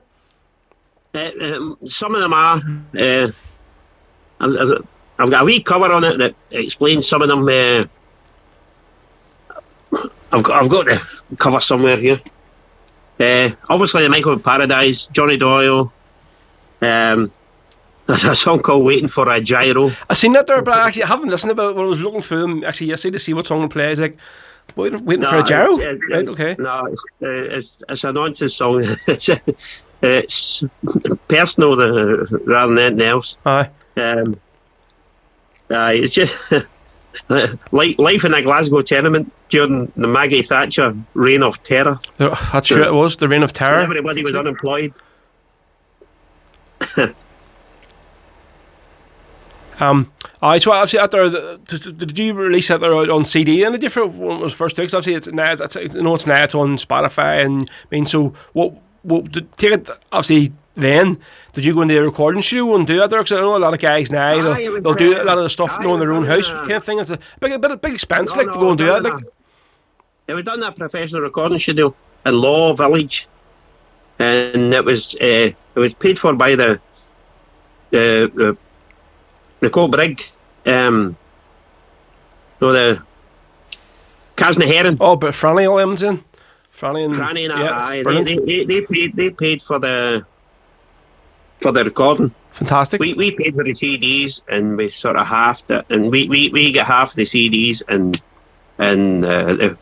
Speaker 10: Some of them are. I've got a wee cover on it that explains some of them. I've got the cover somewhere here. Obviously, the Michael Paradise, Johnny Doyle. There's a song called Waiting for a Gyro.
Speaker 3: I've seen that there, but I haven't listened about it when I was looking through them actually yesterday to see what song to play. It's like, waiting for a gyro? Right, okay.
Speaker 10: No, it's a nonsense song. It's personal rather than anything else.
Speaker 3: Aye.
Speaker 10: It's just like life in a Glasgow tenement during the Maggie Thatcher reign of terror.
Speaker 3: That's true, it was, the reign of terror.
Speaker 10: Everybody was unemployed.
Speaker 3: So obviously out there, did you release that there on CD? And the different one was first two, because obviously it's now it's on Spotify, and I mean, so what take it obviously. Then did you go into the recording studio and do that there? Because I know a lot of guys now they'll do a lot of the stuff in their own house kind of thing. It's a big expense to go and do that.
Speaker 10: It was done in a professional recording studio in Law Village, and it was paid for by the Coatbridge, the Casna Heron.
Speaker 3: Oh, but Franny all them's in. Franny and
Speaker 10: they paid for the recording.
Speaker 3: Fantastic.
Speaker 10: We paid for the CDs, and we sort of halved it, and we get half the CDs, and the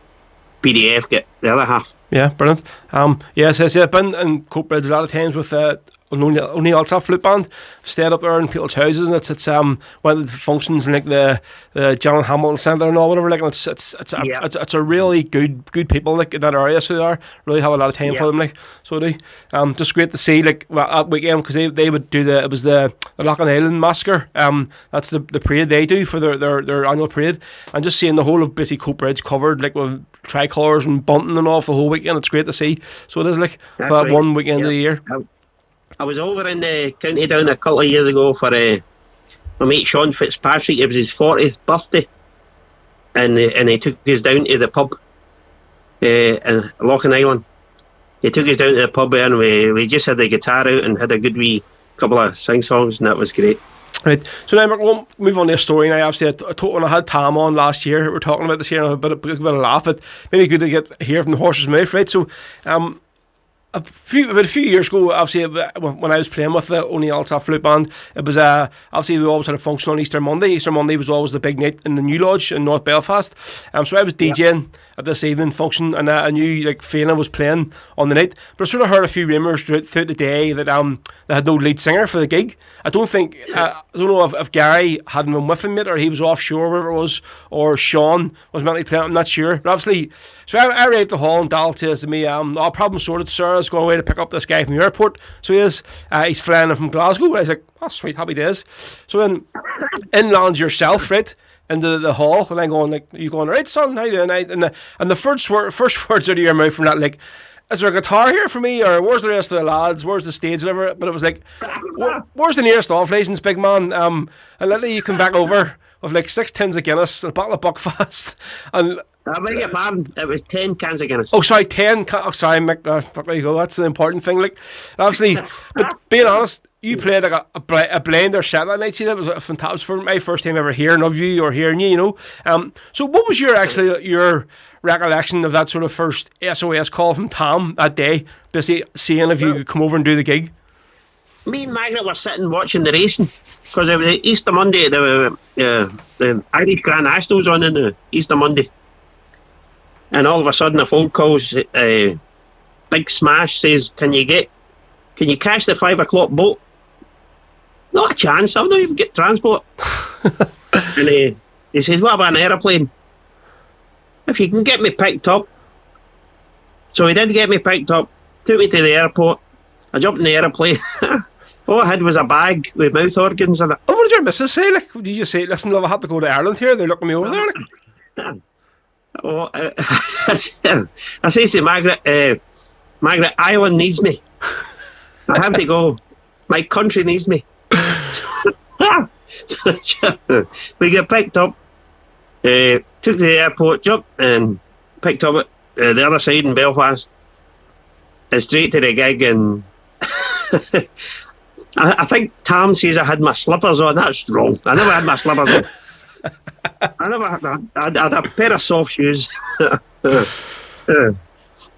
Speaker 10: PDF get the other half.
Speaker 3: Yeah, brilliant. Yes, I've been in Coatbridge a lot of times with O'Neill Flute Band. Stayed up there in people's houses, and it's went to functions in like the John Hamilton Centre and all whatever. Like, and it's a really good people like in that area. So they are really have a lot of time for them. Like, so they just great to see like that weekend, because they would do the Loughlin Island Massacre. That's the parade they do for their annual parade, and just seeing the whole of busy Coatbridge covered like with tricolours and bunting and all for the whole weekend. It's great to see. So it is like for that one weekend of the year.
Speaker 10: I was over in the county down a couple of years ago for my mate Sean Fitzpatrick. It was his 40th birthday, and he took us down to the pub in Loughlin Island. He took us down to the pub, and we just had the guitar out and had a good wee couple of sing songs, and that was great.
Speaker 3: Right, so now we'll move on to a story now. Obviously, when I had Tam on last year, we were talking about this here, and a bit of laugh, but maybe good to hear from the horse's mouth, right? So, about a few years ago, obviously, when I was playing with the O'Neill Flute Band, it was obviously we always had a function on Easter Monday. Easter Monday was always the big night in the New Lodge in North Belfast. So I was DJing at this evening function, and I knew like Fiona was playing on the night. But I sort of heard a few rumours throughout the day that they had no lead singer for the gig. I don't know if Gary hadn't been with him yet, or he was offshore, wherever it was, or Sean was meant to be playing. I'm not sure. But obviously, so I arrived at the hall, and Dal says to me, problem sorted, sir. I was going away to pick up this guy from the airport. So he's flying in from Glasgow. And I was like, oh, sweet, happy days. So then in lands yourself, right, into the hall, and I'm going like, you going, right, son, how you doing? And the first words out of your mouth from that, like, is there a guitar here for me, or where's the rest of the lads, where's the stage, whatever? But it was like, where's the nearest off license, big man? And literally you come back over with like 6 tins of Guinness and a bottle of Buckfast, and
Speaker 10: I beg your pardon, it was 10 cans of Guinness.
Speaker 3: Oh, sorry, 10 oh, sorry, Mick, there you go, that's the important thing, like, obviously, but being honest, you played like a blender set that night. See, that was fantastic. For my first time ever hearing of you or hearing you, So what was your recollection of that sort of first SOS call from Tom that day, basically seeing if you could come over and do the gig?
Speaker 10: Me and Margaret were sitting watching the racing, because it was Easter Monday, the Irish Grand Nationals on in the Easter Monday. and all of a sudden the phone calls. Big Smash says, "Can you catch the 5 o'clock boat?" Not a chance. I don't even get transport. And he says, "What about an aeroplane? If you can get me picked up." So he did get me picked up, took me to the airport. I jumped in the aeroplane. All I had was a bag with mouth organs in it.
Speaker 3: Oh, what did your missus say? Like, did you just say, "Listen, love, I had to go to Ireland here. They're looking me over there." Like?
Speaker 10: Oh, I says to Margaret, "Margaret, Ireland needs me. I have to go. My country needs me." So, we get picked up, took to the airport, jumped, and picked up at the other side in Belfast, and straight to the gig. And I think Tam says I had my slippers on. That's wrong. I never had my slippers on. I had a pair of soft shoes. But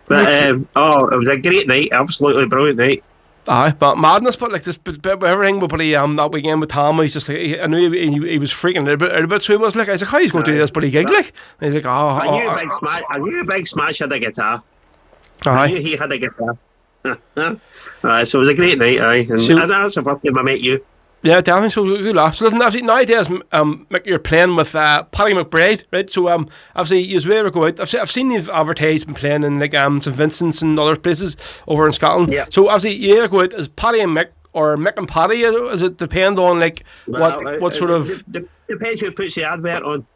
Speaker 10: it was a great night, absolutely brilliant night.
Speaker 3: Aye, but madness, but like this, but everything with buddy that weekend with Tom, he's just like, I knew he was freaking out a bit, so he was like, I was like, how he's going to do this bloody gig, like? And he's like, I
Speaker 10: knew Big Smash had a guitar.
Speaker 3: Aye.
Speaker 10: I knew he had a guitar. So it was a great night, aye. And that's the first time I met you.
Speaker 3: Yeah, definitely. So good laugh. So listen, obviously nowadays, Mick, you're playing with Paddy McBride, right? So obviously you ever go out. I've seen you've advertised and playing in like St Vincent's and other places over in Scotland.
Speaker 10: Yeah.
Speaker 3: So obviously you either go out as Paddy and Mick or Mick and Paddy. Does it depend on like what sort of?
Speaker 10: Depends who puts the advert on.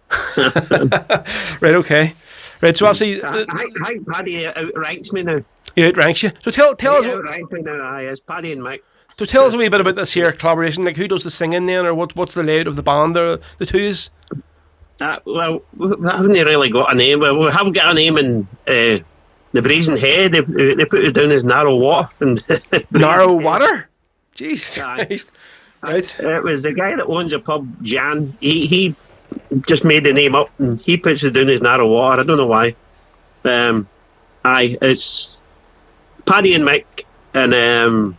Speaker 3: Right. Okay. Right. So obviously,
Speaker 10: Paddy outranks me now.
Speaker 3: He outranks you. So tell us.
Speaker 10: Outranks me now. Aye, it's Paddy and Mick.
Speaker 3: So tell us a wee bit about this here collaboration. Like, who does the singing then, or what's the layout of the band? Or the twos?
Speaker 10: Well, we haven't really got a name. We haven't got a name in the Brazen Head. They put us down as Narrow Water.
Speaker 3: Narrow Water? Jesus Christ. Right.
Speaker 10: It was the guy that owns a pub, Jan. He just made the name up, and he puts us down as Narrow Water. I don't know why. It's Paddy and Mick, and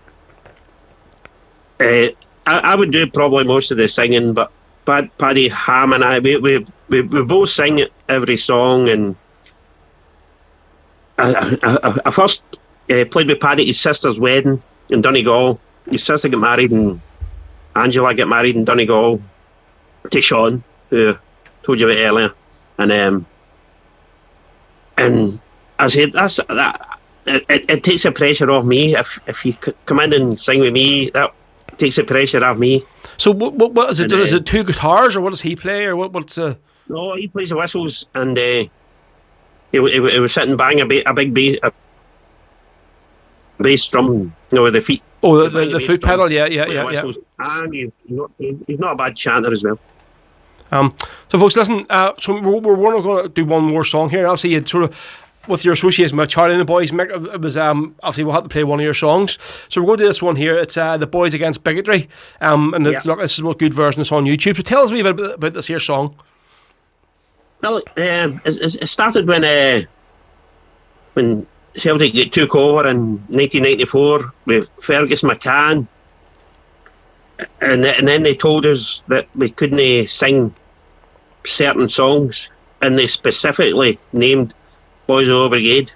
Speaker 10: I would do probably most of the singing, but Paddy, Ham, and I, we both sing every song. And I first played with Paddy at his sister's wedding in Donegal. His sister got married, and Angela got married in Donegal to Sean, who I told you about earlier. And I said, it takes the pressure off me. If you come in and sing with me, that takes the pressure off me.
Speaker 3: So what is it? Is it two guitars, or what does he play, or what's
Speaker 10: No, he plays the whistles, and he was sitting bang a big bass drum, with the feet.
Speaker 3: Oh, the foot pedal, yeah.
Speaker 10: And he's not a bad chanter as well.
Speaker 3: So folks, listen. So we're going to do one more song here. Obviously, you sort of, with your association with Charlie and the Boys, Mick, it was obviously we'll have to play one of your songs. So we're going to do this one here. It's The Boys Against Bigotry. And look, this is a good version. It's on YouTube. So tell us a wee bit about this here song.
Speaker 10: Well, it started when Celtic took over in 1994 with Fergus McCann, and then they told us that we couldn't sing certain songs, and they specifically named Boys of the Brigade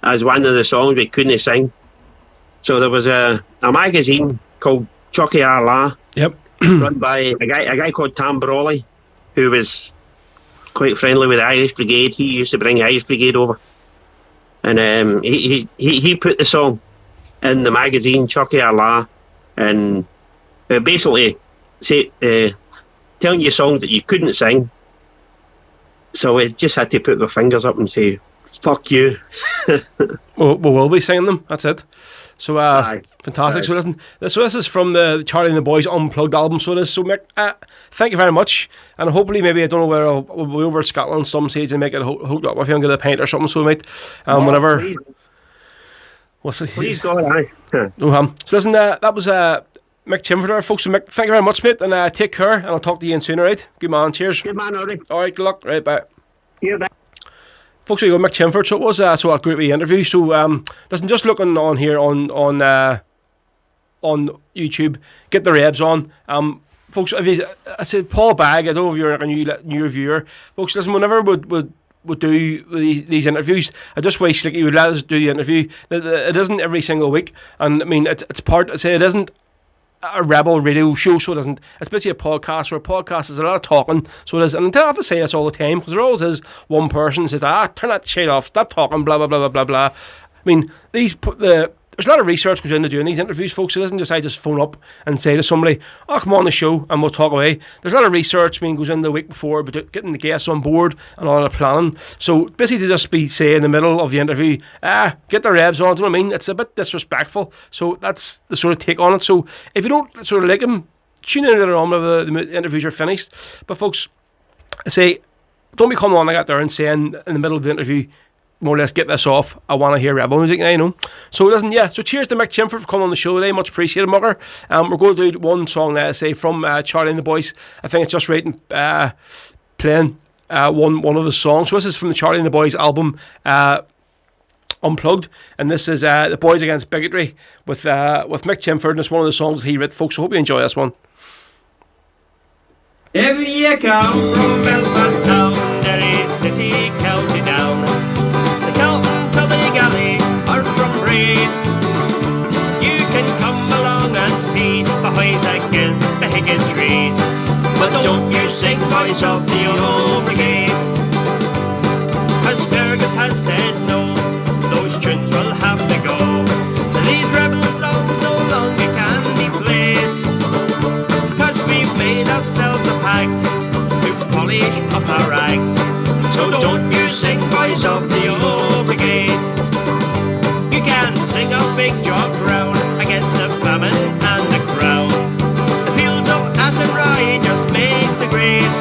Speaker 10: as one of the songs we couldn't sing. So there was a magazine called Chucky Arla, run by a guy called Tam Brawley, who was quite friendly with the Irish Brigade. He used to bring the Irish Brigade over, and he put the song in the magazine Chucky Arla, and basically say telling you songs that you couldn't sing. So we just had to put our fingers up and say, "Fuck you."
Speaker 3: we'll be singing them. That's it. So fantastic. So listen, this is from the Charlie and the Boys Unplugged album. So it is. So Mick, thank you very much. And hopefully, maybe I don't know where I'll be over at Scotland some stage and make it hooked up with you and get a pint or something. So we might whenever.
Speaker 10: Please go ahead.
Speaker 3: So listen, that was Mick Chinford, folks. So Mick, thank you very much, mate, and take care. And I'll talk to you again soon. All right, good man. Cheers.
Speaker 10: Good man, alright.
Speaker 3: All right, good luck. Right, bye.
Speaker 10: Yeah, bye.
Speaker 3: Folks, there you go, Mick Chinford. So it was a great wee interview. So listen, just looking on here on YouTube, get the Rebs on. Folks, I said Paul Bagg. I don't know if you're like a new viewer. Folks, listen, whenever would do these interviews. I just wish like he would let us do the interview. It isn't every single week, and I mean it's part. I say it isn't a Rebel radio show, so it isn't. It's basically a podcast. Where a podcast is a lot of talking, so it is. And I have to say this all the time because there always is one person who says, turn that shit off, stop talking, blah blah blah blah blah blah. I mean, there's a lot of research goes into doing these interviews, folks. It isn't just I just phone up and say to somebody, come on the show and we'll talk away. There's a lot of research goes in the week before, but getting the guests on board and all the planning. So basically to just be, say, in the middle of the interview, get the revs on, do you know what I mean? It's a bit disrespectful. So that's the sort of take on it. So if you don't sort of like them, tune in later on when the interviews are finished. But folks, I say, don't be coming on like that there and saying in the middle of the interview, more or less get this off, I want to hear Rebel music now, you know. So it doesn't, so cheers to Mick Chinford for coming on the show today, much appreciated, Mugger. We're going to do one song now, say, from Charlie and the Boys. I think it's just right playing one of the songs. So this is from the Charlie and the Boys album, Unplugged, and this is The Boys Against Bigotry with Mick Chinford, and it's one of the songs that he wrote, folks, so hope you enjoy this one.
Speaker 11: If you come from Belfast town, Derry City, County Down, the Kelton to the Galley, or from Bray, you can come along and see the Boys Against Bigotry. But don't you sing Boys of the Old Brigade, 'cause Fergus has said no, those tunes will have to go. These rebel songs no longer can be played, 'cause we've made ourselves a pact to polish up our act. So don't you sing Boys of the Old Brigade. You can sing a big job round against the famine and the crown. The fields of Athenry just makes a great.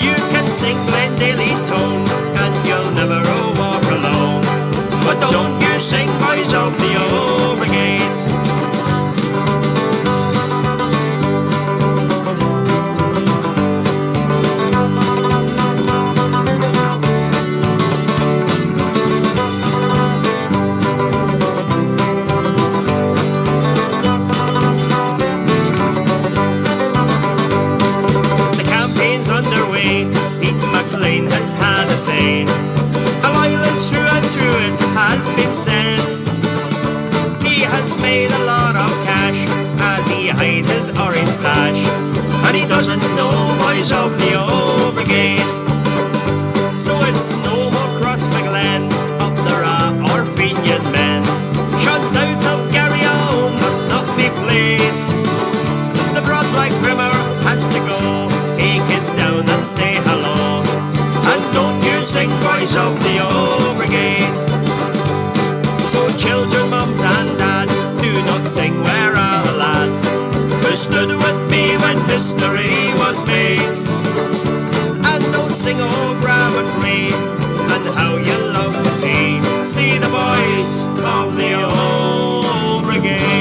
Speaker 11: You can sing Glendale's tone and you'll never walk alone. But don't you sing Boys of the Old Brigade. A loyalist through and through, it has been said. He has made a lot of cash as he hides his orange sash, and he doesn't know Boys of the Old Brigade. So it's no more Crossmaglen, up the Ra or Fenian men. Shots out of Garryowen must not be played. The broad black Brimmer has to go, take it down and say hello. And don't you sing Boys of the Old Brigade. So children, mums and dads, do not sing Where Are the Lads, who stood with me when history was made. And don't sing Oh Gravity and how you love to see the Boys of the Old Brigade.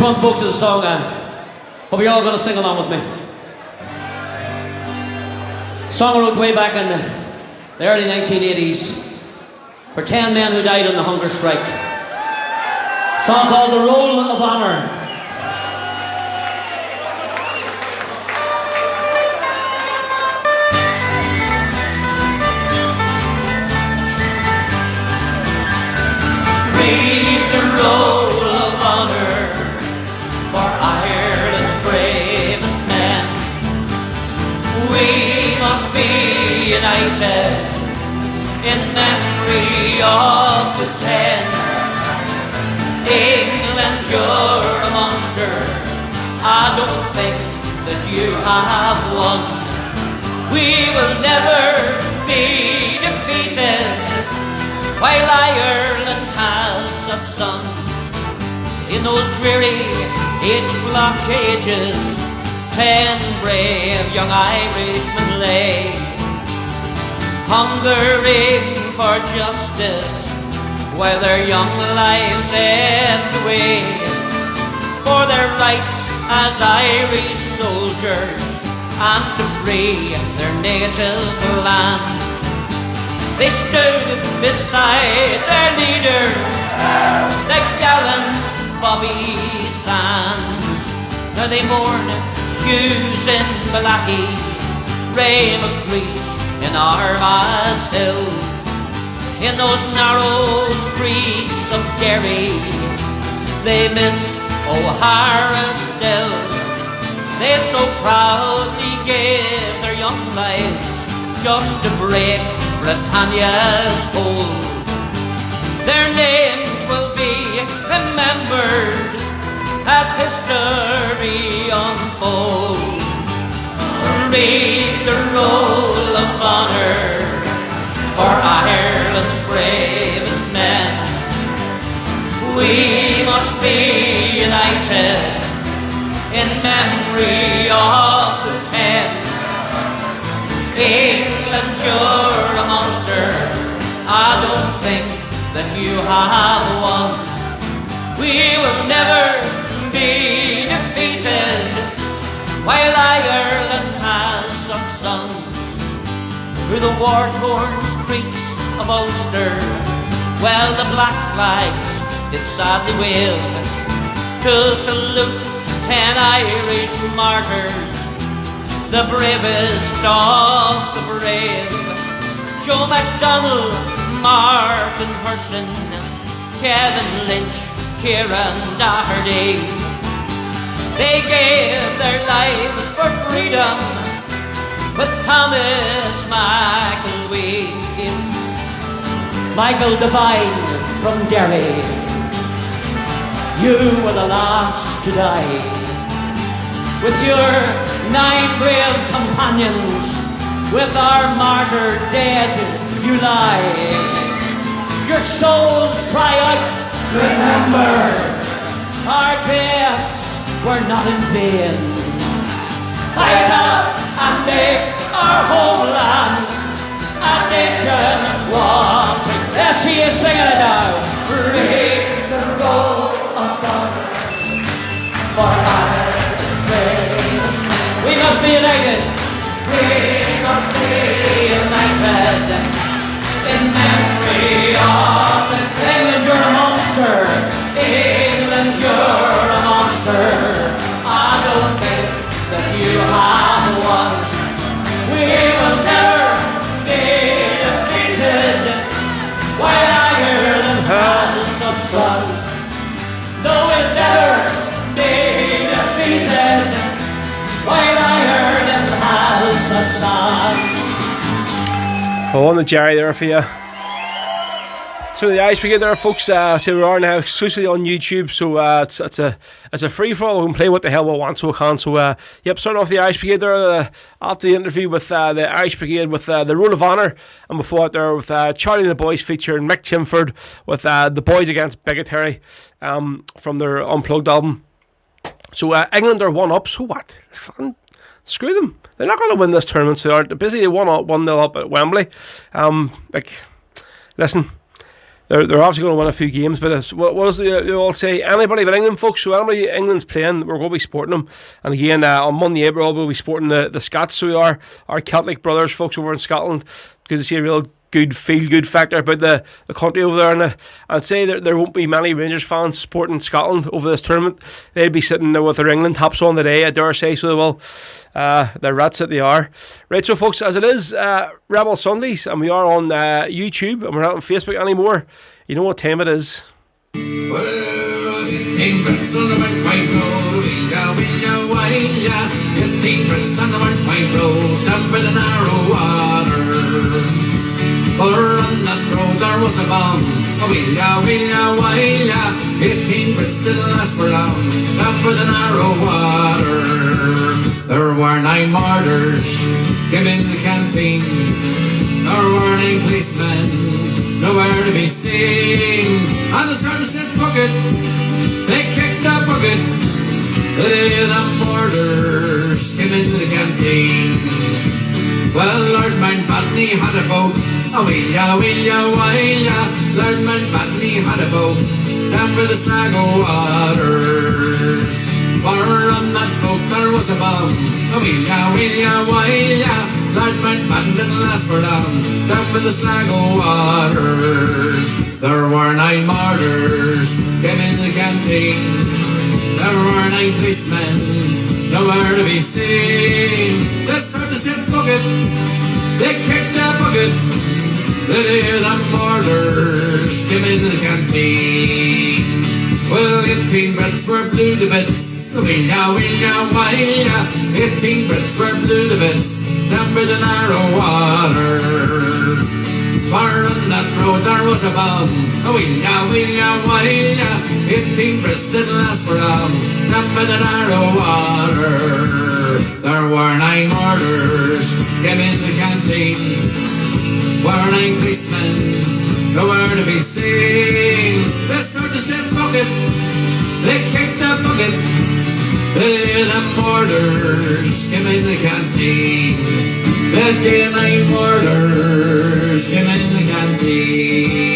Speaker 12: one, folks, is a song. Hope you're all going to sing along with me. Song I wrote way back in the early 1980s for 10 men who died on the hunger strike. Song called "The Roll of Honour."
Speaker 8: Read the roll of honour for Ireland's bravest men. We must be united in memory of the 10. England, you're a monster. I don't think that you have won. We will never be defeated while Ireland has such sons. In those dreary H-block cages, 10 brave young Irishmen lay, hungering for justice while their young lives ebbed away. For their rights as Irish soldiers and to free their native land, they stood beside their leader, the gallant Bobby Sands. Now they mourn Hughes in Malachi, Ray McCreesh in Armagh Hills. In those narrow streets of Derry, they miss O'Hara still. They so proudly gave their young lives just to break Britannia's hold. Their names will be remembered as history unfolds. Read the roll of honour for Ireland's bravest men. We must be united in memory of the 10. England, you're a monster. I don't think that you have won. We will never be defeated while Ireland has some sons. Through the war-torn streets of Ulster, well, the black flags did sadly wave to salute 10 Irish martyrs, the bravest of the brave. Joe MacDonald, Martin Hurson, Kevin Lynch, Kieran Doherty. They gave their lives for freedom with Thomas McElwee.
Speaker 12: Michael Devine from Derry, you were the last to die. With your 9 brave companions, with our martyr dead you lie. Your souls cry out, remember, our deaths were not in vain. Fight up and make our homeland a nation once again. Let's hear you sing it now. Read the roll of honor for Ireland's bravest men. We must be united. We must be united in memory of the England, you're a monster. England, you're a monster. I don't think that you have won. We will never be defeated while Ireland has some sons. No, we'll never be defeated while Ireland has some sons.
Speaker 3: Oh, on the Jerry there for you. So the Irish Brigade there, folks. So we are now exclusively on YouTube. So it's a free for all. We can play what the hell we want, so we can. So yep, starting off the Irish Brigade there after the interview with the Irish Brigade with the Roll of Honour, and before that there with Charlie and the Boys featuring Mick Chinford with the Boys Against Bigotry from their Unplugged album. So England are 1-up. So what? Fucking screw them. They're not going to win this tournament. So they're busy. They 1-0 up at Wembley. Listen. They're obviously going to win a few games, but what does they all say? Anybody but England, folks. So anybody England's playing, we're going to be supporting them. And again, on Monday, we're all going to be supporting the Scots. So we are our Celtic brothers, folks, over in Scotland. Good to see a real good feel-good factor about the country over there. And I'd say there won't be many Rangers fans supporting Scotland over this tournament. They'd be sitting there with their England tops on today, I dare say, so they will. They're rats that they are. Right, so folks, as it is Rebel Sundays, and we are on YouTube, and we're not on Facebook anymore, you know what time it is.
Speaker 9: For on that road there was a bomb, a wheelia, wheelia, wheelia. 18 Brits didn't last for long, down for the narrow water. There were 9 murders given the canteen. There were 9 policemen, nowhere to be seen. And the sergeant said, fuck it, they kicked the bucket. The day the murders came into the canteen. Well, Lord Mountbatten had a boat, a wheelia, wheelia, wheelia. Lord Mountbatten had a boat down by the snag o' waters. For on that boat there was a bomb, a wheelia, wheelia, wheelia. Lord Mountbatten didn't last for long down by the snag o' waters. There were 9 murders came in the canteen. There were 9 policemen, nowhere to be seen. The sergeant said, fuck it, they kicked the bucket. The day the murders came into the canteen. Well, 18 Brits were blue to bits, wheelia, wheelia, wheelia. 18 Brits were blue to bits down by the narrow water. For on that road there was a bomb, a wheelia, wheelia, wheelia. 18 Brits didn't last for long down by the narrow water. There were 9 murders came in the canteen. Were 9 policemen, nowhere to be seen. The sergeant said, fuck it, they kicked the bucket. The murders came in the canteen. The day 9 murders came in the canteen.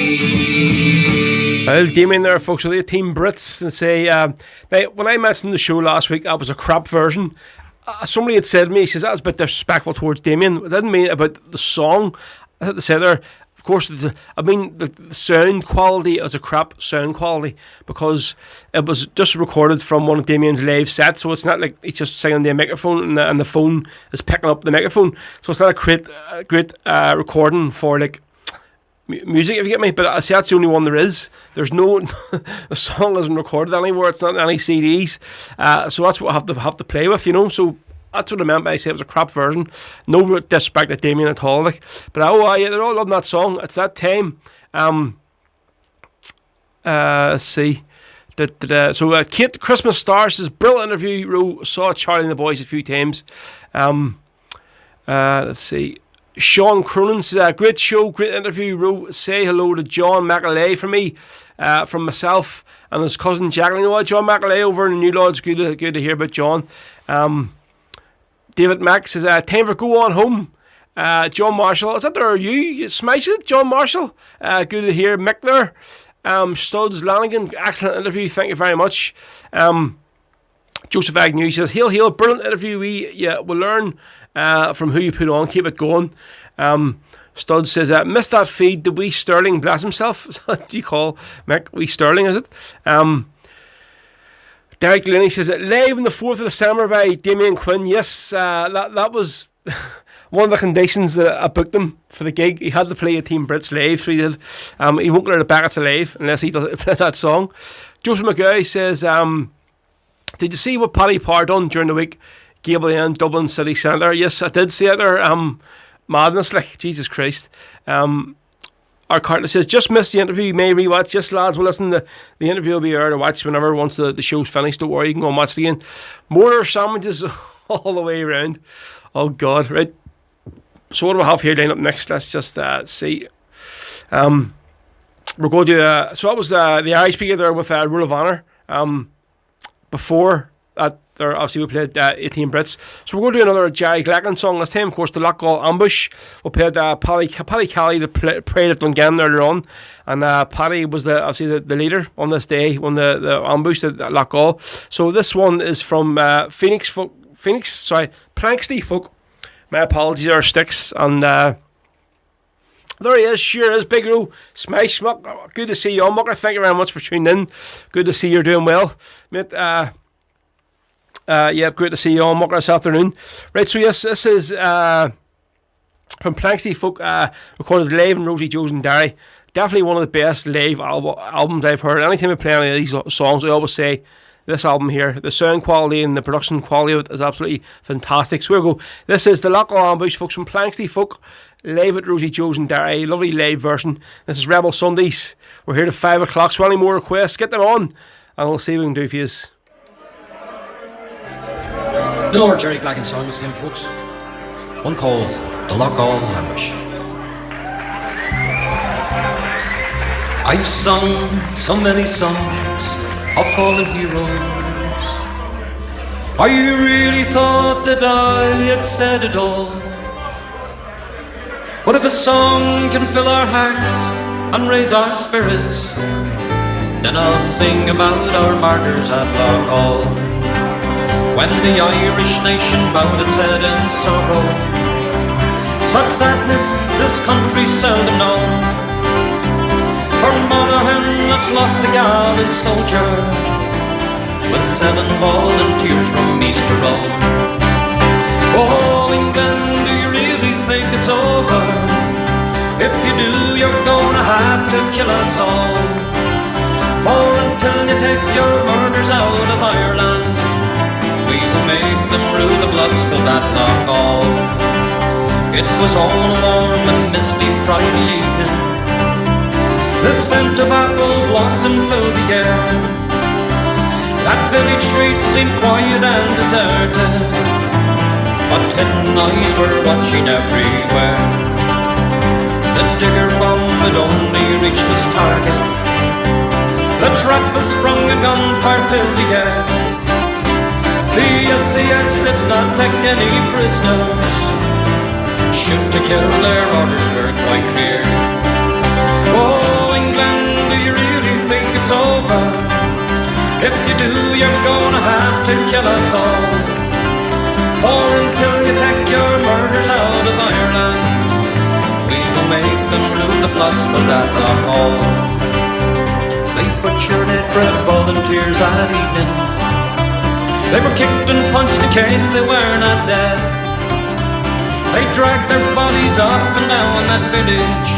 Speaker 3: Well, Damien there, folks, with the 18 Brits, and say, when I mentioned the show last week, that was a crap version. Somebody had said to me, he says, that was a bit disrespectful towards Damien. I didn't mean about the song. I had to say there, of course, the sound quality is a crap sound quality because it was just recorded from one of Damien's live sets, so it's not like he's just singing the microphone and the phone is picking up the microphone, so it's not a great recording for like music, if you get me. But I say that's the only one there is. There's no the song isn't recorded anywhere. It's not on any CDs, so that's what I have to play with, you know. So that's what I meant by I say it was a crap version. No disrespect to Damien at all, like. But yeah, they're all loving that song. It's that time. Let's see. So Kate Christmas Star says, brilliant interview. Saw Charlie and the Boys a few times. Let's see. Sean Cronin says, great show, great interview. Say hello to John McAlea for me, from myself and his cousin Jacqueline. You know what, John McAlea over in the New Lodge. Good to hear about John. David Mack says, time for go on home. John Marshall, is that there? You smash it, John Marshall. Good to hear. Mick there. Studs Lanigan, excellent interview. Thank you very much. Joseph Agnew says, hail, brilliant interview. We'll learn from who you put on. Keep it going. Studs says, missed that feed. The wee Sterling, bless himself. What do you call Mick? Wee Sterling, is it? Derek Delaney says, live on the 4th of December by Damien Quinn. Yes, that was one of the conditions that I booked him for the gig. He had to play a Team Brits live, so he did. He won't let it back, it's alive unless he does play that song. Joseph McGoy says, did you see what Paddy Power done during the week? Gable End, Dublin City Centre. Yes, I did see it there. Madness, like, Jesus Christ. Our Carter says, just missed the interview, you may rewatch. Yes, lads, well, listen, the interview will be there to watch whenever, once the show's finished. Don't worry, you can go and watch it again. Mortar sandwiches all the way around. Oh, God, right. So what do we have here lined up next? Let's just see. We're going to, so that was the Irish speaker there with Rule of Honour. Before that There obviously we played 18 Brits. So we're going to do another Jerry Gleckon song. This time, of course, the Lockgall Ambush. We played Paddy Kelly, the Parade at Dungannon earlier on. And Paddy was obviously the leader on this day when the ambush at Lockgall. So this one is from Planksty Folk. My apologies, our sticks. And there he is, sure is, Big Ro. Smash, Muck. Good to see you all, Mucker. Thank you very much for tuning in. Good to see you're doing well. Mate, yeah, great to see you all, Mucker, this afternoon. Right, so yes, this is from Planksty Folk, recorded live in Rosie Joe's and Derry. Definitely one of the best live albums I've heard. Anytime I play any of these songs, I always say this album here, the sound quality and the production quality of it is absolutely fantastic. So here we go. This is the Lockgall Ambush, folks, from Planksty Folk, live at Rosie Joe's and Derry. Lovely live version. This is Rebel Sundays. We're here to 5 o'clock, so any more requests, get them on, and we'll see what we can do for you.
Speaker 13: The Lord Jerry Gleckon song this time, folks. One called The Lockgall Ambush. I've sung so many songs of fallen heroes. I really thought that I had said it all. But if a song can fill our hearts and raise our spirits, then I'll sing about our martyrs at Lockgall. When the Irish nation bowed its head in sorrow, sad sadness this country seldom known. For Monaghan has lost a gallant soldier, with 7 volunteers from East Tyrone. Oh, England, do you really think it's over? If you do, you're gonna have to kill us all. For until you take your murders out of Ireland, we will make them rue the blood spilled at Lockgall. It was all a warm and misty Friday evening. The scent of apple blossom filled the air. That village street seemed quiet and deserted, but hidden eyes were watching everywhere. The digger bomb had only reached its target. The trap was sprung, a gunfire filled the air. The SAS did not take any prisoners. Shoot to kill, their orders were quite clear. Oh, England, do you really think it's over? If you do, you're gonna have to kill us all. For until you take your murders out of Ireland, we will make them rue the blood spilled at Lockgall. They butchered dead brave volunteers that evening. They were kicked and punched in case they were not dead. They dragged their bodies up and down that village,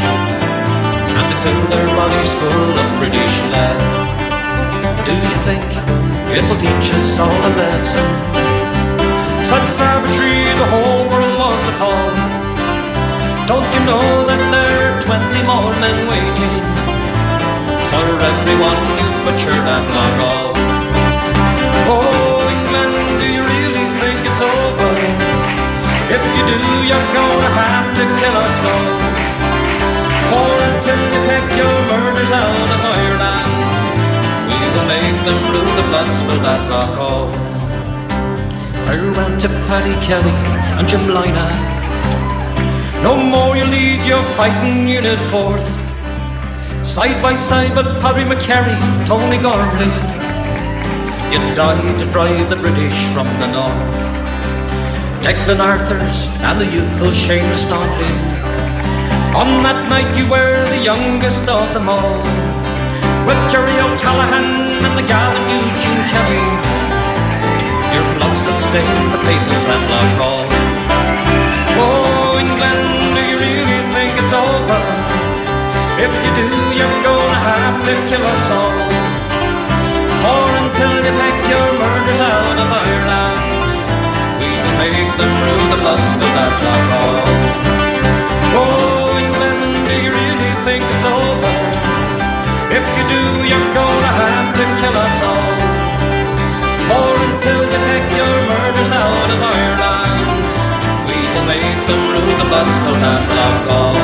Speaker 13: and they filled their bodies full of British lead. Do you think it will teach us all a lesson? Such savagery, the whole world was appalled. Don't you know that there are 20 more men waiting for everyone you butchered at Lockgall? Oh, England, do you really think it's over? If you do, you're gonna have to kill us all. For until you take your murders out of Ireland, we will make them rue the blood spilled at Lockgall. Farewell to Paddy Kelly and Jim Lina. No more you lead your fighting unit forth, side by side with Paddy McCarry, Tony Gormley. You died to drive the British from the north. Declan Arthurs and the youthful Seamus Donnelly. On that night you were the youngest of them all, with Jerry O'Callaghan and the gallant Eugene Kelly. Your blood still stains the pavements at Lockgall. Oh, England, do you really think it's over? If you do, you're gonna have to kill us all. For until you take your murders out of Ireland, we will make them rue the blood spilled at Lockgall. Oh, England, do you really think it's over? If you do, you're gonna have to kill us all. For until you take your murders out of Ireland, we will make them rue the blood spilled at Lockgall.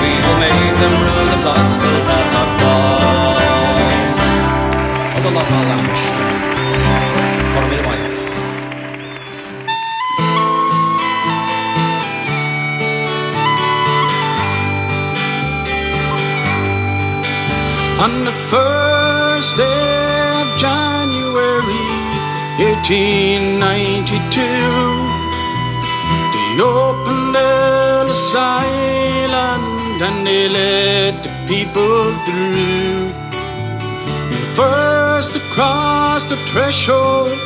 Speaker 13: We will make them rue the blood spilled at Lockgall. Oh, the Lockgall Ambush. What a
Speaker 14: On the first day of January 1892, they opened Ellis Island and they let the people through. First across the threshold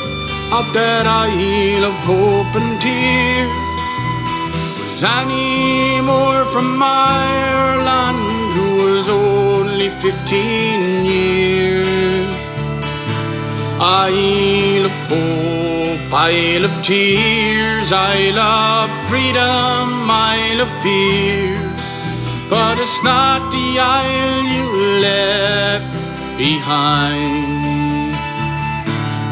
Speaker 14: of that Isle of Hope and Tears was Annie Moore from Ireland, who was only 15 years. Isle of Hope, Isle of Tears, Isle of Freedom, Isle of Fear, but it's not the isle you left behind.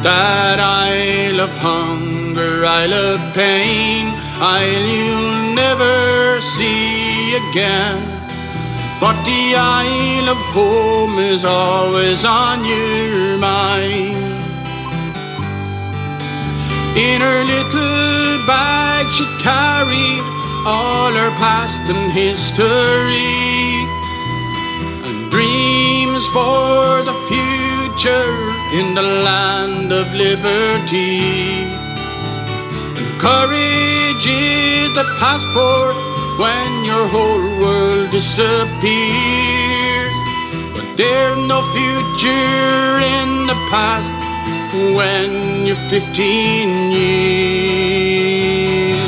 Speaker 14: That Isle of Hunger, Isle of Pain, Isle you'll never see again. But the Isle of Home is always on your mind. In her little bag she carried all her past and history, and dreams for the future in the land of liberty. And courage is the passport when your whole world disappears. But there's no future in the past when you're 15 years.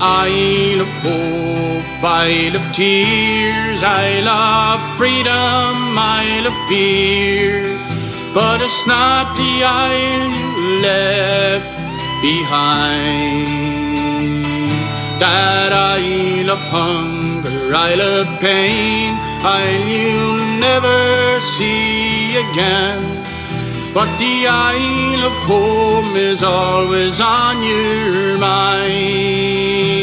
Speaker 14: Isle of Hope, Isle of Tears, Isle of Freedom, Isle of Fear, but it's not the isle you left behind. That Isle of Hunger, Isle of Pain, Isle you'll never see again. But the Isle of Home is always on your mind.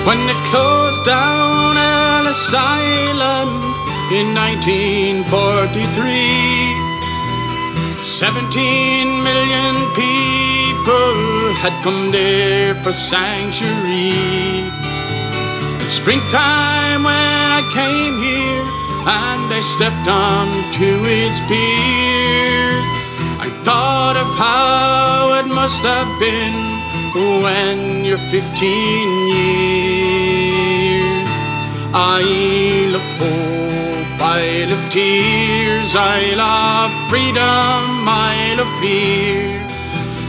Speaker 14: When they closed down Ellis Island in 1943, 17 million people had come there for sanctuary. In springtime when I came here and I stepped onto its piers, I thought of how it must have been when you're 15 years. Isle of Hope, Isle of Tears, Isle of Freedom, Isle of Fear,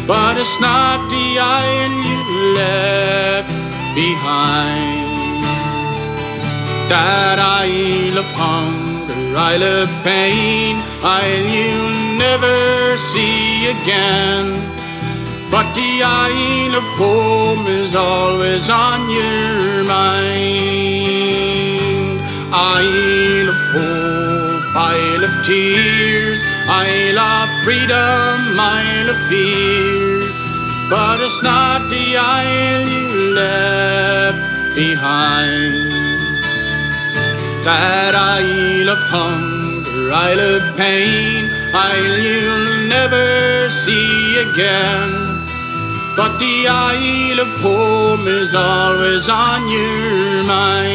Speaker 14: but it's not the isle you left behind. That Isle of Hunger, Isle of Pain, Isle you'll never see again. But the Isle of Home is always on your mind. Isle of Hope, Isle of Tears, Isle of Freedom, Isle of Fear, but it's not the isle you left behind. That Isle of Hunger, Isle of Pain, Isle you'll never see again. But the Isle of Home is always on your mind.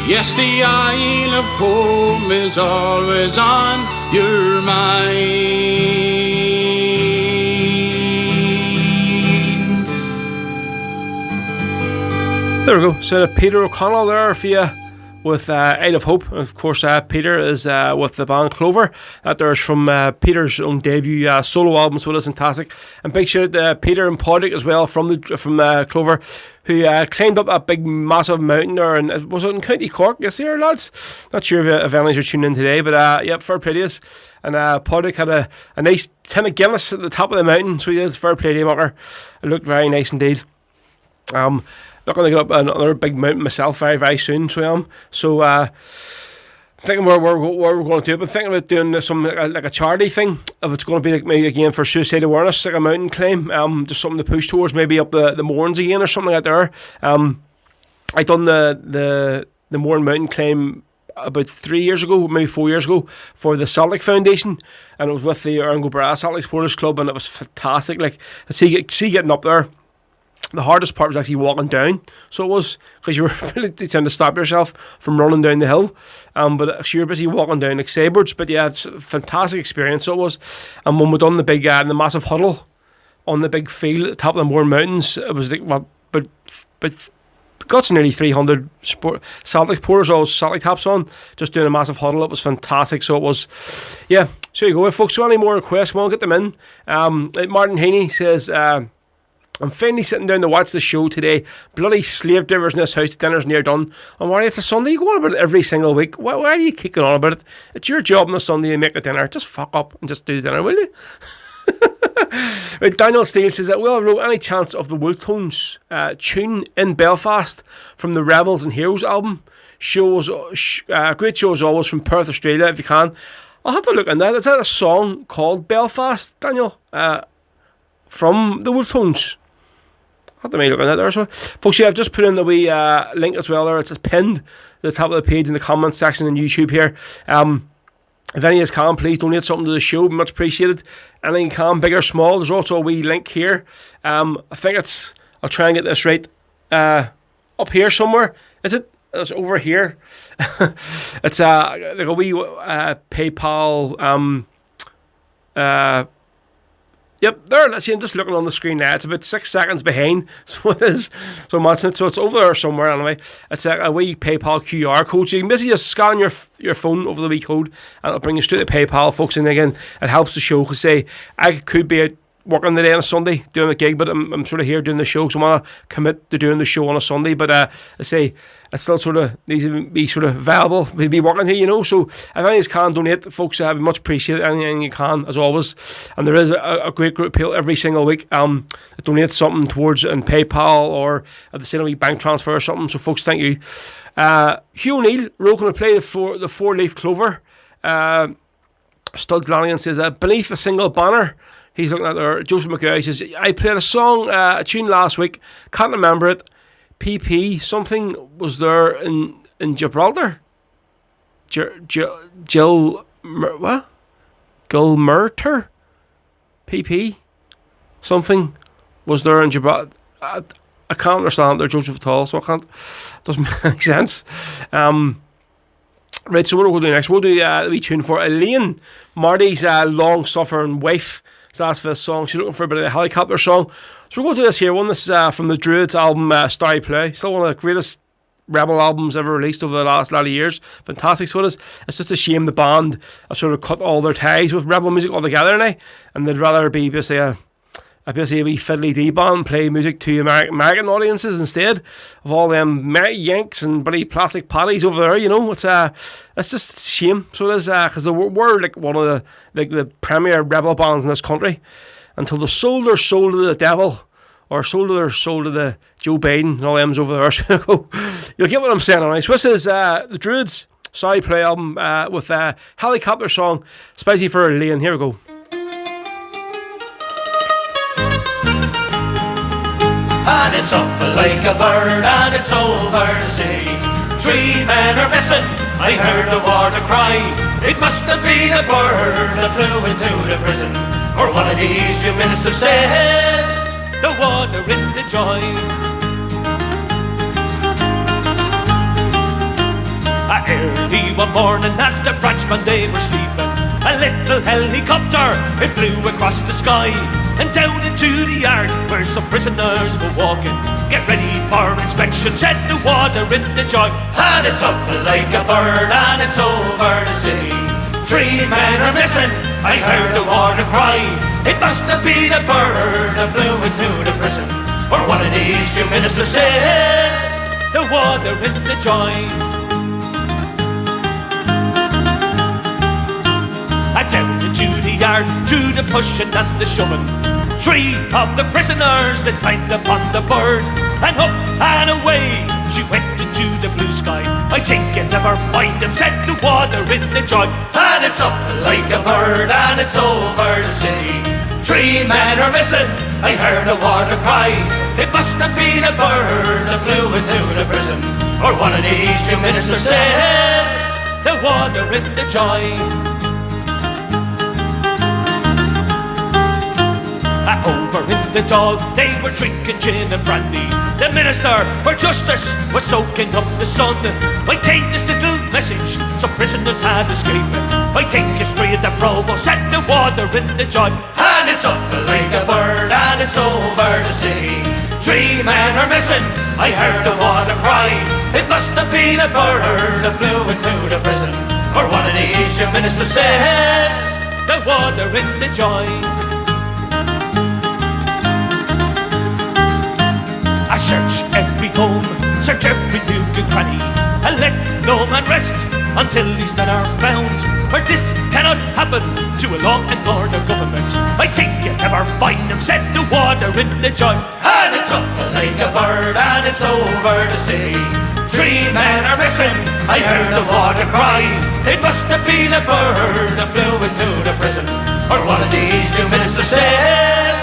Speaker 14: Yes, the Isle of Home is always on your mind.
Speaker 3: There we go. So Peter O'Connell there for you with Isle of Hope. And of course, Peter is with the band Clover. That there's from Peter's own debut solo album, so it is fantastic. And big shout out to Peter and Podrick as well from Clover, who climbed up that big massive mountain there, and was it in County Cork? Yes, here, lads. Not sure if any are tuning in today, but yeah, fair play to us. And Podrick had a nice tin of Guinness at the top of the mountain, so he did. Fair play to him, Mucker. It looked very nice indeed. Not going to get up another big mountain myself very, very soon, so I am. So, thinking where we're going to do it, but thinking about doing some like a charity thing. If it's going to be like maybe again for suicide awareness, like a mountain climb, just something to push towards, maybe up the Mourns again or something like that there. I done the Mourne Mountain climb about 3 years ago, maybe 4 years ago, for the Celtic Foundation, and it was with the Ergo Brass Celtic Supporters Club, and it was fantastic. Like, see getting up there. The hardest part was actually walking down, so it was, because you were really trying to stop yourself from running down the hill. But you were busy walking down like sabres. But yeah, it's a fantastic experience. So it was. And when we done the big, the massive huddle on the big field at the top of the Mourne Mountains, it was like, well, but got nearly 300 Celtic supporters, all Celtic caps on, just doing a massive huddle. It was fantastic. So it was, yeah. So you go, folks. So any more requests? Come on, get them in. Martin Heaney says, I'm finally sitting down to watch the show today. Bloody slave drivers in this house. Dinner's near done. And why it's a Sunday? You go on about it every single week. Why are you kicking on about it? It's your job on a Sunday to make a dinner. Just fuck up and just do dinner, will you? Right, Daniel Steele says that, well, wrote any chance of the Wolf Tones tune in Belfast from the Rebels and Heroes album? Great show as always from Perth, Australia, if you can. I'll have to look in that. Is that a song called Belfast, Daniel? From the Wolf Tones? I'll have to make a look at that there. So, folks, yeah, I've just put in the wee link as well there. It's pinned to the top of the page in the comments section on YouTube here. If any of us can, please donate something to the show. Much appreciated. Anything you can, big or small. There's also a wee link here. I think it's, I'll try and get this right, up here somewhere. Is it? It's over here. It's like a wee PayPal. Yep, there. Let's see. I'm just looking on the screen now. It's about 6 seconds behind, so it is. So I'm watching it. So it's over there somewhere. Anyway, it's a wee PayPal QR code. So you can basically just scan your phone over the wee code, and it'll bring you straight to PayPal, folks. And again, it helps the show. Because say I could be out working the day on a Sunday doing a gig, but I'm sort of here doing the show, so I want to commit to doing the show on a Sunday. But I say it still sort of needs to be sort of viable to be working here, you know. So if any of you can donate, folks, I'd be much appreciated. Anything you can, as always. And there is a great group of people every single week that donate something towards in PayPal or at the same wee bank transfer or something. So folks, thank you. Hugh O'Neill, we're going to play the four-leaf clover. Studs Lanigan says beneath the single banner. He's looking at there. Joseph McGuire says, I played a song, a tune last week. Can't remember it. PP something was there in Gibraltar. What? Gilmerter? PP something was there in Gibraltar. I can't understand there, Joseph at all, so I can't. Doesn't make any sense. Right, so what we're going to do next? We'll do a wee tune for Elaine, Marty's long-suffering wife. So that's for this song. She's looking for a bit of a helicopter song. So we're going to do this here one. This is from the Druids album, Starry Play. Still one of the greatest Rebel albums ever released over the last lot of years. Fantastic, so it is. It's just a shame the band have sort of cut all their ties with Rebel music altogether now, and they'd rather be basically a wee fiddly-dee band, play music to American audiences instead of all them Yanks and bloody plastic patties over there, you know. It's just a shame. So it is, because we're like one of the premier Rebel bands in this country until they sold their soul to the devil, or sold their soul to the Joe Biden and all them's over there. So you'll get what I'm saying. Anyway. So this is the Druids Sorry Play album with a helicopter song, especially for Elaine. Here we go.
Speaker 5: And it's up like a bird and it's over the city. 3 men are missing, I heard the water cry. It must have been a bird that flew into the prison, or one of these new ministers says the water in the joy. Early one morning as the Frenchmen they were sleeping, a little helicopter, it flew across the sky and down into the yard where some prisoners were walking. Get ready for inspection, said the water in the joy. And it's up like a bird and it's over the city. 3 men are missing, I heard the water cry. It must have been a bird that flew into the prison, or one of these new ministers says the water in the joy. Down into the yard, to the pushing and the shoving. 3 of the prisoners that climbed upon the bird, and up and away she went into the blue sky. I think you'll never find them, said the water in the joy. And it's up like a bird and it's over the city. 3 men are missing, I heard the water cry. It must have been a bird that flew into the prison, or one of these two ministers says the water in the joint. Over in the dog, they were drinking gin and brandy. The minister for justice was soaking up the sun. I take this little message, some prisoners had escaped. I take you straight to Provo, set the water in the joint. And it's up like a bird and it's over the sea. 3 men are missing, I heard the water cry. It must have been a bird that flew into the prison, or one of these two ministers says the water in the joint. I search every home, search every nook and cranny, and let no man rest until these men are found. For this cannot happen to a law and order government. I think you never find them, set the water in the joint. And it's up like a bird and it's over the sea. 3 men are missing, I heard the water cry. It must have been a bird that flew into the prison, or one of these two ministers says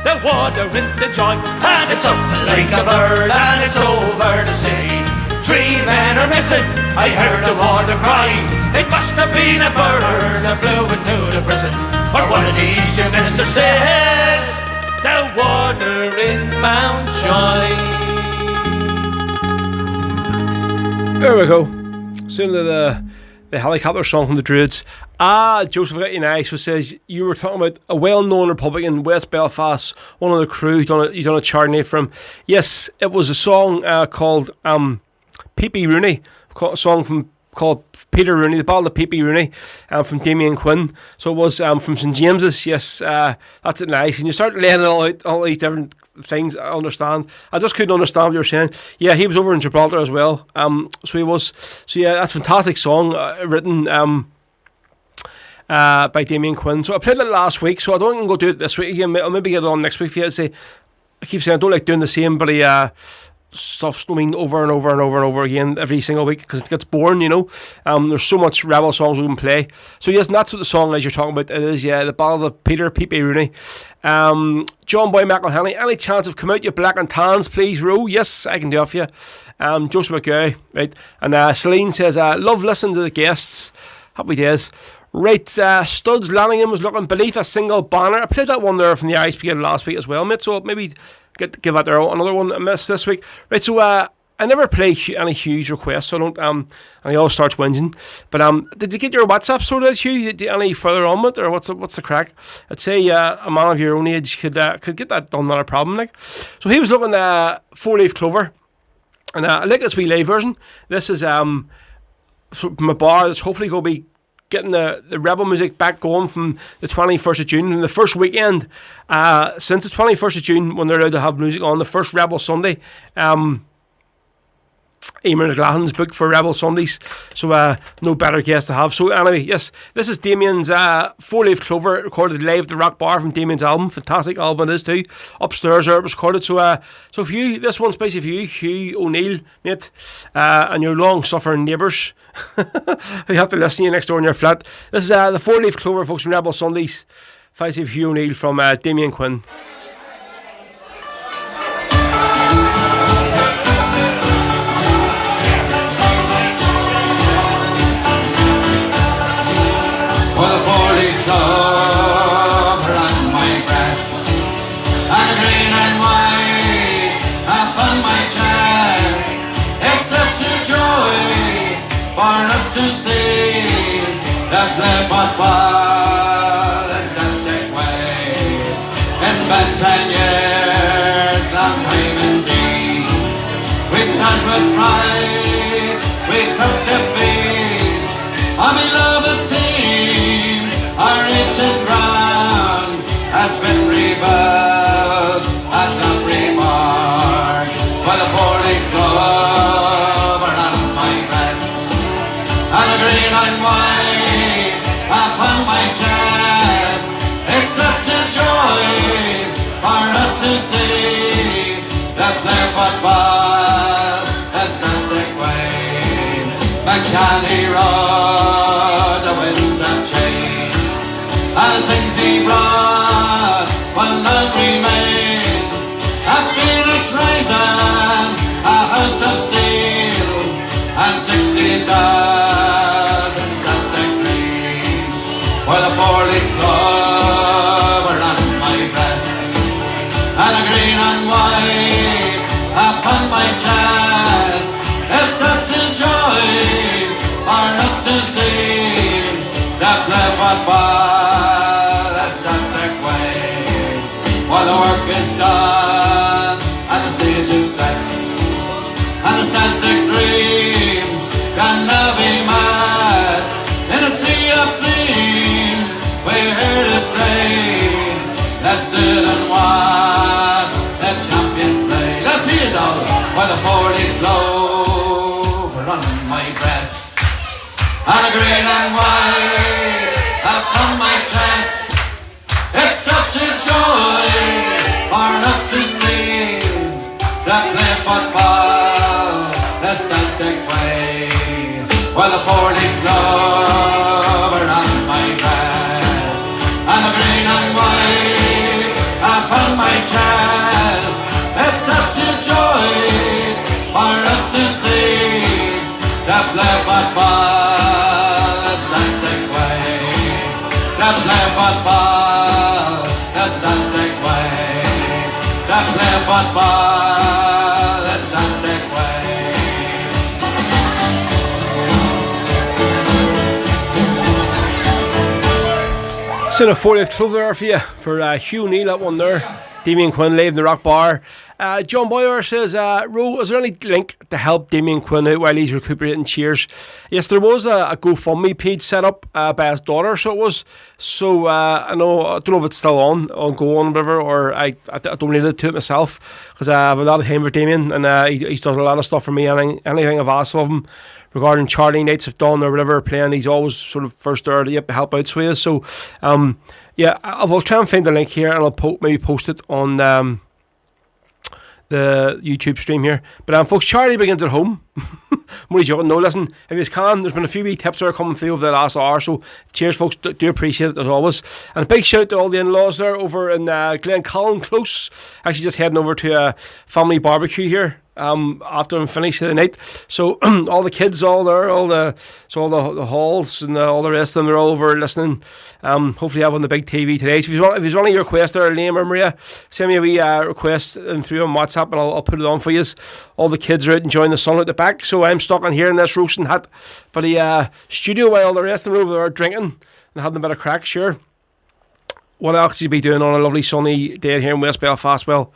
Speaker 5: the water in the joint. And it's up like a bird and it's over the sea. 3 men are missing, I heard the water cry. It must have been a bird that flew into the prison, or one of these two ministers says the water in Mount Joy.
Speaker 3: There we go. Soon the helicopter song from the Druids. Joseph, I got you nice, who says you were talking about a well-known Republican, West Belfast, one of the crew. You done a Chardonnay for him. Yes, it was a song called Pee-Pee Rooney, a song called Peter Rooney, the Ballad of Pee-Pee Rooney, from Damien Quinn. So it was from St James's. Yes, that's it nice. And you start laying it all out, all these different things. I understand. I just couldn't understand what you were saying. Yeah, he was over in Gibraltar as well. So he was. So yeah, that's a fantastic song written by Damien Quinn. So I played it last week, so I don't think I'm going to do it this week again. I'll maybe get it on next week for you. I keep saying I don't like doing the same bloody stuff, I mean, over and over and over and over again every single week, because it gets boring, you know. There's so much Rebel songs we can play. So yes, and that's what the song is you're talking about. It is, yeah, the Ballad of Pee-Pee Rooney. John Boy McElhenney, any chance of come out, you black and tans, please, Ro? Yes, I can do it for you. Joseph McGoy, right? And Celine says, love listening to the guests. Happy days. Right, Studs Lanningham was looking beneath a single banner. I played that one there from the Irish Brigade last week as well, mate, so maybe give that there another one I missed this week. Right, so I never play any Hugh's requests, so I don't, and he always starts whinging. But did you get your WhatsApp sorted, Hugh? Any further on with it, or what's the crack? I'd say a man of your own age could get that done, not a problem, like. So he was looking at 4-leaf clover, and I like this wee live version. This is from a bar that's hopefully going to be getting the Rebel music back going from the 21st of June, the first weekend since the 21st of June, when they're allowed to have music on, the first Rebel Sunday. Eamon McLaughlin's booked for Rebel Sundays, so no better guest to have. So anyway, yes, this is Damien's 4-leaf clover, recorded live at the Rock Bar from Damien's album. Fantastic album it is too. Upstairs there it was recorded. So for you, this one's basically for you, Hugh O'Neill, mate, and your long-suffering neighbours who have to listen to you next door in your flat. This is the 4-leaf clover, folks, from Rebel Sundays. Fancy Hugh O'Neill from Damien Quinn.
Speaker 14: With a 4-leaf clover on my breast, and a green and white upon my chest. It's such a joy for us to see that play football the Celtic way. It's been 10 years, long time indeed. We stand with pride, we took defeat, our beloved team, our ancient ground has been rebuilt at Lamprey Park. With a 4-leaf clover on my breast, and a green and white upon my chest. It's such a joy for us to see that play football the Celtic way. McCanny rode the winds of change, and things he brought will not remain. A Phoenix
Speaker 5: rising, a house of steel, and 16,000 Celtic dreams, while a 4-leaf clover on my breast, and a green and white upon my chest. It's such a joy for us to see the play football the Celtic way, while the work is done and the stage is set, and the Celtic dreams can now be met. In a sea of dreams we hear the strain. Let's sit and watch the champions play. Let's see us all while the 4-leaf clover on my breast, and a green and white upon my chest. It's such a joy for us to see the play football the Celtic way, while the 4-leaf clover on my breast, and a green and white upon my chest. It's such a joy for us to see the play football the Celtic way, the play football the Celtic way, the play football the Celtic way.
Speaker 3: Seen a 4-leaf clover there for you for Hugh Neal, that one there. Damien Quinn leaving the Rock Bar. John Boyer says, Ro, is there any link to help Damien Quinn out while he's recuperating? Cheers. Yes, there was a GoFundMe page set up by his daughter, so it was. So I don't know if it's still ongoing, whatever, or I donated to it myself because I have a lot of time for Damien, and he's done a lot of stuff for me. Anything I've asked of him regarding Charlie Nights have done or whatever playing, he's always sort of first there to help out with us. So yeah, I'll try and find the link here, and I'll maybe post it on the YouTube stream here. But folks, Charlie begins at home. I'm only joking. No, listen, if you can, there's been a few wee tips that are coming through over the last hour, so cheers folks, do appreciate it as always. And a big shout to all the in-laws there over in Glencullen Close, actually just heading over to a family barbecue here after I'm finished the night. So all the kids all there, all the halls and all the rest of them, they're all over listening. Hopefully have on the big TV today. So if there's one of your requests there, Liam or Maria, send me a wee request through on WhatsApp and I'll put it on for you. All the kids are out enjoying the sun at the back, so I'm stuck on here in this roasting hat for the studio while all the rest of them are over there drinking and having a bit of crack. Sure, what else you be doing on a lovely sunny day here in West Belfast? Well,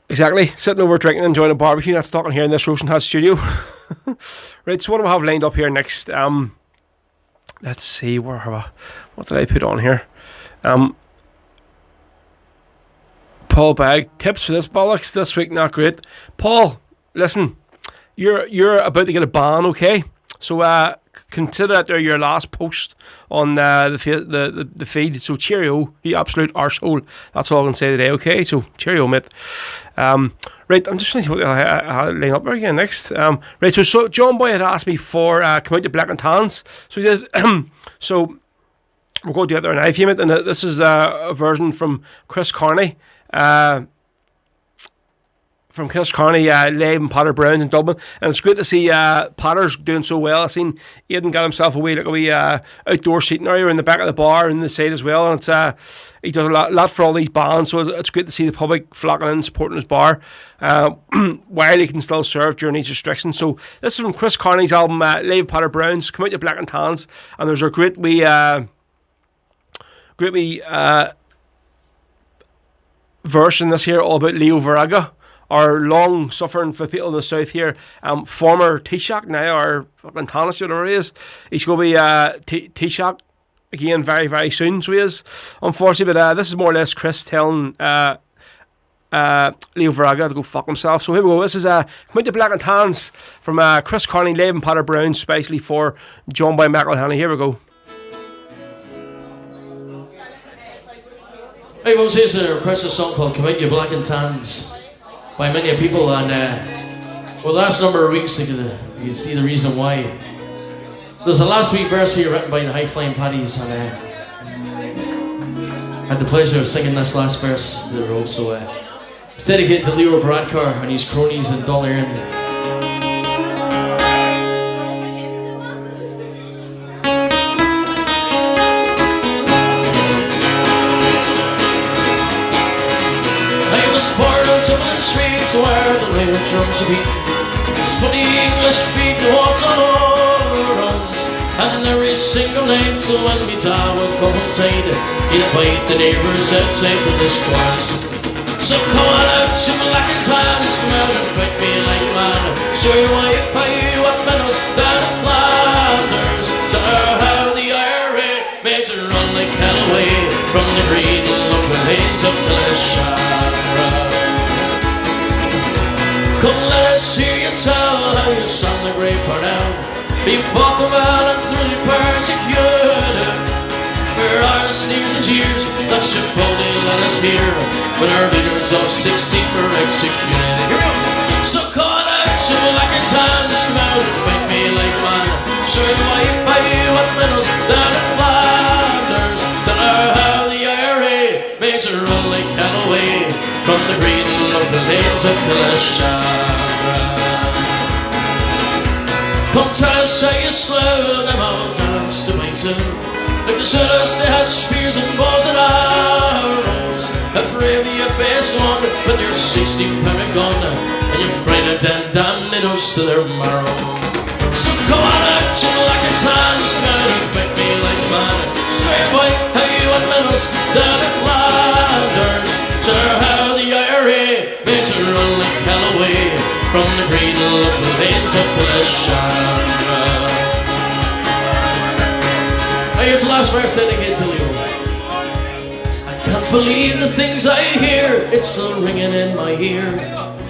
Speaker 3: exactly, sitting over drinking and enjoying a barbecue, not stuck on here in this roasting hat studio. Right, so what do I have lined up here next? Let's see, what did I put on here? Paul Bagg, tips for this bollocks this week, not great. Paul, listen, you're about to get a ban, okay? So consider that they're your last post on the feed. So cheerio, you absolute arsehole. That's all I can say today, okay? So cheerio, mate. Right, I'm just trying to see what I line up there again next. Right, so John Boy had asked me for come out to Black and Tans. So he did. So we're going to do it there now, if you mate. And this is a version from Chris Carney. From Chris Carney, live in Potter Browns in Dublin, and it's great to see Potter's doing so well. I've seen Aidan got himself a wee outdoor seating area in the back of the bar and the side as well, and it's he does a lot for all these bands, so it's great to see the public flocking in and supporting his bar while he can still serve during these restrictions. So this is from Chris Carney's album Live Potter Browns. Come out to Black and Tans, and there's a great wee verse in this here all about Leo Varaga, our long suffering for people in the south here, former Taoiseach now, or fucking Taoiseach, whatever it is. He's going to be Taoiseach again very, very soon, so he is, unfortunately. But this is more or less Chris telling Leo Varaga to go fuck himself. So here we go. This is Come Out to Black and Tans from Chris Carney, live in Potter Brown, especially for John Boy McElhenney. Here we go.
Speaker 12: Hey, what says a request a song called Come Out You Black and Tans by many people, and well, the last number of weeks you can see the reason why. There's a last week verse here written by the High Flying Paddies, and I had the pleasure of singing this last verse to the road, so It's dedicated to Leo Varadkar and his cronies in Dull Erin. I was born on Dublin streets where the later drums beat. There's plenty English speak the walked all over us. And every single night, so when me dad would come home tight, he'd invite the neighbours outside with this chorus. So come on out to my lacking times, come out and fight me like a man. Show you why you pay what meadows down in Flanders. Tell her how the IRA made to run like hell away from the green local lanes of Kilashara. Come let us hear you tell how you sung the great part out. Be fought the man and through the persecuted. Where are the sneers and jeers that should boldly let us hear when our leaders of 16 were executed? Here we go. So call out to me like a time, just come out and fight me like a man. Show you why you fight what medals down in Flanders. Tell her how the IRA made you run like hell away from the green local lanes of Kilashara. Come tell us how you slew them all down to my tomb. Like the sailors they had spears and bows and arrows. And bravely you faced on with your 60-pound gun, and you frightened them damn needles to their marrow. So come on out, you like a time, just come out and fight me like a man. Straight boy, how you want medals down in Flanders. Tell her how the IRA made you run like hell away from the green local lanes of Kilashara. Here's the last verse dedicated to Leo. I can't believe the things I hear, it's still ringing in my ear.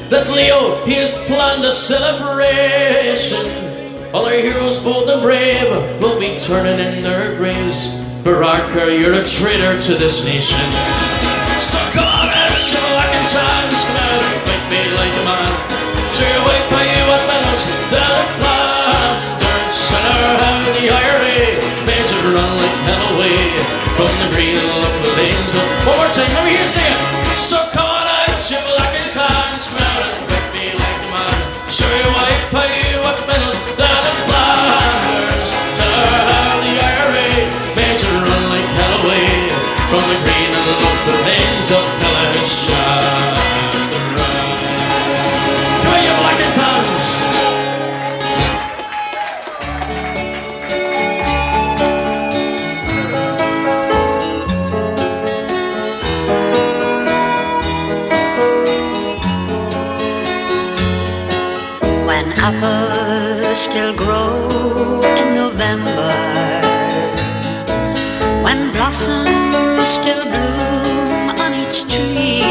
Speaker 12: That Leo, he has planned a celebration. All our heroes bold and brave will be turning in their graves. Varadkar, you're a traitor to this nation. So come on out, show like in time, just come out and fight me like a man. Sure you wait for you what medals down in Flanders. Tell her how the IRA made you run like hell away from the green local lanes of... One more time, let me hear you sing it. So come on out, you black and tan, come out and fight me like a man. Sure you wait for you what medals down in Flanders. Tell her how the IRA made you run like hell away from the green local lanes of Kilashara. Times.
Speaker 15: When apples still grow in November, when blossoms still bloom on each tree,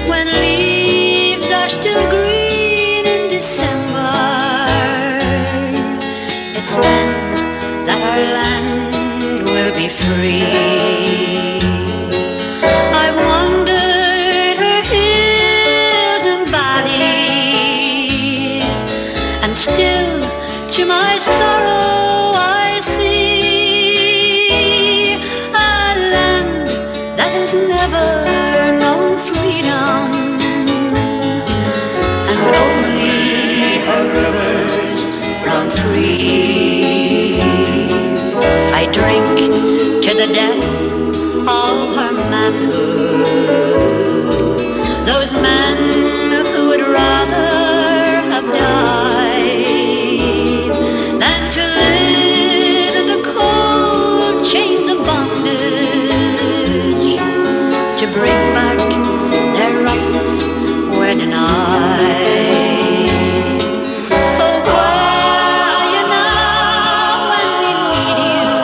Speaker 15: when leaves are still green in December, it's then that our land will be free. I've wandered her hills and valleys, and still to my sorrow I see a land that has never known freedom, and only her rivers run free. I drink to the death of her manhood, those men who would rather have died than to live in the cold chains of bondage, to bring back their rights were denied. Oh, where are you now when we need you?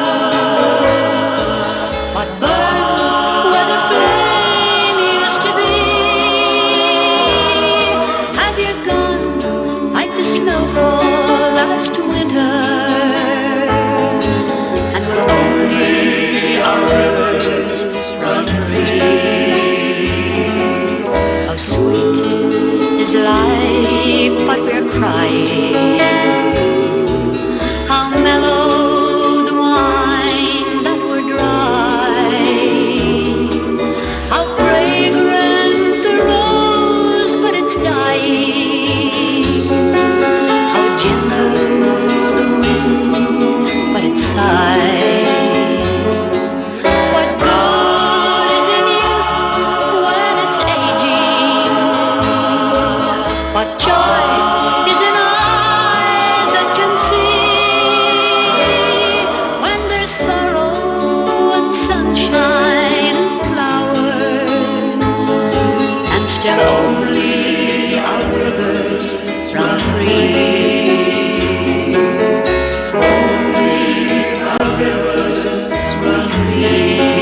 Speaker 15: What burns where the flame used to be? Have you gone like the snowfall last winter? And will only our rivers run free? How sweet is life, but we're crying. How mellow the wine that we're dry. How fragrant till only our rivers run free. Only our rivers run free.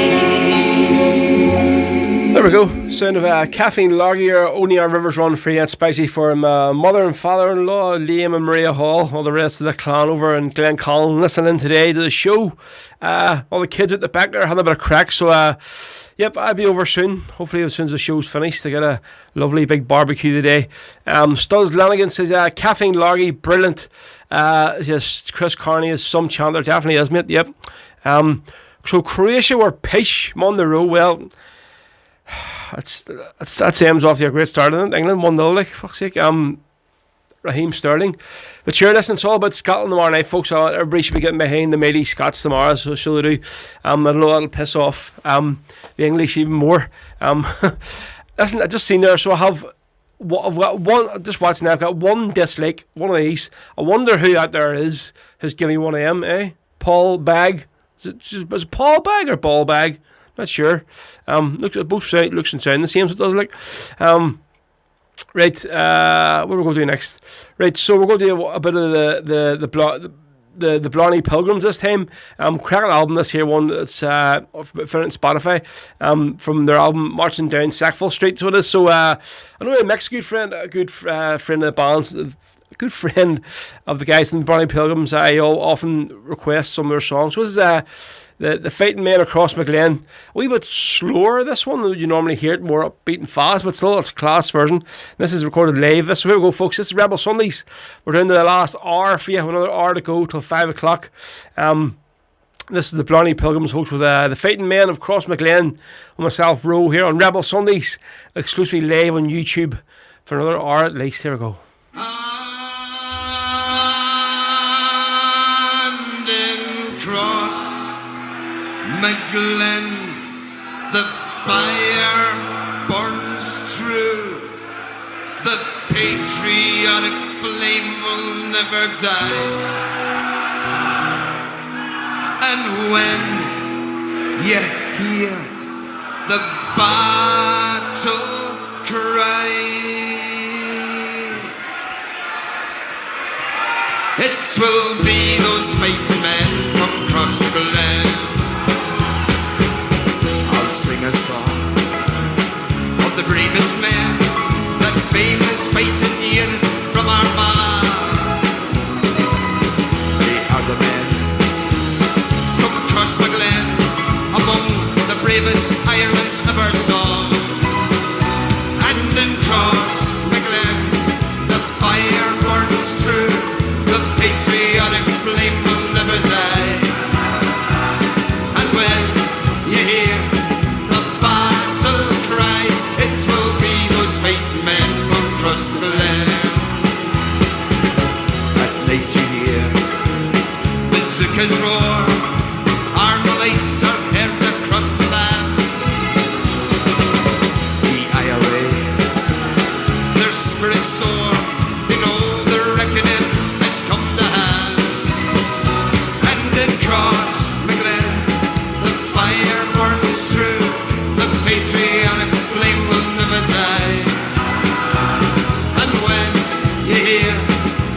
Speaker 3: There we go. Sound of Kathleen Largier, Only Our Rivers Run Free. That's spicy for my mother and father-in-law, Liam and Maria Hall, all the rest of the clan over in Glencolin listening today to the show. All the kids at the back there having a bit of crack. So, yep, I'll be over soon. Hopefully as soon as the show's finished, they get a lovely big barbecue today. Stuz Lanigan says, Kathleen Largy, brilliant. Yes, Chris Carney is some chant. There definitely is, mate. Yep. So Croatia were pish on the row. Well, that seems off to a great start, isn't it? England 1-0, like, fuck's sake. Raheem Sterling. But sure, listen, it's all about Scotland tomorrow night, folks. Everybody should be getting behind the mighty Scots tomorrow, so they do. I don't know, that'll piss off the English even more. Listen, I just seen there, so I've got one, just watching now, I've got one dislike, one of these. I wonder who out there is who's giving me one of them, eh? Paul Bag. Is it Paul Bag or Ball Bag? Not sure. Looks and sound the same, so it does like. Right, what are we going to do next? Right, so we're going to do a bit of the Blarney Pilgrims this time. Cracking album this here one. It's found on Spotify. From their album Marching Down Sackville Street. So it is. So I know Mick's a good friend of the band's. A good friend of the guys from the Blarney Pilgrims. I often request some of their songs. So this is the Fighting Men Across McGlen. A wee bit slower, this one. You normally hear it more upbeat and fast, but still it's a class version. This is recorded live. So here we go, folks. This is Rebel Sundays. We're down to the last hour for you. Have another hour to go till 5 o'clock. This is the Blarney Pilgrims, folks, with the Fighting Men of Cross McGlen and myself, Ro, here on Rebel Sundays, exclusively live on YouTube for another hour at least. Here we go.
Speaker 16: McGlen, the fire burns true. The patriotic flame will never die. And when you hear the battle cry, it will be those fighting men from across the glen. I'll sing a song of the bravest men, that famous fighting unit from Armagh. They are the men from across the glen, among the bravest Ireland's ever saw. And in Cross McGlen, the fire burns true. The patriotic flame will never die. And when you hear the battle cry, it will be those fighting men from across the land. At night you hear bazookas roar, arm lights are heard across the land. The IRA, their spirits soar, they know the reckoning come to hand. And in Cross McGlen, the fire burns through. The patriotic flame will never die. And when you hear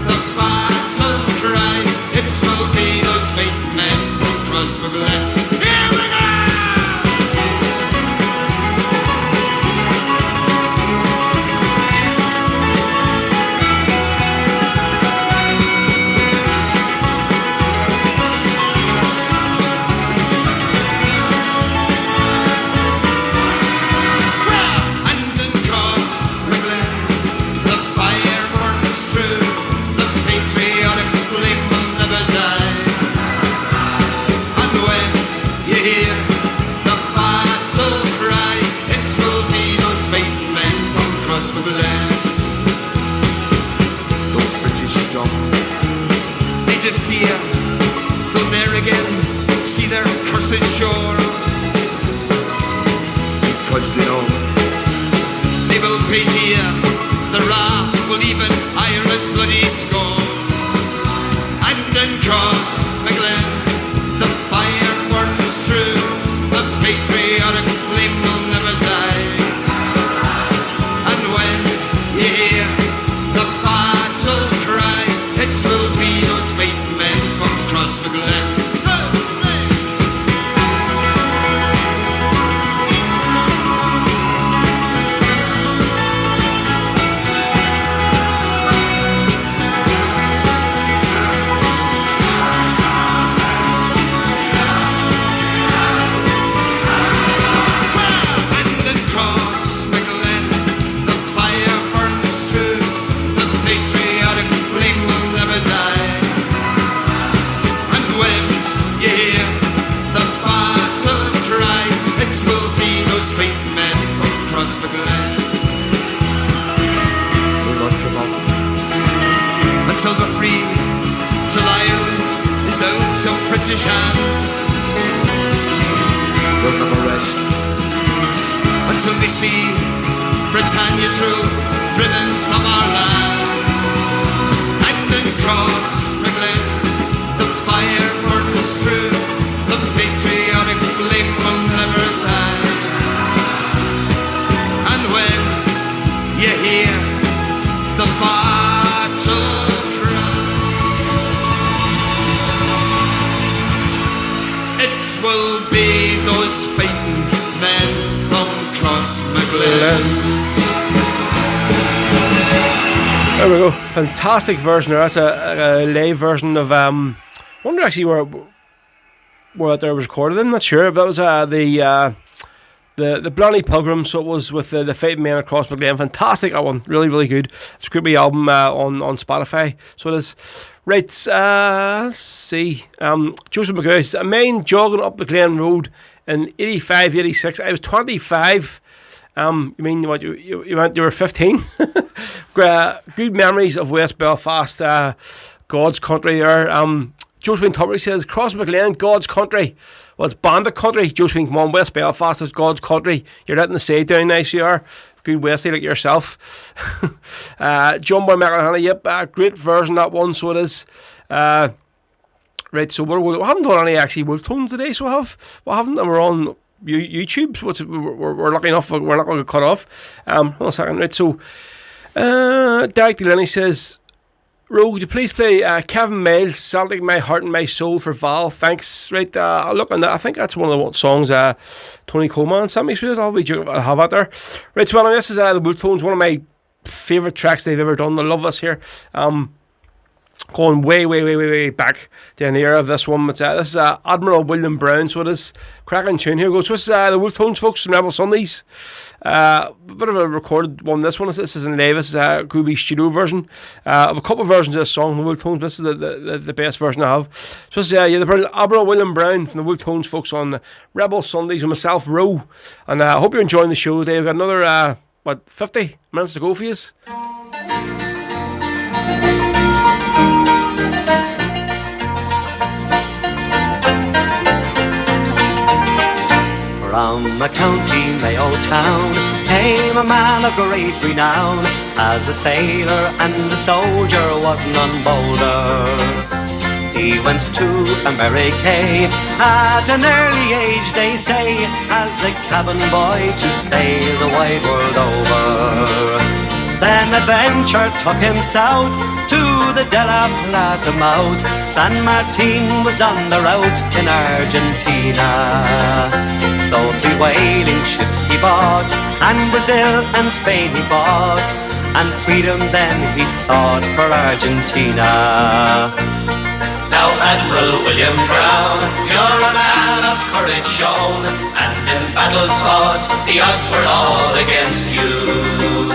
Speaker 16: the battle cry, it will be those fighting men from Cross McGlen. Here we go! Those British scum, they did fear, they'll ne'er again see their cursed shore. Because they know they will pay dear, the wrath will even Ireland's bloody score. And in Cross McGlen, the fire burns true. The patriotic flame will never die. And across the glen. We'll not give up until we're free, till Ireland is out of British hand. We'll never rest until we see Britannia true driven from our land. And then cross the glen, the fire burns true, the patriotic flame will never die. And when you hear the battle cry, it will be those fighting men from Crossmaglen.
Speaker 3: There we go. Fantastic version there. That's a live version of I wonder actually where that was recorded in. Not sure, but it was the Blarney Pilgrim, so it was with the Fighting Men across McLean. Fantastic, that one. Really, really good. It's a great wee album on Spotify. So it is. Right, let's see. Joseph McGowan, a man jogging up the Glen Road in 85, 86. I was 25. You mean what? You were 15? Good memories of West Belfast, God's country there. Josephine Tupper says, Crossmaglen, God's country. Well, it's Bandit country. Josephine, come on, West Belfast is God's country. You're letting the say down nice, you are. Good Wesley like yourself. John Boy McElhanna, yep, great version, that one, so it is. Right, so we haven't done any actually Wolf Tones today, so we haven't, and we're on YouTube, so we're lucky enough, we're not going to get cut off. Hold on a second, right, so Derek Delaney says, Ro, would you please play Kevin Miles, Celtic My Heart and My Soul for Val? Thanks. Right, look, and I think that's one of the songs Tony Coleman sent me, so I'll have that there. Right, so this is the Wolf Tones, one of my favourite tracks they've ever done. I love this here. Going way back to the era of this one. This is Admiral William Brown, so it is cracking tune. Here goes. So this is the Wolf Tones, folks, from Rebel Sundays. Bit of a recorded one. This is in live. This is a Groovy studio version of a couple of versions of this song, the Wolf Tones. This is the best version I have. So this is the brilliant Admiral William Brown from the Wolf Tones, folks, on Rebel Sundays with myself, Ro. And I hope you're enjoying the show today. We've got another 50 minutes to go for you.
Speaker 17: From a county Mayo town came a man of great renown. As a sailor and a soldier was none bolder. He went to America at an early age, they say, as a cabin boy to sail the wide world over. Then adventure took him south to the De La Plata mouth. San Martin was on the route in Argentina. So 3 whaling ships he bought, and Brazil and Spain he fought, and freedom then he sought for Argentina.
Speaker 8: Now Admiral William Brown, you're a man of courage shown, and in battles fought, the odds were all against you.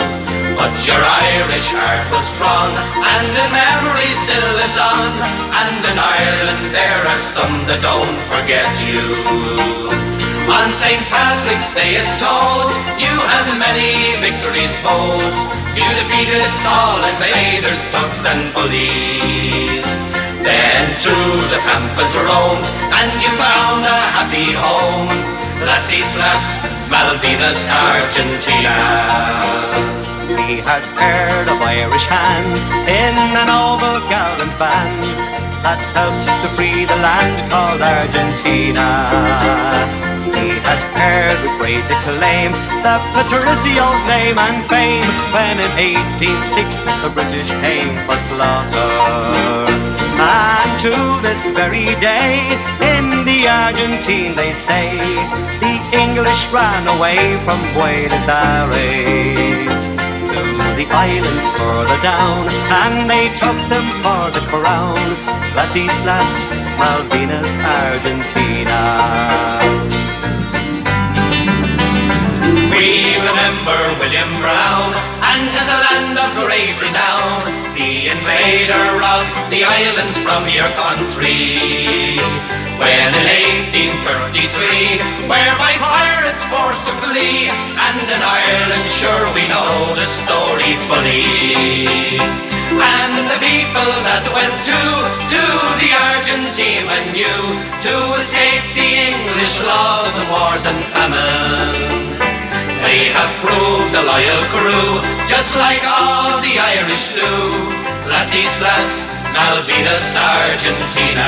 Speaker 8: But your Irish heart was strong, and in memory still lives on, and in Ireland there are some that don't forget you. On St. Patrick's Day it's told, you had many victories bold. You defeated all invaders, thugs and bullies. Then through the pampas roamed, and you found a happy home, Las Islas Malvinas, Argentina.
Speaker 17: He had heard of Irish hands in an oval gallant band that helped to free the land called Argentina. He had heard with great acclaim the Patricio's name and fame when in 1806 the British came for slaughter. And to this very day in the Argentine they say the English ran away from Buenos Aires to the islands further down, and they took them for the crown, Las Islas Malvinas, Argentina.
Speaker 8: We remember William Brown and his land of great renown, the invader of the islands from your country. When in 1833, where by pirates forced to flee, and in Ireland
Speaker 18: faithfully. And the people that went to the Argentine when you to escape the English laws of wars and famine. They have proved a loyal crew, just like all the Irish do. Las Islas Malvinas, Argentina.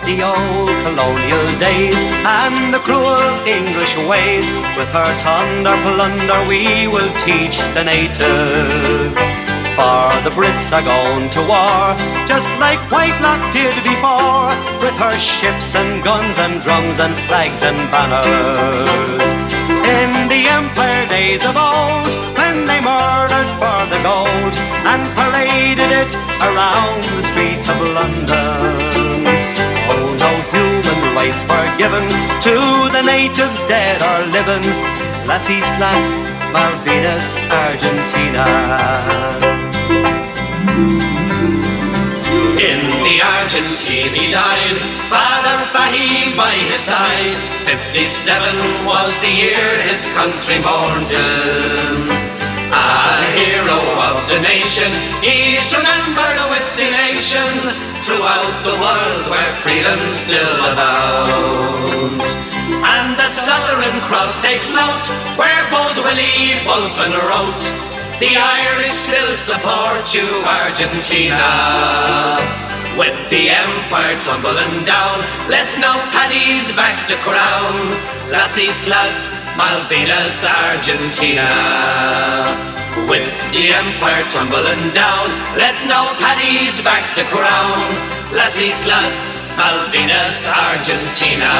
Speaker 17: The old colonial days and the cruel English ways, with our thunder plunder we will teach the natives. For the Brits are going to war, just like Whitelock did before, with her ships and guns and drums and flags and banners. In the Empire days of old, when they murdered for the gold and paraded it around the streets of London. Oh, no human rights were given to the natives dead or living. Las Islas Malvinas, Argentina.
Speaker 18: In the Argentine he died, Father Fahim by his side. 57 was the year his country mourned him. A hero of the nation, he's remembered with the nation throughout the world where freedom still abounds. And the Southern Cross take note, where bold Willie Bulfin wrote, the Irish still support you, Argentina. With the empire tumbling down, let no paddies back the crown. Las Islas Malvinas, Argentina. With the empire tumbling down, let no paddies back the crown. Las Islas Malvinas, Argentina.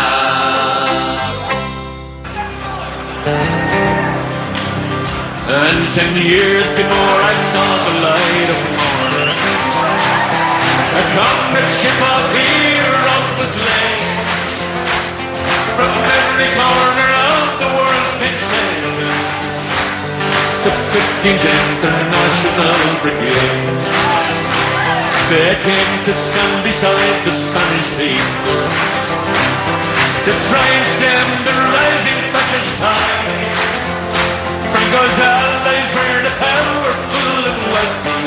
Speaker 2: And 10 years before I saw the light of morn, a comradeship of heroes was laid. From every corner of the world came sailing the 15th International Brigade. They came to stand beside the Spanish people to try and stem the rising fascist tide. Franco's allies were the powerful and wealthy.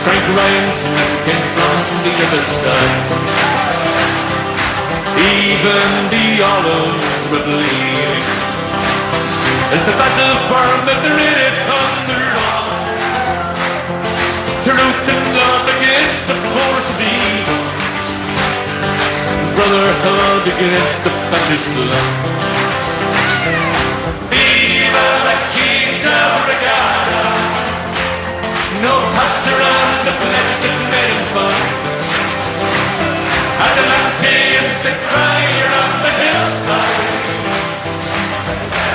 Speaker 2: Frank Ryan's men came from the other side. Even the olives were bleeding as the battle for Madrid it thundered on, to root and love against the force of evil, brotherhood against the fascist law. No pass around the pledge that made him fun. Adelante is the crier on the hillside.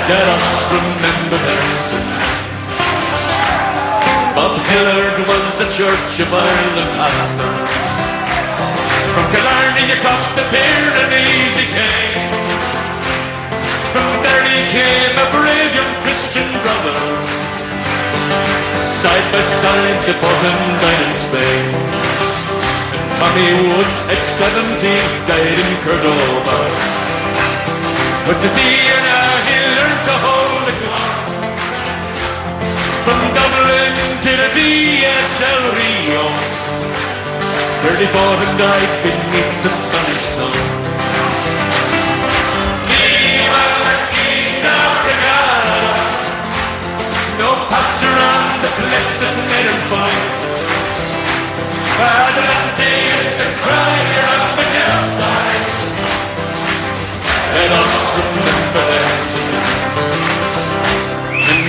Speaker 2: Let us remember them tonight. Bob Hillard was the Church of Ireland pastor. From Killarney across the Pyrenees he came. From there he came a brave young Christian brother. Side by side they fought and died in Spain. And Tommy Woods at 17 died in Cordoba. But the Vienna he learned to hold the ground. From Dublin to the Via del Rio, where they fought and died beneath the Spanish sun. Viva la Quinta Brigada! No pass around the pledge that made him fight. Adelante is the crier on the hillside. Let us remember them tonight.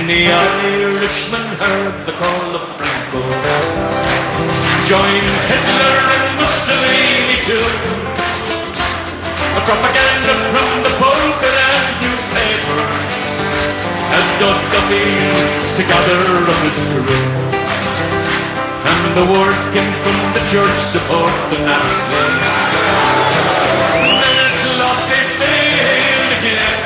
Speaker 2: Many Irishmen heard the call of Franco, joined Hitler and Mussolini too. A propaganda from the pulpit and newspapers had dug Duffy to gather up its crew. And the word came from the church support the Nazis. Then at last they failed again.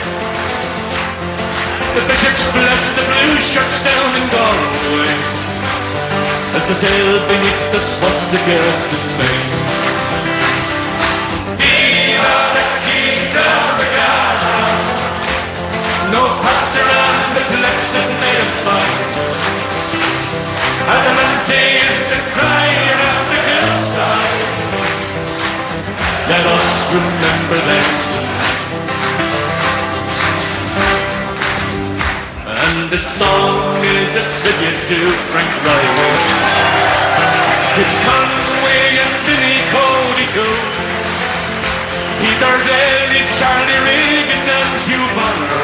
Speaker 2: The bishops blessed the blue shirts down in Galway as they sailed beneath the swastika to Spain. Viva la Quinta Brigada! No pass around the pledge that made him this song is a tribute to Frank Riley. It's Conway and Vinnie Cody too, Peter Daly, Charlie Regan and Hugh Bonner.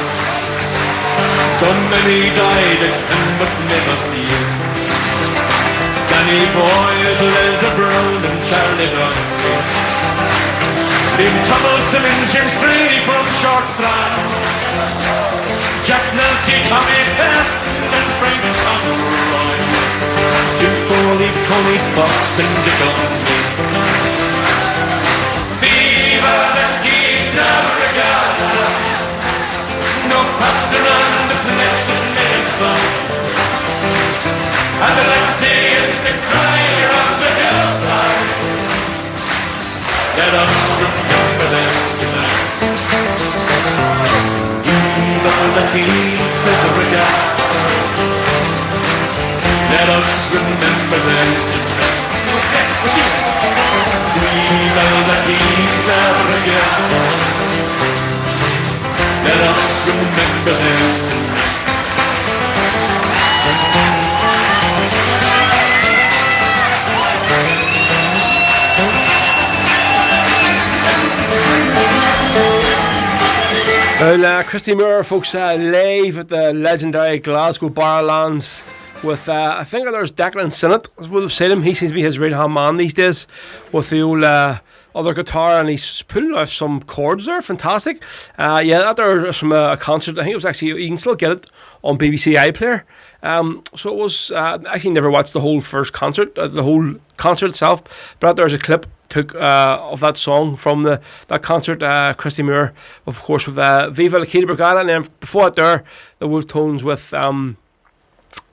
Speaker 2: So many died at Enmutnip of the year. Danny Boyle, Liza Brown and Charlie Dunphy. Liam Thompson and Jim Streety from Short Strand. Jack Nalty, Tommy Patton and Frank Conroy. Jim Foley, Tony Fox and Dick O'Neill. Viva la guitarra regata. No pass around the place that made it fun. Adelante is the crier of the hillside. Let us remember them tonight. Viva la guitarra regata. Let us remember them tonight. Okay, we'll see. Viva la guitarra regata. Let us remember them tonight.
Speaker 3: Well, Christy Moore, folks, live at the legendary Glasgow Barrowlands with, I think there's Declan Sinnott, as we'll say him. He seems to be his right-hand man these days with the old other guitar, and he's pulling off some chords there, fantastic. Yeah, that there's from a concert, I think it was actually, you can still get it on BBC iPlayer. So it was, I actually never watched the whole first concert, the whole concert itself, but there's a clip took of that song from that concert. Christy Moore, of course, with Viva la Quita Brigada, and then before that there, the Wolf Tones with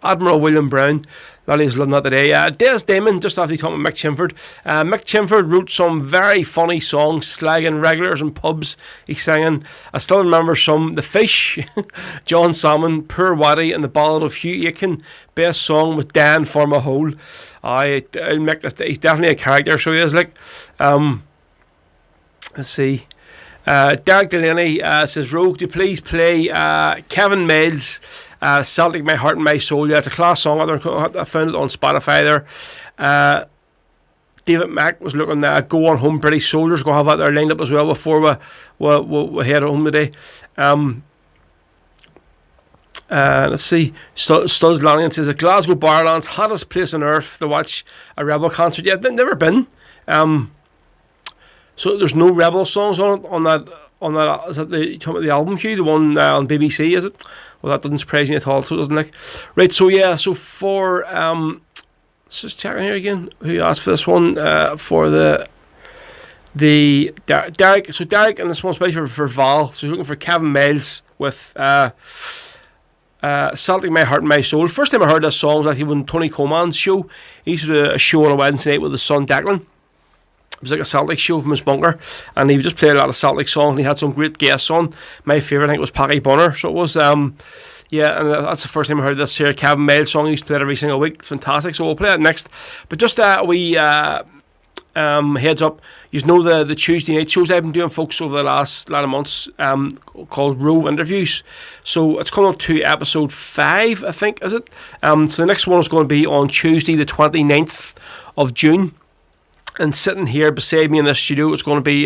Speaker 3: Admiral William Brown. That is loving that today. Des Damon, just after he talked about Mick Chinford. Mick Chinford wrote some very funny songs, slagging regulars in pubs. He's singing. I still remember some. The Fish, John Salmon, Poor Waddy, and the Ballad of Hugh Aiken. Best song with Dan for my hole. Mick, he's definitely a character. So he is like. Let's see. Derek Delaney says, Rogue, do you please play Kevin Miles, Celtic, My Heart and My Soul. Yeah, it's a class song. I found it on Spotify there. David Mack was looking Go On Home British Soldiers. Go have that there lined up as well before we head home today. Let's see. Studs Lanyon says, Glasgow Barrowlands, hottest place on earth to watch a Rebel concert. Yeah, they've never been. So there's no Rebel songs on that. Is that the album, Hugh? The one on BBC, is it? Well, that doesn't surprise me at all. So it doesn't like. Right. So yeah. So for let's just check in here again. Who asked for this one? For the Derek. So Derek, and this one's special for Val. So he's looking for Kevin Miles with Celtic, My Heart and My Soul. First time I heard this song was actually when Tony Coleman's show. He used to do a show on a Wednesday night with his son Declan. It was like a Celtic show from his bunker, and he would just play a lot of Celtic songs, and he had some great guests on. My favourite, I think, was Paddy Bonner. So it was, yeah, and that's the first time I heard this here Kevin Miles song. He used to play it every single week. It's fantastic. So we'll play it next. But just heads up, you know the Tuesday night shows I've been doing, folks, over the last lot of months, called Row Interviews. So it's coming up to episode 5, I think, is it? So the next one is going to be on Tuesday the 29th of June. And sitting here beside me in the studio is going to be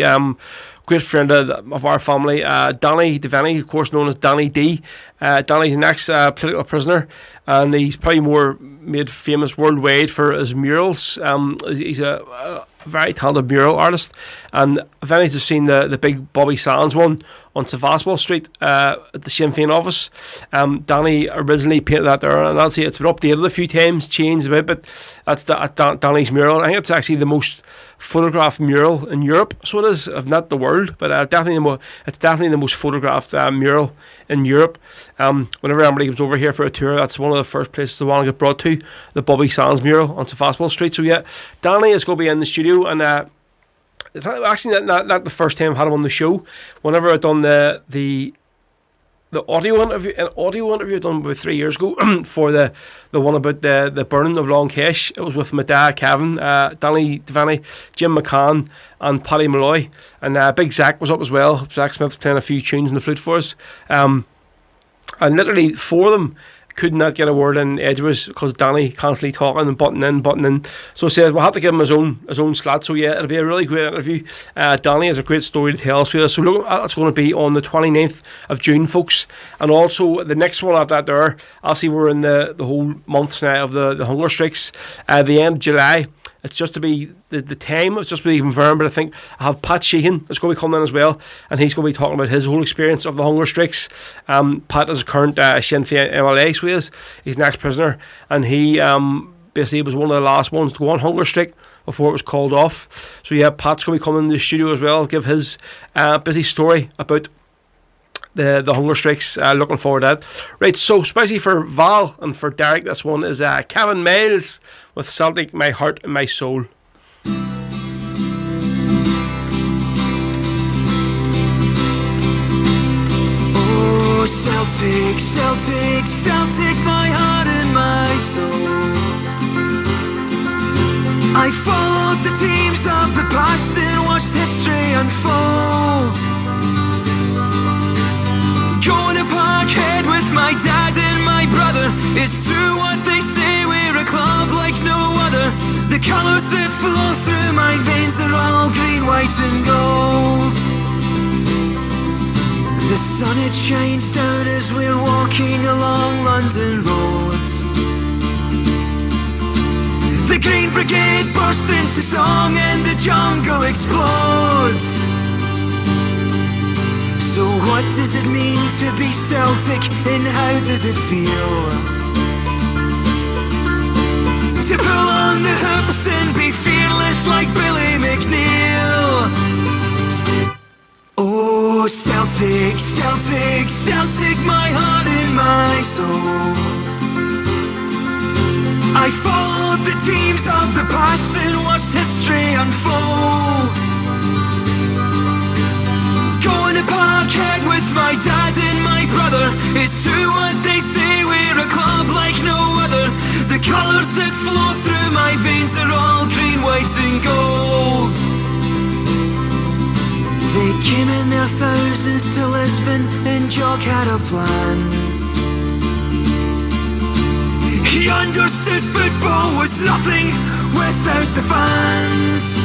Speaker 3: great friend of our family, Danny Devaney, of course known as Danny D. Danny's an ex-political prisoner, and he's probably more made famous worldwide for his murals. He's a very talented mural artist, and if any have seen the big Bobby Sands one on Sevastopol Street at the Sinn Féin office, Danny originally painted that there, and I'll say it's been updated a few times, changed a bit, but that's Danny's mural. I think it's actually the most photographed mural in Europe, so it is, if not the world, but it's definitely the most photographed mural in Europe. Whenever anybody comes over here for a tour, that's one of the first places they want to get brought to, the Bobby Sands mural on Sevastopol Street. So yeah, Danny is going to be in the studio, and it's actually not the first time I've had him on the show. Whenever I've done the audio interview done about 3 years ago for the one about the burning of Long Kesh, it was with my dad Kevin, Danny Devaney, Jim McCann and Paddy Malloy, and Big Zach was up as well. Zach Smith was playing a few tunes on the flute for us, and literally 4 of them could not get a word in edgeways because Danny constantly talking and butting in. So he said we'll have to give him his own slot. So yeah, it'll be a really great interview. Danny has a great story to tell us for us. So look, that's going to be on the 29th of June, folks. And also the next one after that there, obviously we're in the whole months now of the hunger strikes. The end of July. It's just to be the time. It's just to be confirmed. But I think I have Pat Sheehan that's going to be coming in as well, and he's going to be talking about his whole experience of the hunger strikes. Pat is a current Sinn Féin MLA, so he's an ex-prisoner, and he basically was one of the last ones to go on hunger strike before it was called off. So yeah, Pat's going to be coming in the studio as well, give his busy story about the hunger strikes. Looking forward to that. Right, so especially for Val and for Derek, this one is Kevin Miles with Celtic, My Heart and My Soul.
Speaker 19: Oh, Celtic, Celtic, Celtic, my heart and my soul. I followed the teams of the past and watched history unfold. Going to Parkhead with my dad and my brother. It's true what they say, we're a club like no other. The colours that flow through my veins are all green, white and gold. The sun, it shines down as we're walking along London Road. The Green Brigade burst into song and the jungle explodes. So what does it mean to be Celtic, and how does it feel to pull on the hoops and be fearless like Billy McNeil? Oh, Celtic, Celtic, Celtic, my heart and my soul. I followed the teams of the past and watched history unfold. Going to Parkhead with my dad and my brother. It's true what they say, we're a club like no other. The colours that flow through my veins are all green, white and gold. They came in their thousands to Lisbon and Jock had a plan. He understood football was nothing without the fans.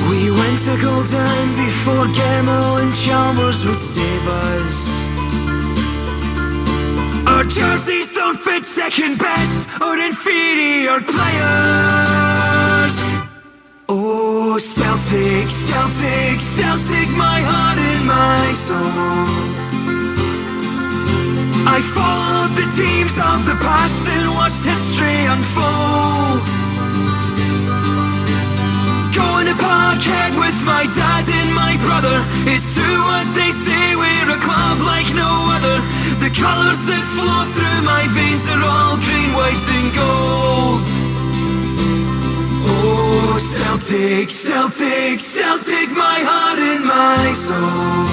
Speaker 19: We went to go down before Gemmill and Chalmers would save us. Our jerseys don't fit second best or inferior players. Oh, Celtic, Celtic, Celtic, my heart and my soul. I followed the teams of the past and watched history unfold. Going to Parkhead with my dad and my brother. It's true what they say, we're a club like no other. The colours that flow through my veins are all green, white and gold. Oh, Celtic, Celtic, Celtic, my heart and my soul.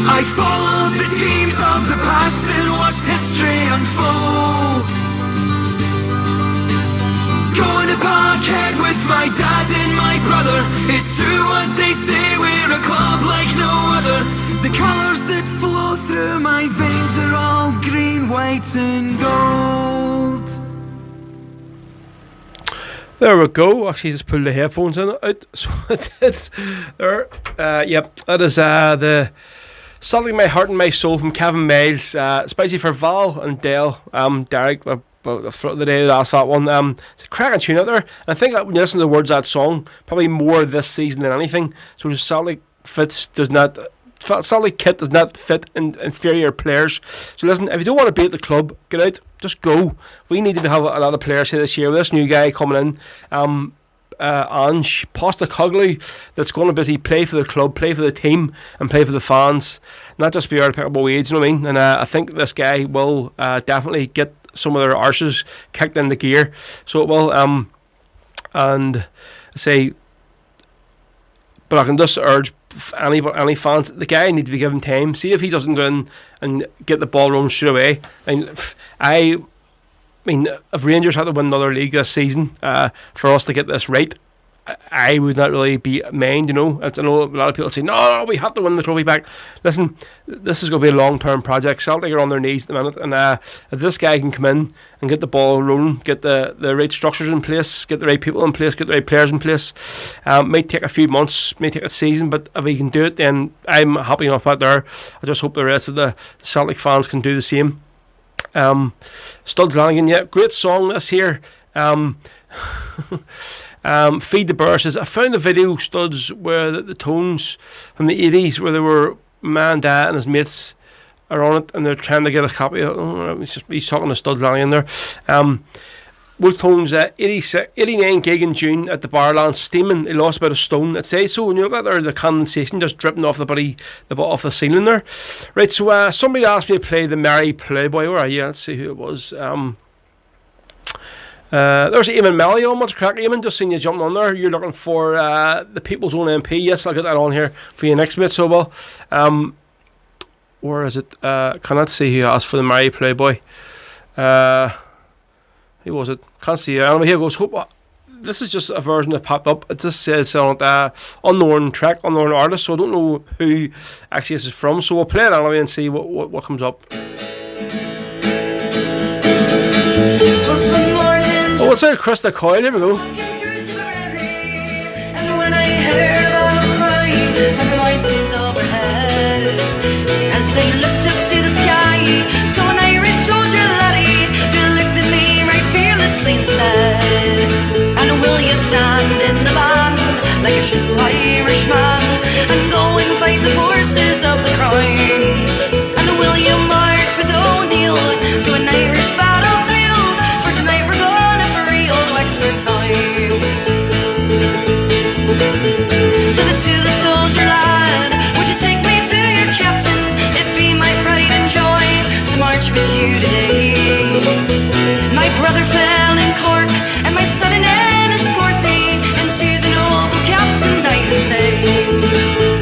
Speaker 19: I followed the teams of the past and watched history unfold. Going to Parkhead with my dad and my brother. It's true what they say, we're a club like no other. The colours that flow through my veins are all green, white and gold.
Speaker 3: There we go. Actually, just pulled the headphones in out, so it's there. Yep, that is the Celtic, My Heart and My Soul from Kevin Miles, especially for Val and Dale, Derek. The day that asked that one, it's a cracking tune out there. And I think when you listen to the words of that song, probably more this season than anything. So Celtic Celtic kit does not fit in inferior players. So listen, if you don't want to be at the club, get out, just go. We need to have a lot of players here this year with this new guy coming in, Ange Postecoglou, that's going to basically play for the club, play for the team, and play for the fans, not just be able to pick up a wage. You know what I mean? And I think this guy will definitely get some of their arses kicked into gear. So it will. And say, but I can just urge any fans, the guy need to be given time. See if he doesn't go in and get the ball rolling straight away. And I mean, if Rangers had to win another league this season, for us to get this right, I would not really be mind, I know a lot of people say, no, we have to win the trophy back. Listen, this is going to be a long-term project. Celtic are on their knees at the minute, and if this guy can come in and get the ball rolling, get the right structures in place, get the right people in place, get the right players in place, might take a few months, may take a season, but if he can do it, then I'm happy enough out there. I just hope the rest of the Celtic fans can do the same. Studs Lanigan, yeah, great song this here. Feed the Bear says, I found the video, Studs, where the tones from the 80s where they were man, dad and his mates are on it and they're trying to get a copy of he's talking to Studs Lanigan there. Wolf Tones 89 gig in June at the Barland steaming. He lost about a stone. It says so when you look at there, the condensation just dripping off off the ceiling there. Right, so somebody asked me to play the Merry Playboy. Where are you? Let's see who it was. There's Eamon Melly on. What's crack, Eamon? Just seen you jumping on there. You're looking for the People's Own MP. Yes, I'll get that on here for you next bit. So well, where is it? Cannot see who asked for the Merry Playboy. Who was it? Can't see it. Anyway, here goes. This is just a version that popped up. It just says on it, unknown track, unknown artist. So I don't know who actually this is from. So we'll play it anyway and see what comes up. Oh, it's out Krista Coyle. Here we go.
Speaker 7: And when I heard about her crying and the lights is overhead, as they looked up to the sky, saw an Irish soldier laddie who looked at me right fearlessly and said, and will you stand in the band like a true Irishman and go and fight the forces of the crown? And will you march with O'Neill to an Irish battlefield? For tonight we're gonna free old Wexford town. Said it to the soldier lad, would you take me to your captain? It'd be my pride and joy to march with you today. My brother fell in Cork and my son in Enniscorthy, and to the noble captain I can say,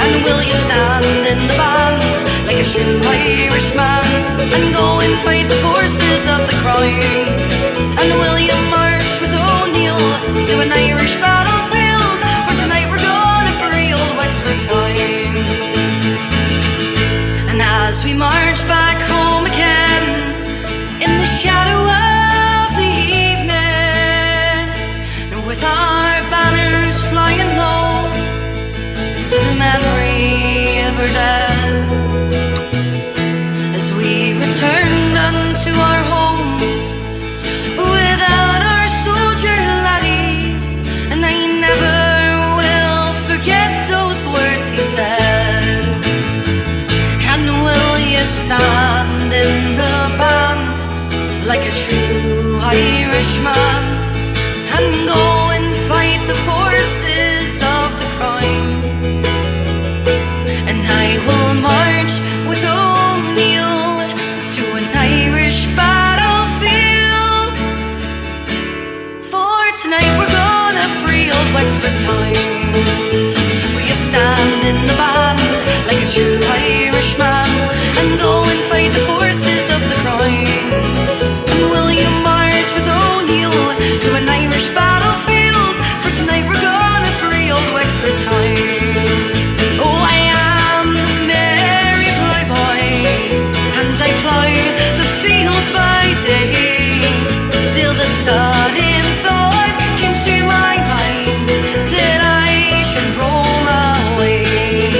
Speaker 7: and will you stand in the band like a true Irishman and go and fight the forces of the crown? And will you march with O'Neill to an Irish battlefield? For tonight we're gonna free old Wexford town. And as we march back home again in the shadow of the evening, with our banners flying low to the memory of our dead, as we return unto our homes without our soldier laddie. And I never will forget those words he said. And will you stand in the band like a true Irishman and go and fight the forces of the crown? And I will march with O'Neill to an Irish battlefield. For tonight we're gonna free old Wexford town. Will you stand in the band like a true Irishman and go and fight the forces of the crown? And will you march with O'Neill to an Irish battlefield? For tonight we're gonna free old Wexford town. Oh, I am the merry playboy, and I plough the fields by day, till the sudden thought came to my mind that I should roam away.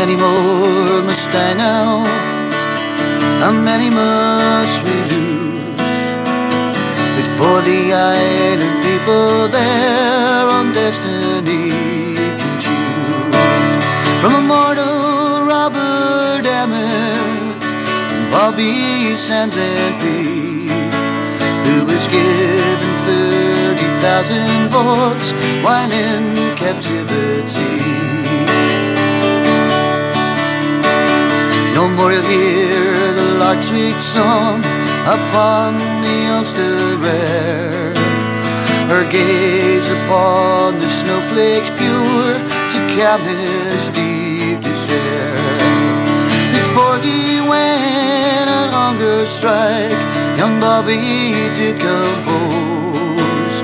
Speaker 20: many more must die now? How many must we lose before the island people there on destiny can choose? From immortal Robert Emmett, Bobby Sands and Pete, who was given 30,000 votes while in captivity. No more you'll hear the lark's sweet song upon the Ulster Rare, her gaze upon the snowflakes pure to calm his deep despair. Before he went on hunger strike, young Bobby did compose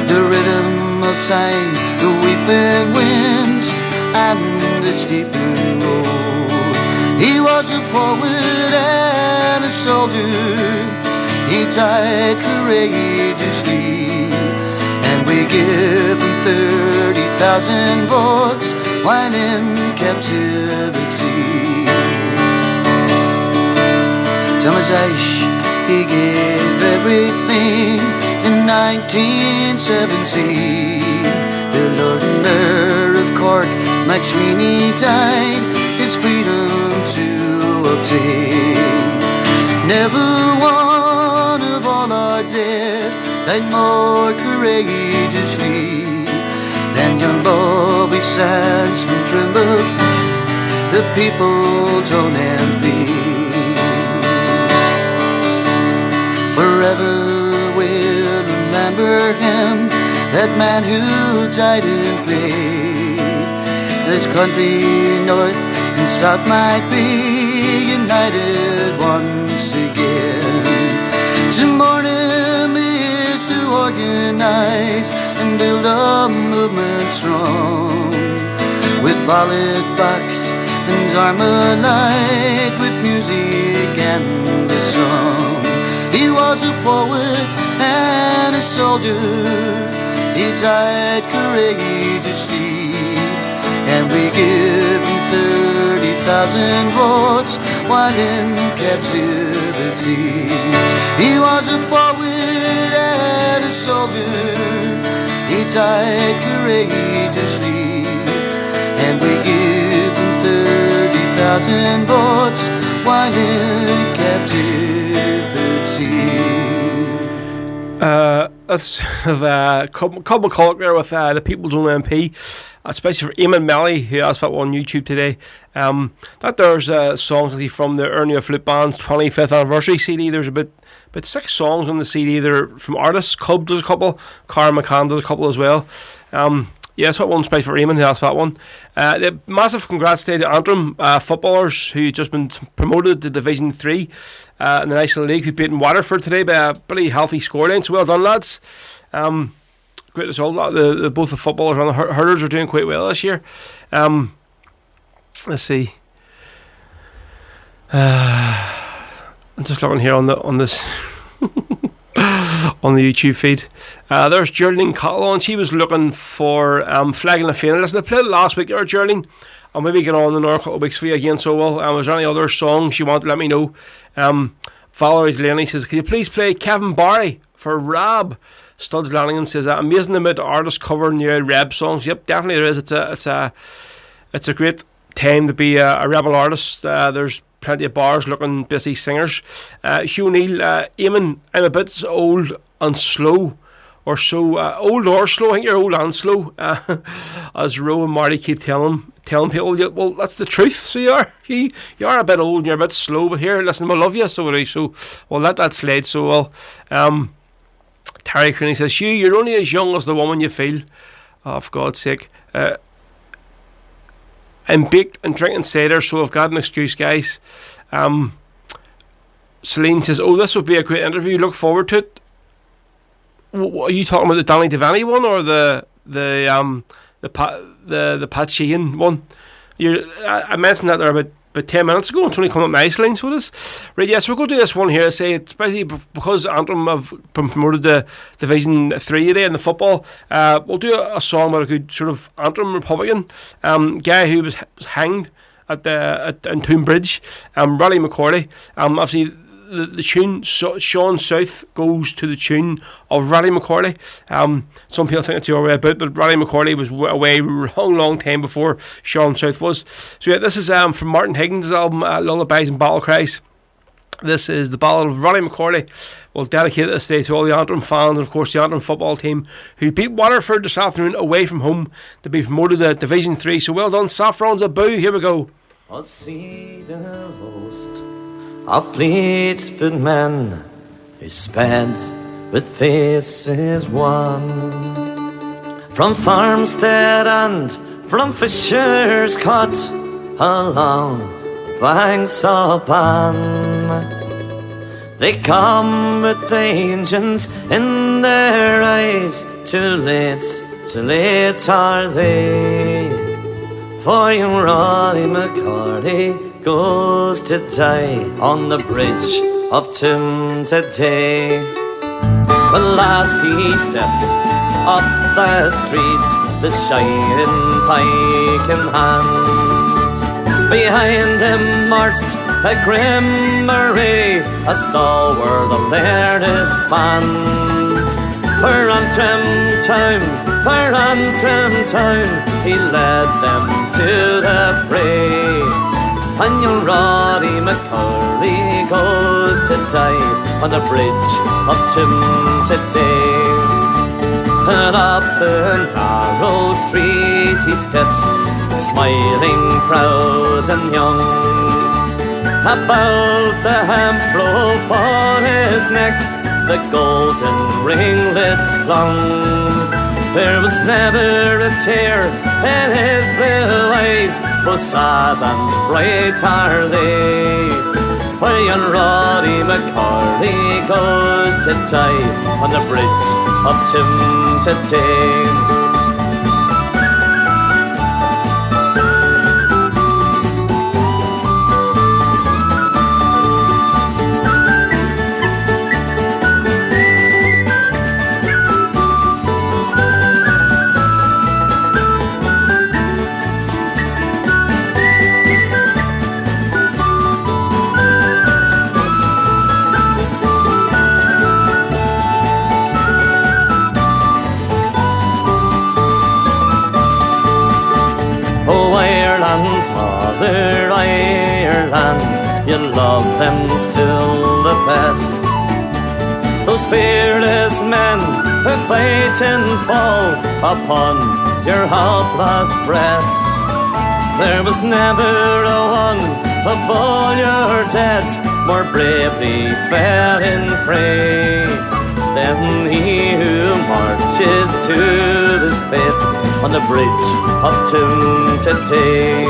Speaker 20: the rhythm of time, the weeping winds and the sleeping rose. He was a poet and a soldier, he died courageously, and we give him 30,000 votes while in captivity. Thomas Ashe, he gave everything in 1917. The Lord Mayor of Cork, Mac Sweeney, died his freedom to obtain. Never one of all our dead died more courageously than young Bobby Sands from Trimble, the people's own MP. Forever we'll remember him, that man who died and played. This country, north and south, might be united once again. To mourn him is to organize and build a movement strong, with ballad box and armor-light, with music and a song. He was a poet and a soldier, he died courageously, and we give him 30,000 votes while in captivity. He was a poet and a soldier, he died courageously, and we give him 30,000 votes while in captivity.
Speaker 3: That's Cobb McCulloch there with the People's Own MP, especially for Eamon Melly, who asked that one on YouTube today. That there's songs from the Ernia Flute Band's 25th anniversary CD. There's about 6 songs on the CD. They're from artists. Cobb does a couple, Cara McCann does a couple as well. Yes, that one's special for Eamon, who asked that one. The massive congrats to the Antrim footballers who just been promoted to Division 3 in the National League, who beat in Waterford today by a pretty healthy scoreline. So well done, lads. Great result. Both the footballers and the hurlers are doing quite well this year. Let's see. I'm just looking here on this on the YouTube feed. There's Geraldine Cottle, she was looking for Flag in the Field. Listen, I played it last week there, Geraldine. I'll maybe get on in another couple of weeks for you again, so well. Was there any other songs you want to let me know? Valerie Delaney says, could you please play Kevin Barry for Rab? Studs Lannigan says, amazing amount of artists covering the Reb songs. Yep, definitely there is. It's a great time to be a rebel artist. There's plenty of bars looking busy singers. Hugh Neal, Eamon, I'm a bit old and slow, or so old or slow. I think you're old and slow. As Ro and Marty keep telling people, well, that's the truth. So you are a bit old and you're a bit slow. But here, listen, we'll love you. So we'll let that slide. So well. Terry Creaney says, Hugh, you're only as young as the woman you feel. Oh, for God's sake. I'm baked and drinking cider, so I've got an excuse, guys. Celine says, oh, this would be a great interview. Look forward to it. What are you talking about, the Danny Devaney one or the Pat Sheehan one? I mentioned that there about 10 minutes ago. It's only come up my Celine, so it is. Right, yes, we'll go do this one here. Say it's basically because Antrim have been promoted to Division 3 today in the football. We'll do a song about a good sort of Antrim Republican guy who was hanged in Toonbridge. Raleigh McCorley. Obviously, the tune, Sean South goes to the tune of Raleigh McCorley. Some people think it's the other way about, but Raleigh McCorley was away long time before Sean South was. So yeah, this is from Martin Higgins' album Lullabies and Battle Cries. This is the Ballad of Raleigh McCorley. We'll dedicate this day to all the Antrim fans and of course the Antrim football team who beat Waterford this afternoon away from home to be promoted to Division 3. So well done, Saffrons, a boo. Here we go.
Speaker 21: I'll see the host of fleet-foot men who sped with faces wan from Farmstead and from Fisher's Cut along the banks of Bann. They come with vengeance in their eyes. Too late are they. For young Roddy McCarty goes to die on the bridge of Tim today. When last he stepped up the streets, the shining pike in hand, behind him marched a grim array, a stalwart of Lairdis band. For Antrim town, he led them to the fray. And young Roddy McCurry goes to die on the bridge of Tim today. And up the narrow street he steps, smiling, proud and young. About the hemp rope on his neck, the golden ringlets clung. There was never a tear in his blue eyes, both sad and bright are they. For young Roddy McCarty goes to die on the bridge of Tim today. Mother Ireland, you love them still the best. Those fearless men who fight and fall upon your helpless breast. There was never a one of all your dead more bravely fed in fray than he who marches to his fate on the bridge of Tim today.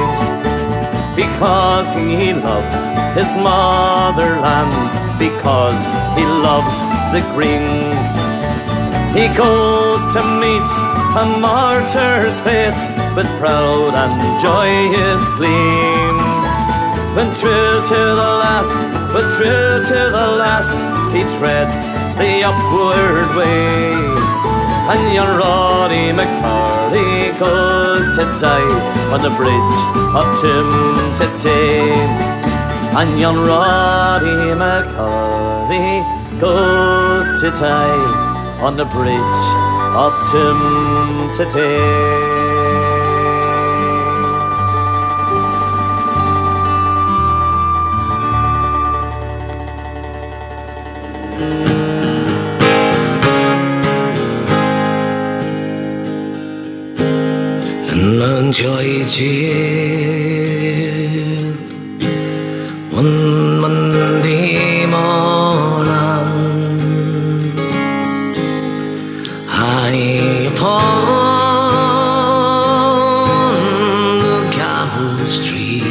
Speaker 21: Because he loved his motherland, because he loved the green, he goes to meet a martyr's fate with proud and joyous gleam. But true to the last, he treads the upward way. And young Roddy McCarty goes to die on the bridge of Tim today. And young Roddy McCarty goes to die on the bridge of Tim today.
Speaker 22: Joy one Monday morning, high upon the gallows tree,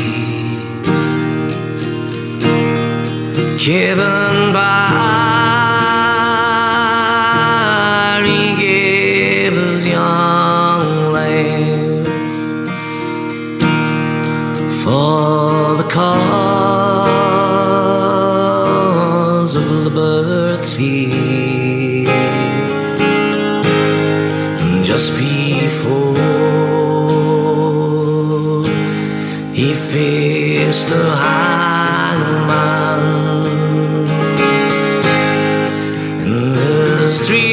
Speaker 22: given by he gave his young life for the cause of liberty. Just before he faced a hangman in his dreary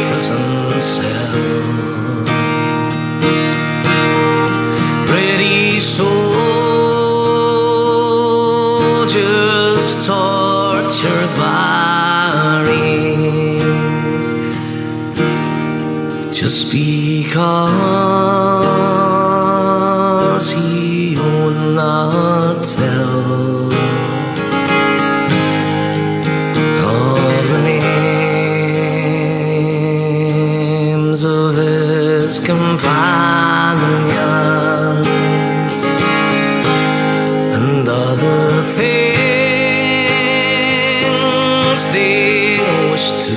Speaker 22: prison cell. British soldiers tortured Barry just because he would not tell of the names of his companions and other things they wish to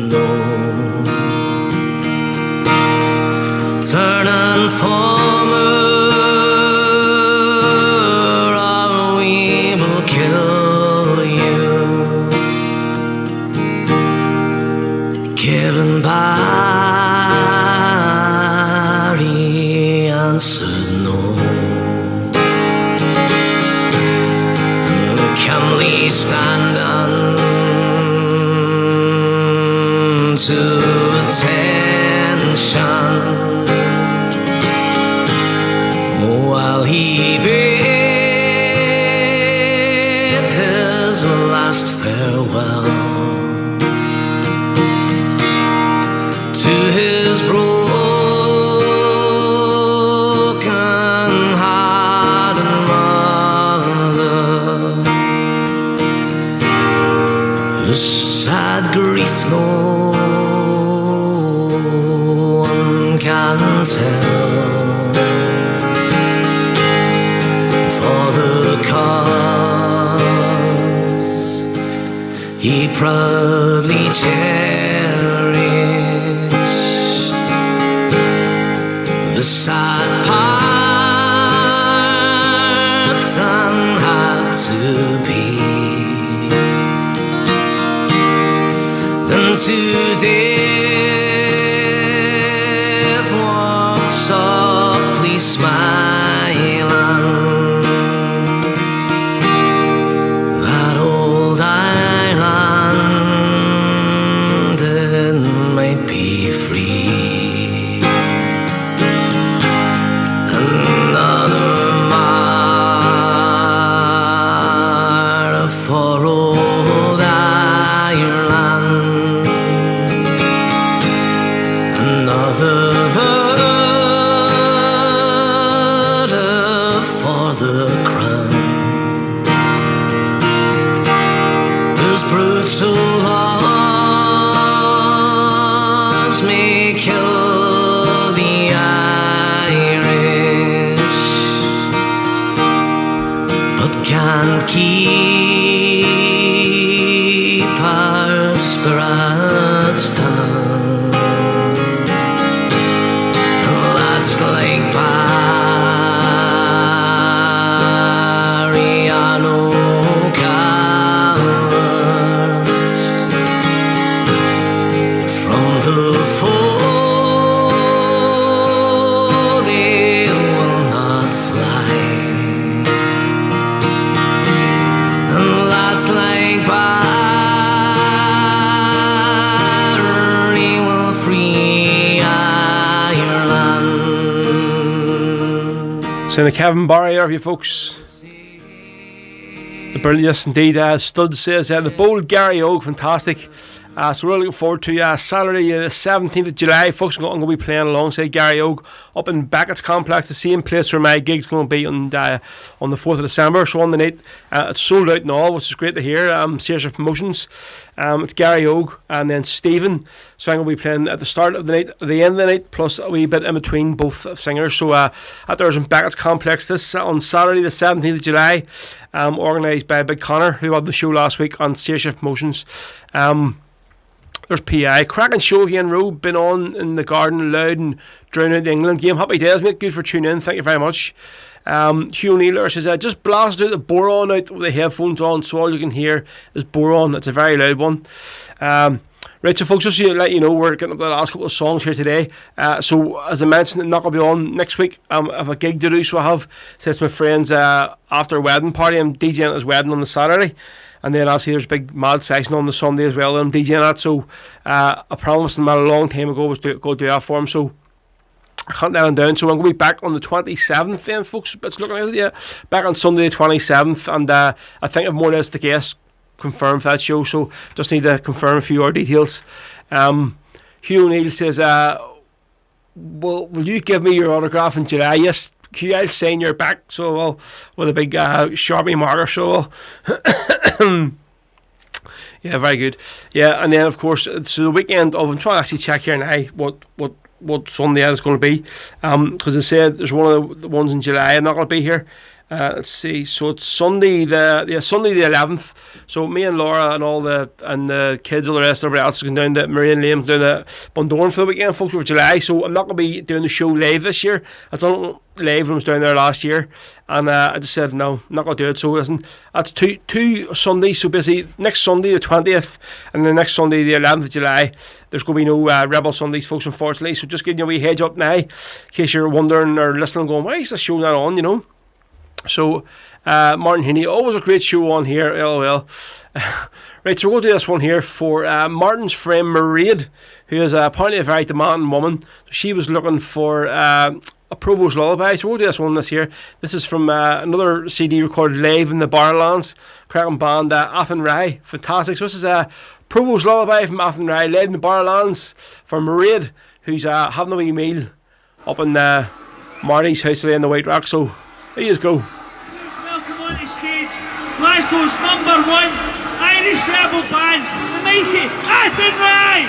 Speaker 22: know. Turn and former, or we will kill you. Kevin Barry answered no. Camley stand to attention while he bid his last farewell to his broken-hearted mother, whose sad grief no one can tell. For the cause he proudly cherished, the sad part had to be, then to death walked softly smiling. That old island, it might be free. Another martyr for old Ireland. Another murder for the crown. His brutal laws may kill the Irish, but can't keep our spirits down. And lads like Barry are no cowards. From the foe they will not fly. And lads like Barry will free Ireland.
Speaker 3: So the Kevin Barry there, you folks. The brilliant indeed. Stud says the bold Gary Oak, fantastic. So we're really looking forward to Saturday the 17th of July, folks. I'm going to be playing alongside Gary Oak up in Beckett's Complex, the same place where my gig's going to be on the 4th of December. So on the night, it's sold out and all, which is great to hear. Series Promotions. It's Gary Oak and then Stephen. So I'm going to be playing at the start of the night, at the end of the night, plus a wee bit in between both singers. So at there's in Beckett's Complex this on Saturday the 17th of July, organised by Big Connor, who had the show last week on Series Promotions. There's PI. Cracking show here in Road. Been on in the garden, loud and drowning out the England game. Happy days, mate. Good for tuning in. Thank you very much. Hugh O'Neill says, just blasted out the boron out with the headphones on, so all you can hear is boron. It's a very loud one. Right, so folks, just to let you know, we're getting up the last couple of songs here today. So, as I mentioned, I'm not going to be on next week. I have a gig to do, so I have, says my friend's after wedding party. I'm DJing at his wedding on the Saturday. And then obviously there's a big mad section on the Sunday as well that I'm DJing at. So, I promised him a long time ago was to go do that for him. So, I can't let him down. So, I'm going to be back on the 27th then, folks. It's looking at it, yeah. Back on Sunday the 27th. And I think I've more or less the guests confirmed for that show, so just need to confirm a few more details. Hugh O'Neill says, will you give me your autograph in July? Yes, Hugh, I'll sign your back, so with a big Sharpie marker, so yeah, very good. Yeah, and then of course it's the weekend of, I'm trying to actually check here now what Sunday that is going to be, because I said there's one of the ones in July I'm not going to be here. Let's see. So it's Sunday the 11th. So me and Laura and all the kids, all the rest of everybody else is going down to Marion Lane, down to Bundoran for the weekend, folks, for July. So I'm not going to be doing the show live this year. I've done it live when I was down there last year, and I just said no, I'm not going to do it. So listen, that's two Sundays. So basically next Sunday the 20th, and then next Sunday the 11th of July. There's going to be no Rebel Sundays, folks, unfortunately. So just giving you a wee heads up now, in case you're wondering or listening, going, why is this show not on? You know. So, Martin Heaney, always a great show on here, LOL. Right, so we'll do this one here for Martin's friend Mairead, who is apparently a very demanding woman. She was looking for a Provost Lullaby, so we'll do this one this year. This is from another CD recorded live in the Barlands, cracking band, Athen Rye. Fantastic. So this is Provost Lullaby from Athen Rye, live in the Barlands for Mairead, who's having a wee meal up in Marty's house today in the White Rock. So, here you go.
Speaker 11: Welcome on the stage, Glasgow's #1 Irish rebel band, the mighty Athen Rye.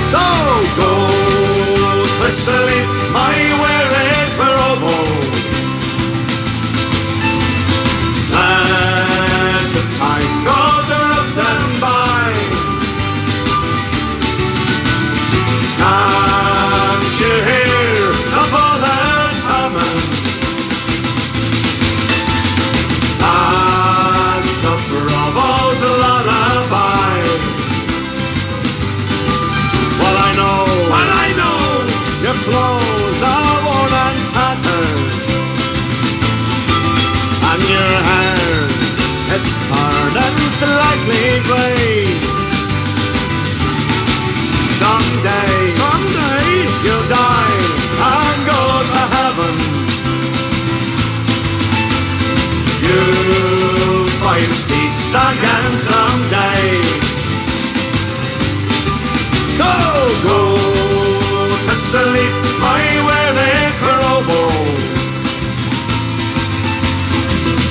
Speaker 16: So go to sleep, my weary Provo. And the time goes drifting by. Can't you hear the bullets humming? That's a Provo's lullaby. Well, I know, your clothes are worn and tattered, and your hair, it's turning slightly grey. Someday, you'll die and go to heaven. You'll find peace again someday. So go to sleep, my weary Provo.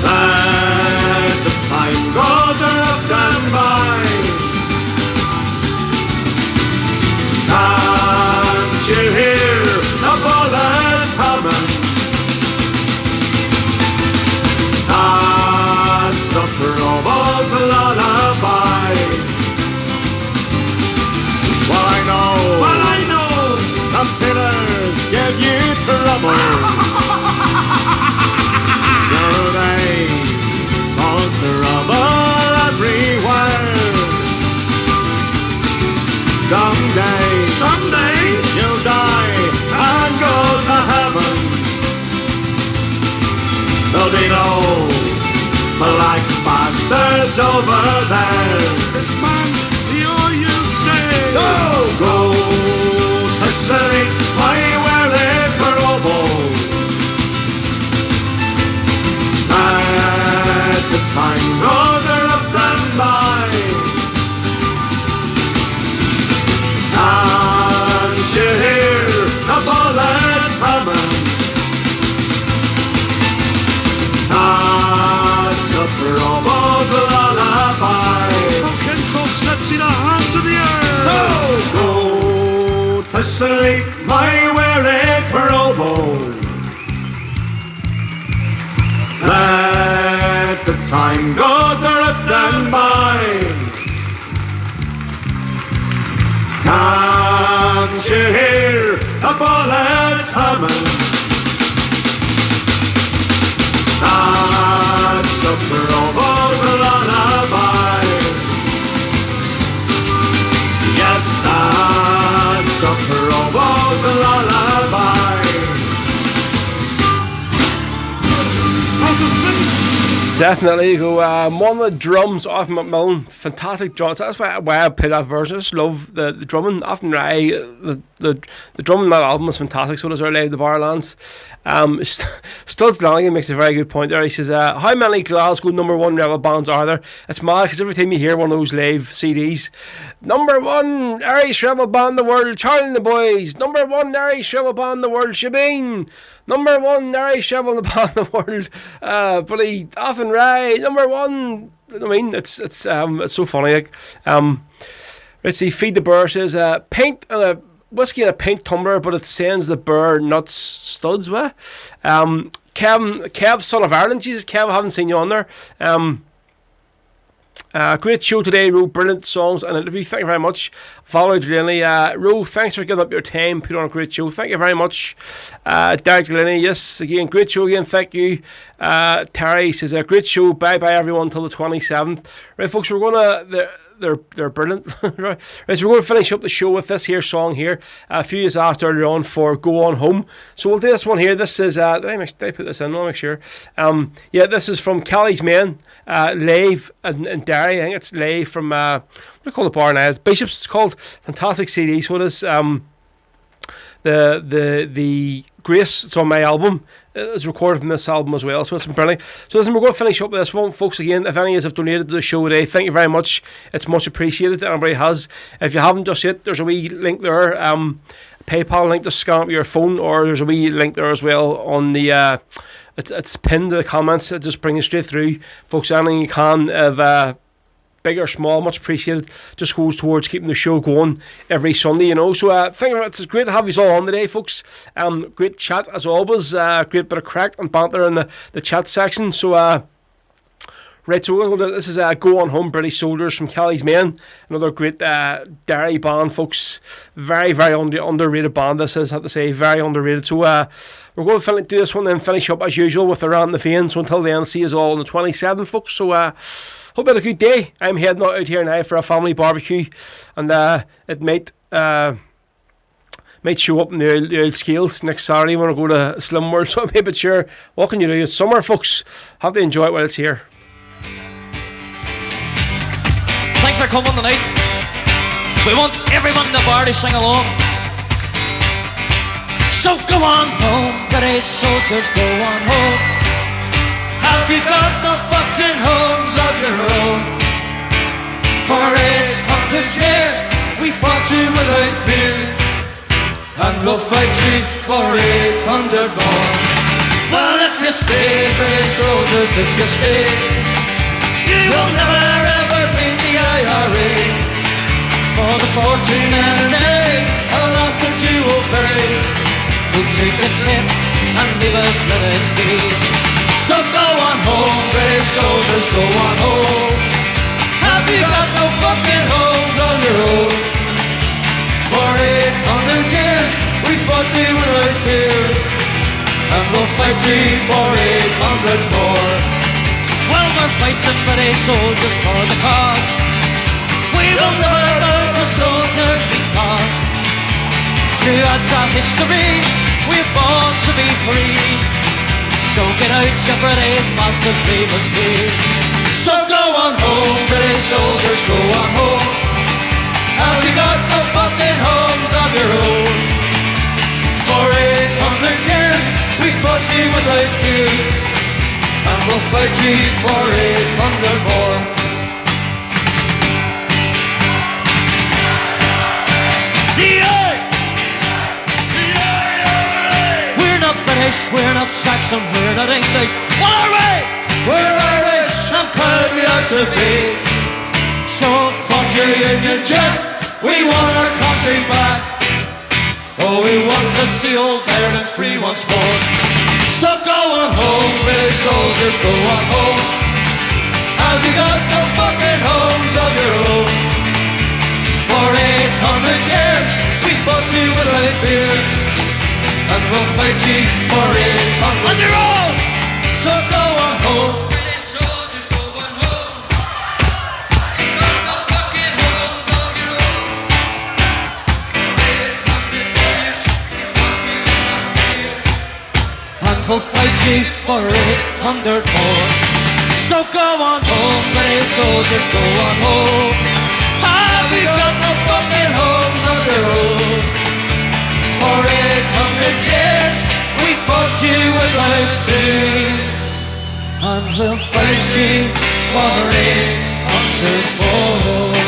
Speaker 16: Let the time go drifting by. Can't you hear the bullets humming? That's a Provo's lullaby. Well, I know, the pillars give you trouble. So they cause trouble everywhere. Someday you'll die and go to heaven. There'll be no black bastards over there. This man, the all you say. So go to sleep, my weary Provo. Let the time go drifting by. Can't you hear the bullets humming? That's a Provo's lullaby. Okay, folks, let's see the hands of the earth. So go to sleep, my weary Provo. Let the time go drifting by. Can't you hear
Speaker 9: the bullets humming. That supper was a lullaby. Yes, that supper was a lullaby.
Speaker 3: Definitely go. One of the drums off Macmillan, fantastic drums. That's why I play that version. I just love the drumming. Often Rai, the drumming in that album is fantastic. So does our Live the Barlands. Studs Lanigan makes a very good point there. He says, "How many Glasgow #1 rebel bands are there?" It's mad because every time you hear one of those live CDs, #1 Irish rebel band in the world, Charlie and the Boys. #1 Irish rebel band in the world, Shebeen. #1 Irish rebel band in the world, bloody Athen Ray. #1. I mean, it's so funny. Like, let's see. Feed the Burr says, paint and a whiskey in a pink tumbler, but it sends the Burr nuts studs. What? Kev, son of Ireland. Jesus, Kev, I haven't seen you on there. Great show today, Ro. Brilliant songs and interview. Thank you very much. Valerie Delaney. Ro, thanks for giving up your time. Put on a great show. Thank you very much. Derek Delaney. Yes, again, great show again. Thank you. Terry says, a great show. Bye bye, everyone, till the 27th. Right, folks, we're going to. They're brilliant. Right, so we're going to finish up the show with this here song here. A few years asked earlier on for Go On Home. So we'll do this one here. This is, did I put this in? I'll make sure. Yeah, this is from Kelly's Men, live in Derry. I think it's live from, what do you call the bar now? It's Bishop's, it's called. Fantastic CD. So it is, the Grace, it's on my album. It's recorded from this album as well, so it's brilliant. So listen, we're going to finish up with this one, folks. Again, if any of you have donated to the show today, thank you very much. It's much appreciated that everybody has. If you haven't just yet, there's a wee link there, PayPal link to scan up your phone, or there's a wee link there as well on the it's pinned to the comments. It just brings it straight through, folks. Anything you can, of big or small, much appreciated, just goes towards keeping the show going every Sunday, you know. So it's great to have you all on today, folks. Great chat as always, great bit of crack and banter in the chat section. So right, so this is Go On Home, British Soldiers from Kelly's Men, another great Derry band, folks. Very, very underrated band, this is, I have to say, very underrated. So we're going to do this one and finish up as usual with the Rant in the Vein. So until then, see us all on the 27th, folks. So hope you had a good day. I'm heading out here now for a family barbecue, and it might show up in the old scales next Saturday when I go to Slim World. So I'm a bit sure. What can you do? It's summer, folks. Have to enjoy it while it's here.
Speaker 1: Thanks for coming tonight. We want everyone in the bar to sing along. So go on home, British soldiers, go on home.
Speaker 5: Have you got the fucking homes of your own? For 800 years we fought you without fear, and we'll fight you for 800 more. Well, if you stay, British soldiers, if you stay, you will never ever beat the IRA. For there's 14 men a day, alas, that you will bury. So take a tip and leave us, let us be. So go on home, British soldiers, go on home. Have you got no fucking homes of your own? For 800 years we fought you without fear, and we'll fight you for 800 more.
Speaker 1: Well, we're fighting British soldiers for the cause. We will never let the soldiers be caught. Throughout our history we're born to be free. So get out, you British bastards, leave us be.
Speaker 5: So go on home, British soldiers, go on home. Have you got no fucking homes of your own? For 800 years we fought you without fear, and we'll fight you for 800 more.
Speaker 1: British, we're not Saxon, we're not English. What are we?
Speaker 5: We're Irish and proud we are to be. So fuck your Union Jack, we want our country back. Oh, we want to see old Ireland free once more. So go on home, British soldiers, go on home. Have you got no fucking homes of your own? For 800 years we fought you without fear, and we'll fight ye for 800
Speaker 1: on your own.
Speaker 5: So go on home.
Speaker 1: British soldiers go on home. You've got no fucking homes of your own. 800 years, you've got you enough years. And we'll fight ye for 800 more. So go on home, British soldiers, go on home. Ah, we've got no fucking homes of your own.
Speaker 5: For 800 years we fought you without fear,
Speaker 1: and we'll fight you for 800 more.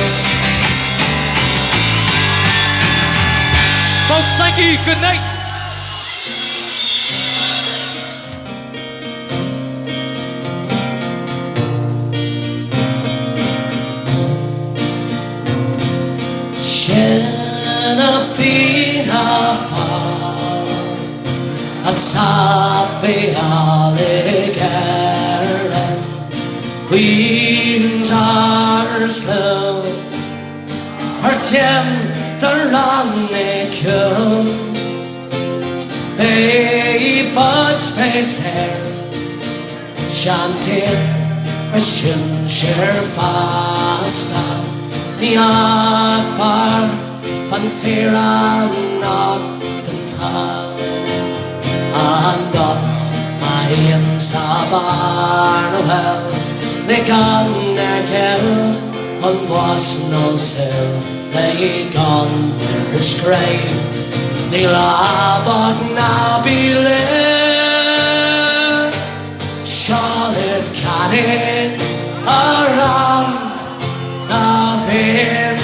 Speaker 1: Folks, thank you, good night.
Speaker 22: At Safi Alligator Queens are slow Her tender rannicum They buzz face hair Shantir a shunshir pasta Ni akbar Pantira not pental And dots I in Sabarnwell They got their kill On was no sill They gone their scrape They labot now be lit Charlotte cannon Around Navin.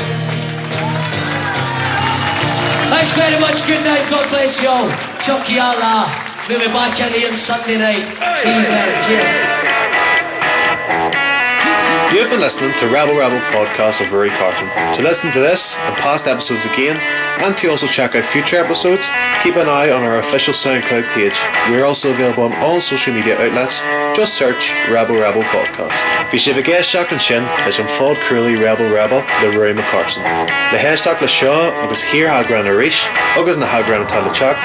Speaker 22: Thanks very much, good night, God bless you all. Chucky Allah, we'll be back in here on Sunday night. See you then, cheers.
Speaker 4: You have been listening to Rebel Podcast of Rory Carson. To listen to this and past episodes again, and to also check out future episodes, keep an eye on our official SoundCloud page. We are also available on all social media outlets. Just search Rebel Podcast. Bhí si bh géisteach an sin leis an fád cruúlaí Rebel le Rory McCarson. Le héisteach le seo agus hir hagran a ríis, agus na hagran atá le teach,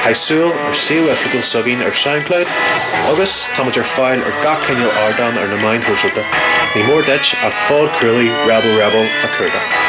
Speaker 4: caisúil ar siúificail sugin ar SoundCloud, agus táid ar fáil ar gach cinneal ardan ar na main thuisiilta. Ní mór dit ach fád cruúlaí Rebel a curda.